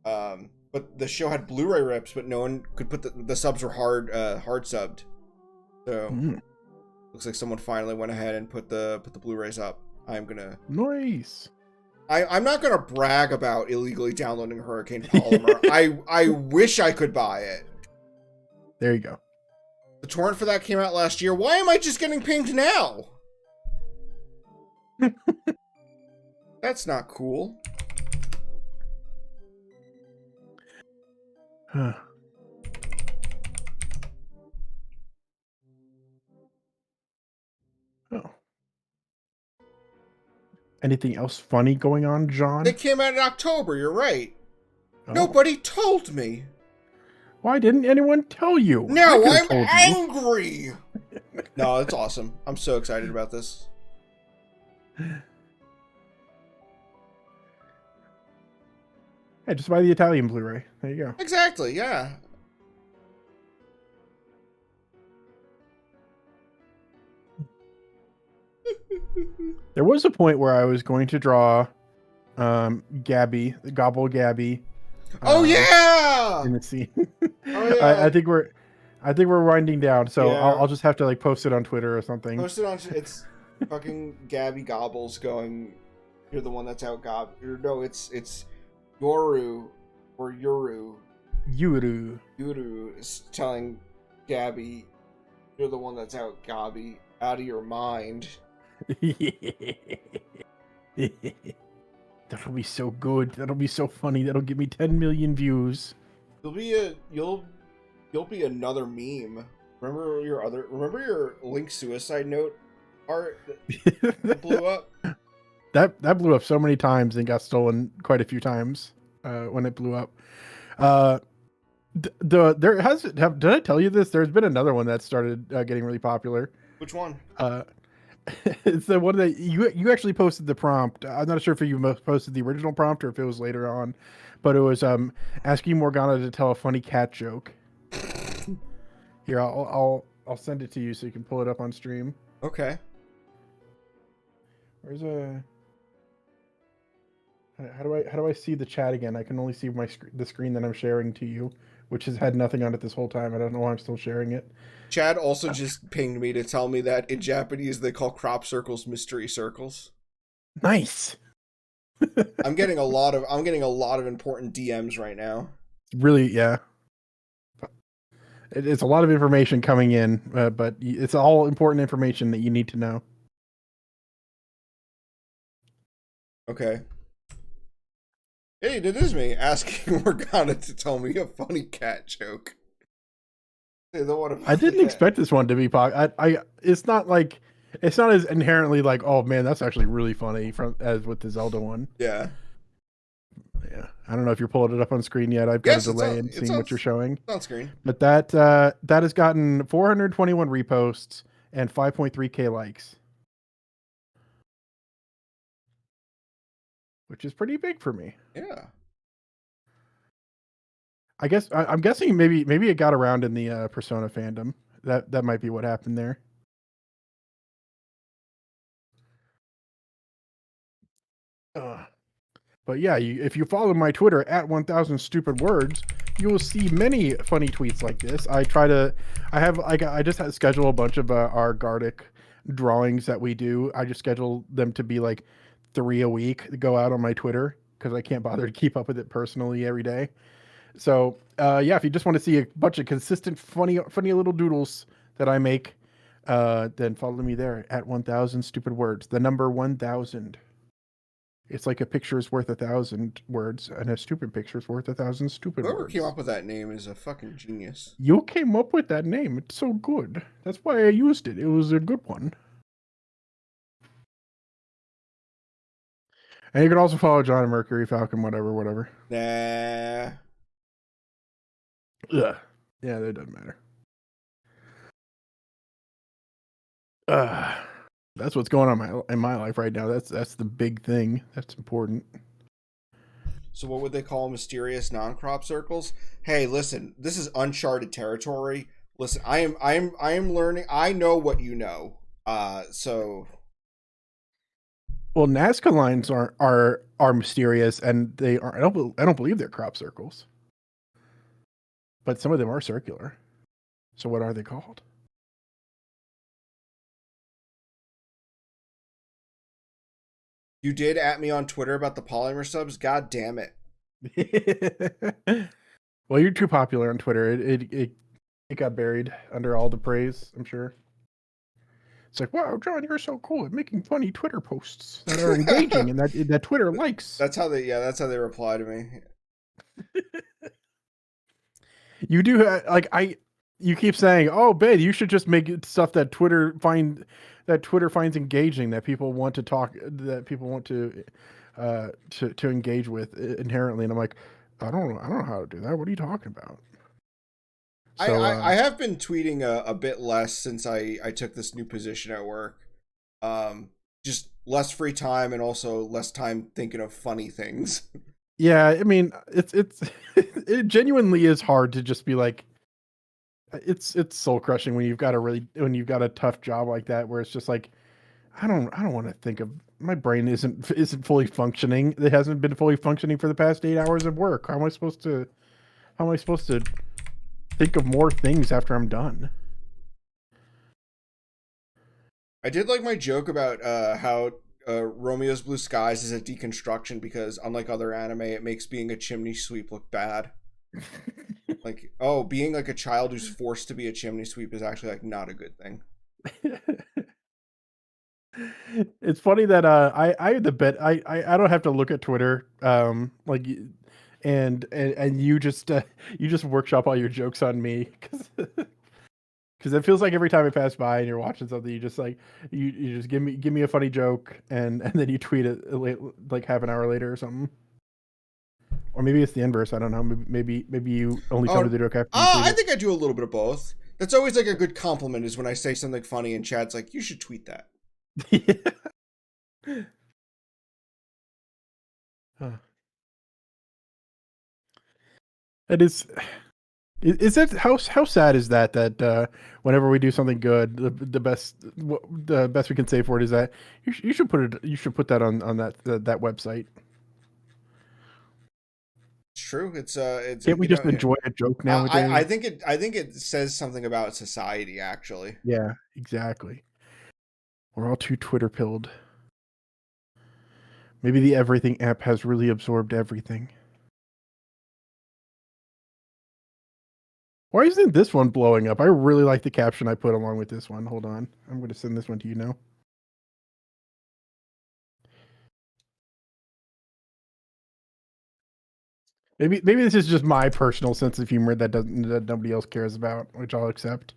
But the show had Blu-ray rips, but no one could put the subs were hard subbed. So looks like someone finally went ahead and put the Blu-rays up. I'm gonna nice. I'm not gonna brag about illegally downloading Hurricane Polymer. I wish I could buy it. There you go. The torrent for that came out last year. Why am I just getting pinged now? That's not cool. Huh. Oh. Anything else funny going on, John? It came out in October, you're right. Oh. Nobody told me. Why didn't anyone tell you? No, I'm angry. No, it's awesome. I'm so excited about this. Hey, just buy the Italian Blu-ray. There you go. Exactly, yeah. There was a point where I was going to draw Gabby, Gobble Gabby. Oh yeah! In the scene. Oh yeah. I think we're winding down, so yeah. I'll just have to like post it on Twitter or something. Post it on it's fucking Gabby Gobbles going, you're the one that's out no, it's Yoru or Yuru is telling Gabby, you're the one that's out Gabby out of your mind. That'll be so good. That'll be so funny. That'll give me 10 million views. You'll be another meme. Remember your Link suicide note art that blew up? That blew up so many times and got stolen quite a few times when it blew up. Did I tell you this? There's been another one that started getting really popular. Which one? It's the one that you actually posted the prompt. I'm not sure if you posted the original prompt or if it was later on, but it was asking Morgana to tell a funny cat joke. Here, I'll send it to you so you can pull it up on stream. Okay. Where's how do I see the chat again? I can only see the screen that I'm sharing to you, which has had nothing on it this whole time. I don't know why I'm still sharing it. Chad also just pinged me to tell me that in Japanese they call crop circles mystery circles. Nice. I'm getting a lot of important DMs right now. Really, yeah. It's a lot of information coming in, but it's all important information that you need to know. Okay. Hey, that is me asking Morgana to tell me a funny cat joke. I didn't expect this one to be it's not as inherently like, oh man, that's actually really funny as with the Zelda one. Yeah. Yeah. I don't know if you're pulling it up on screen yet. I've got a delay in seeing what you're showing. It's on screen. But that has gotten 421 reposts and 5.3k likes. Which is pretty big for me. Yeah. I guess I'm guessing maybe it got around in the Persona fandom. That might be what happened there. Uh, but yeah, if you follow my Twitter at 1000 stupid words, you will see many funny tweets like this. I just had to schedule a bunch of our Gardic drawings that we do. I just schedule them to be like 3 a week to go out on my Twitter because I can't bother to keep up with it personally every day. So yeah, if you just want to see a bunch of consistent, funny little doodles that I make, then follow me there at 1000 stupid words. The number 1000. It's like a picture is worth 1,000 words, and a stupid picture is worth 1,000 stupid Whoever words. came up with that name is a fucking genius. You came up with that name. It's so good. That's why I used it. It was a good one. And you can also follow John and Mercury, Falcon, whatever. Nah. Ugh. Yeah, that doesn't matter. That's what's going on in my life right now. That's the big thing. That's important. So what would they call mysterious non-crop circles? Hey, listen, this is uncharted territory. Listen, I am learning. I know what you know. So Well, Nazca lines are mysterious, and they are. I don't believe they're crop circles, but some of them are circular. So what are they called? you did at me on Twitter about the polymer subs. God damn it. Well, you're too popular on Twitter. It got buried under all the praise, I'm sure. It's like, wow, John, you're so cool at making funny Twitter posts that are engaging and that Twitter likes. That's how they reply to me. You do you keep saying, "Oh, babe, you should just make stuff that Twitter finds engaging, that people want to talk, that people want to engage with inherently." And I'm like, I don't know how to do that. What are you talking about? So I have been tweeting a bit less since I took this new position at work. Just less free time and also less time thinking of funny things. yeah, I mean, it's it genuinely is hard to just be like, it's soul crushing when you've got a tough job like that, where it's just like, I don't want to think of, my brain isn't fully functioning. It hasn't been fully functioning for the past 8 hours of work. How am I supposed to think of more things after I'm done? I did like my joke about how Romeo's Blue Skies is a deconstruction because unlike other anime, it makes being a chimney sweep look bad. Like, oh, being like a child who's forced to be a chimney sweep is actually like not a good thing. It's funny that I had the bet, I don't have to look at Twitter, like, and you just workshop all your jokes on me, because it feels like every time I pass by and you're watching something, you just like, you just give me a funny joke, and then you tweet it like half an hour later or something. Or maybe it's the inverse. I don't know. Maybe you only tell me the joke after you tweet I it. think I do a little bit of both. That's always like a good compliment is when I say something funny and chat's like, you should tweet that. Yeah. Huh. It is. Is that how sad is that whenever we do something good, the best we can say for it is that you should put that on that website. It's true. It's Can't we just enjoy a joke nowadays? I think it says something about society actually. Yeah, exactly. We're all too Twitter pilled. Maybe the Everything app has really absorbed everything. Why isn't this one blowing up? I really like the caption I put along with this one. Hold on. I'm going to send this one to you now. Maybe this is just my personal sense of humor that nobody else cares about, which I'll accept.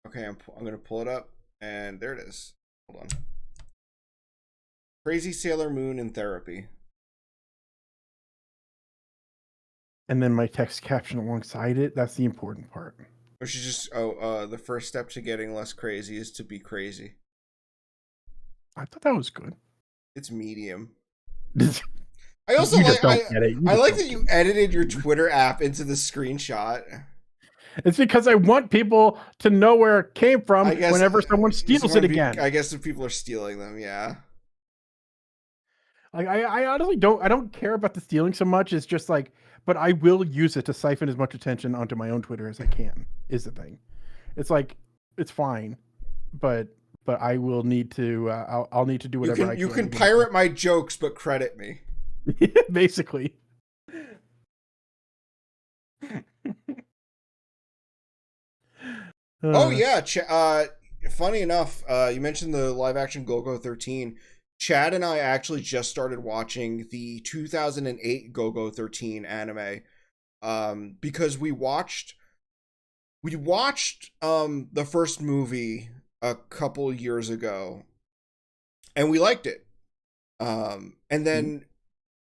Okay, I'm gonna pull it up, and there it is. Hold on. Crazy Sailor Moon in therapy. And then my text caption alongside it. That's the important part. Or she's just the first step to getting less crazy is to be crazy. I thought that was good. It's medium. I also I like that you edited your Twitter app into the screenshot. It's because I want people to know where it came from whenever someone steals it again. I guess if people are stealing them, yeah. Like I honestly don't care about the stealing so much. It's just like, but I will use it to siphon as much attention onto my own Twitter as I can, is the thing. It's like, it's fine, but I will need to I'll need to do whatever I can. You can pirate my jokes, but credit me. Basically. Oh yeah, funny enough, you mentioned the live action Go-Go 13. Chad and I actually just started watching the 2008 Go-Go 13 anime, because we watched the first movie a couple years ago, and we liked it, and then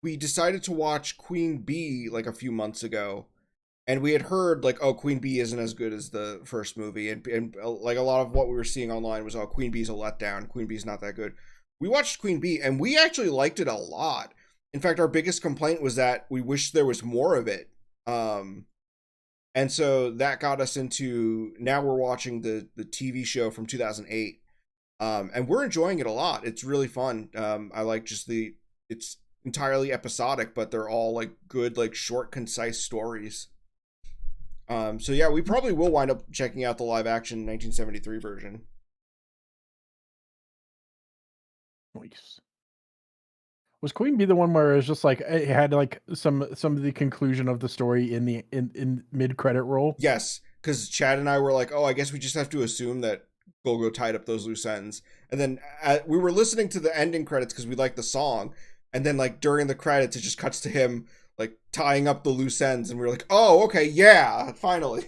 we decided to watch Queen Bee like a few months ago. And we had heard, like, oh, Queen Bee isn't as good as the first movie. And like, a lot of what we were seeing online was, oh, Queen Bee's a letdown. Queen Bee's not that good. We watched Queen Bee, and we actually liked it a lot. In fact, our biggest complaint was that we wished there was more of it. And so that got us into, now we're watching the TV show from 2008. And we're enjoying it a lot. It's really fun. I like just it's entirely episodic, but they're all, like, good, like, short, concise stories. So yeah, we probably will wind up checking out the live action 1973 version. Nice. Was Queen Bee the one where it was just like it had like some of the conclusion of the story in mid credit roll? Yes, because Chad and I were like, oh, I guess we just have to assume that Go-Go tied up those loose ends, and then we were listening to the ending credits because we liked the song, and then like during the credits it just cuts to him like tying up the loose ends, and we were like, oh, okay, yeah, finally.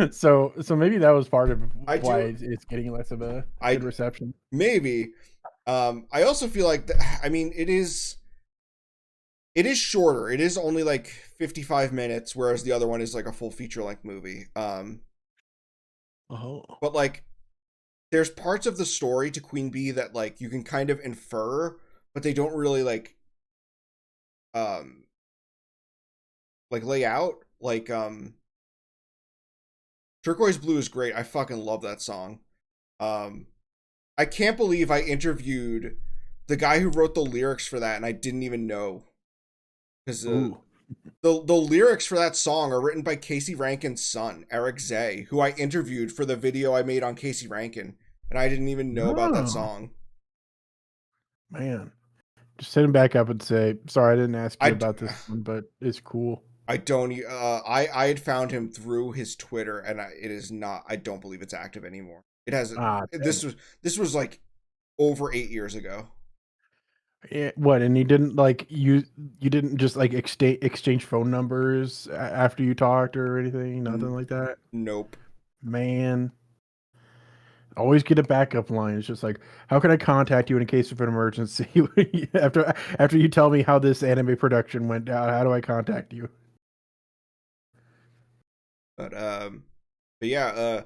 so maybe that was part of why it's getting less of a good reception. Maybe. I also feel like I mean, it is shorter. It is only like 55 minutes, whereas the other one is like a full feature-length movie. But like, there's parts of the story to Queen Bee that like you can kind of infer, but they don't really like lay out. Like Turquoise Blue is great. I fucking love that song. I can't believe I interviewed the guy who wrote the lyrics for that and I didn't even know, because the lyrics for that song are written by Casey Rankin's son, Eric Zay, who I interviewed for the video I made on Casey Rankin, and I didn't even know about that song. Man, just sit him back up and say, sorry, I didn't ask you about this one, but it's cool. I had found him through his Twitter, and it is not, I don't believe it's active anymore. It hasn't. This was like over 8 years ago. Yeah, what? And you didn't like you didn't just like exchange phone numbers after you talked or anything? Nothing like that? Nope. Man. Always get a backup line. It's just like, how can I contact you in case of an emergency? after you tell me how this anime production went down, how do I contact you? But yeah,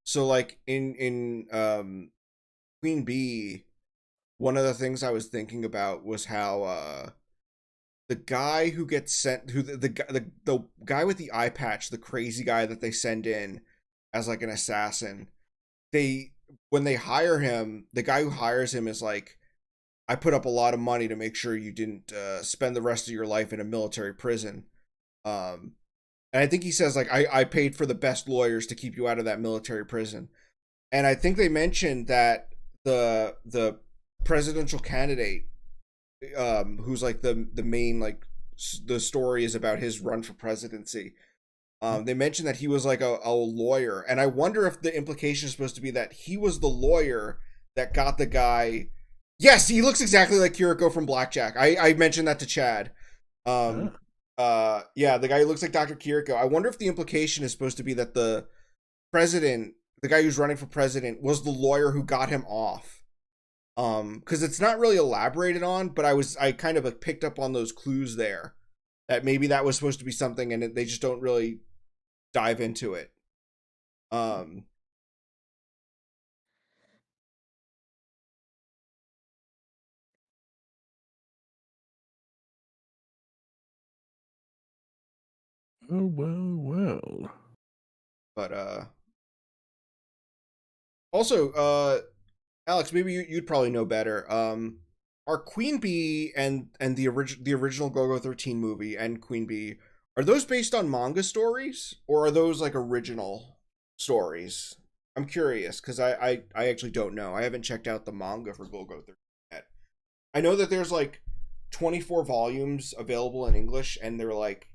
so like in Queen Bee, one of the things I was thinking about was how the guy who gets sent, the guy with the eye patch, the crazy guy that they send in as like an assassin, when they hire him, the guy who hires him is like, I put up a lot of money to make sure you didn't spend the rest of your life in a military prison. And I think he says, like, I paid for the best lawyers to keep you out of that military prison. And I think they mentioned that the presidential candidate, who's like the main, like, the story is about his run for presidency. They mentioned that he was like a lawyer. And I wonder if the implication is supposed to be that he was the lawyer that got the guy. Yes, he looks exactly like Kiriko from Blackjack. I mentioned that to Chad. Yeah, the guy who looks like Dr. Kiriko. I wonder if the implication is supposed to be that the president, the guy who's running for president, was the lawyer who got him off. Because it's not really elaborated on, but I kind of picked up on those clues there, that maybe that was supposed to be something, and they just don't really dive into it. Um, Oh, well. but also, Alex, maybe you'd probably know better. Are Queen Bee and the original Go-Go 13 movie and Queen Bee, are those based on manga stories or are those like original stories? I'm curious because I actually don't know. I haven't checked out the manga for Go-Go 13 yet. I know that there's like 24 volumes available in English and they're like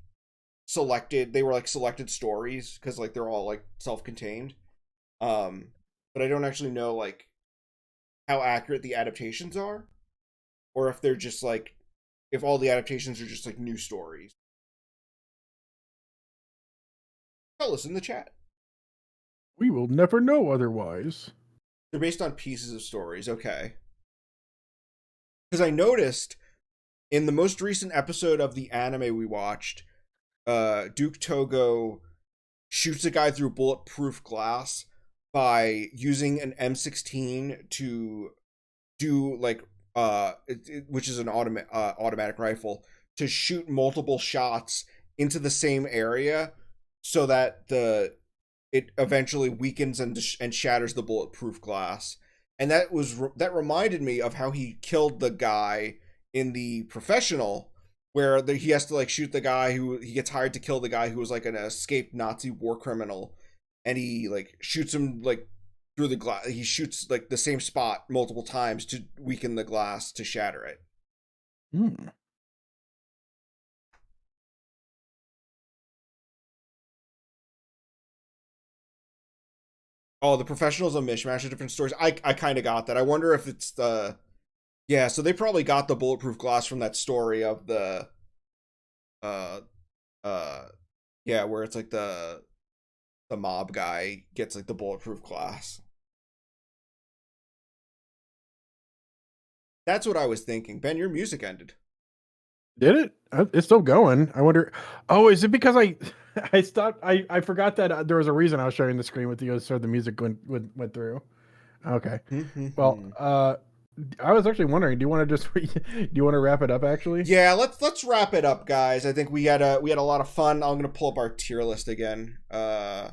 selected. They were like selected stories because like they're all like self-contained. Um, but I don't actually know like how accurate the adaptations are, or if they're just like if all the adaptations are just like new stories. Tell us in the chat. We will never know otherwise. They're based on pieces of stories, okay? Because I noticed in the most recent episode of the anime we watched, Duke Togo shoots a guy through bulletproof glass by using an M16 to do like which is an automatic rifle to shoot multiple shots into the same area so that it eventually weakens and shatters the bulletproof glass. And that reminded me of how he killed the guy in the professional, where he has to like shoot the guy who he gets hired to kill the guy who was like an escaped Nazi war criminal, and he like shoots him like through the glass. He shoots like the same spot multiple times to weaken the glass to shatter it. Hmm. Oh, the professional's a mishmash of different stories. I kind of got that. I wonder if it's the yeah. So they probably got the bulletproof glass from that story of the uh uh yeah, where it's like the mob guy gets like the bulletproof glass. That's what I was thinking. Ben, your music ended. Did it? It's still going. I wonder. Oh, is it because I I stopped? I forgot that there was a reason I was sharing the screen with you, so the music went through. Okay. Well, I was actually wondering. Do you want to just do you want to wrap it up? Actually. Yeah, let's wrap it up, guys. I think we had a lot of fun. I'm gonna pull up our tier list again. So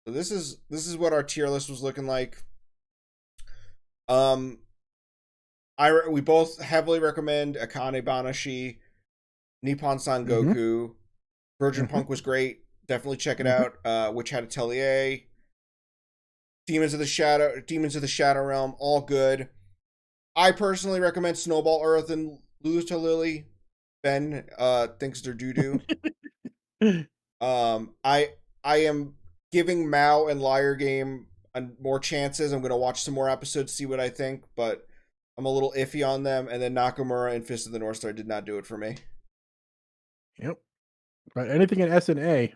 this is what our tier list was looking like. Um, we both heavily recommend Akane Banashi, Nippon Sangoku. Virgin Punk was great. Definitely check it out. Hat Atelier, Demons of the Shadow Realm, all good. I personally recommend Snowball Earth and Lulluto Lilly. Ben thinks they're doo doo. I am giving Mao and Liar Game more chances. I'm gonna watch some more episodes, see what I think, but I'm a little iffy on them. And then Nakamura and Fist of the North Star did not do it for me. Yep. But anything in S and A,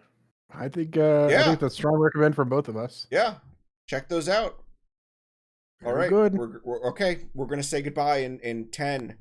I think it's a strong recommend from both of us. Yeah, check those out. Very all right, good. We're okay. We're gonna say goodbye in 10,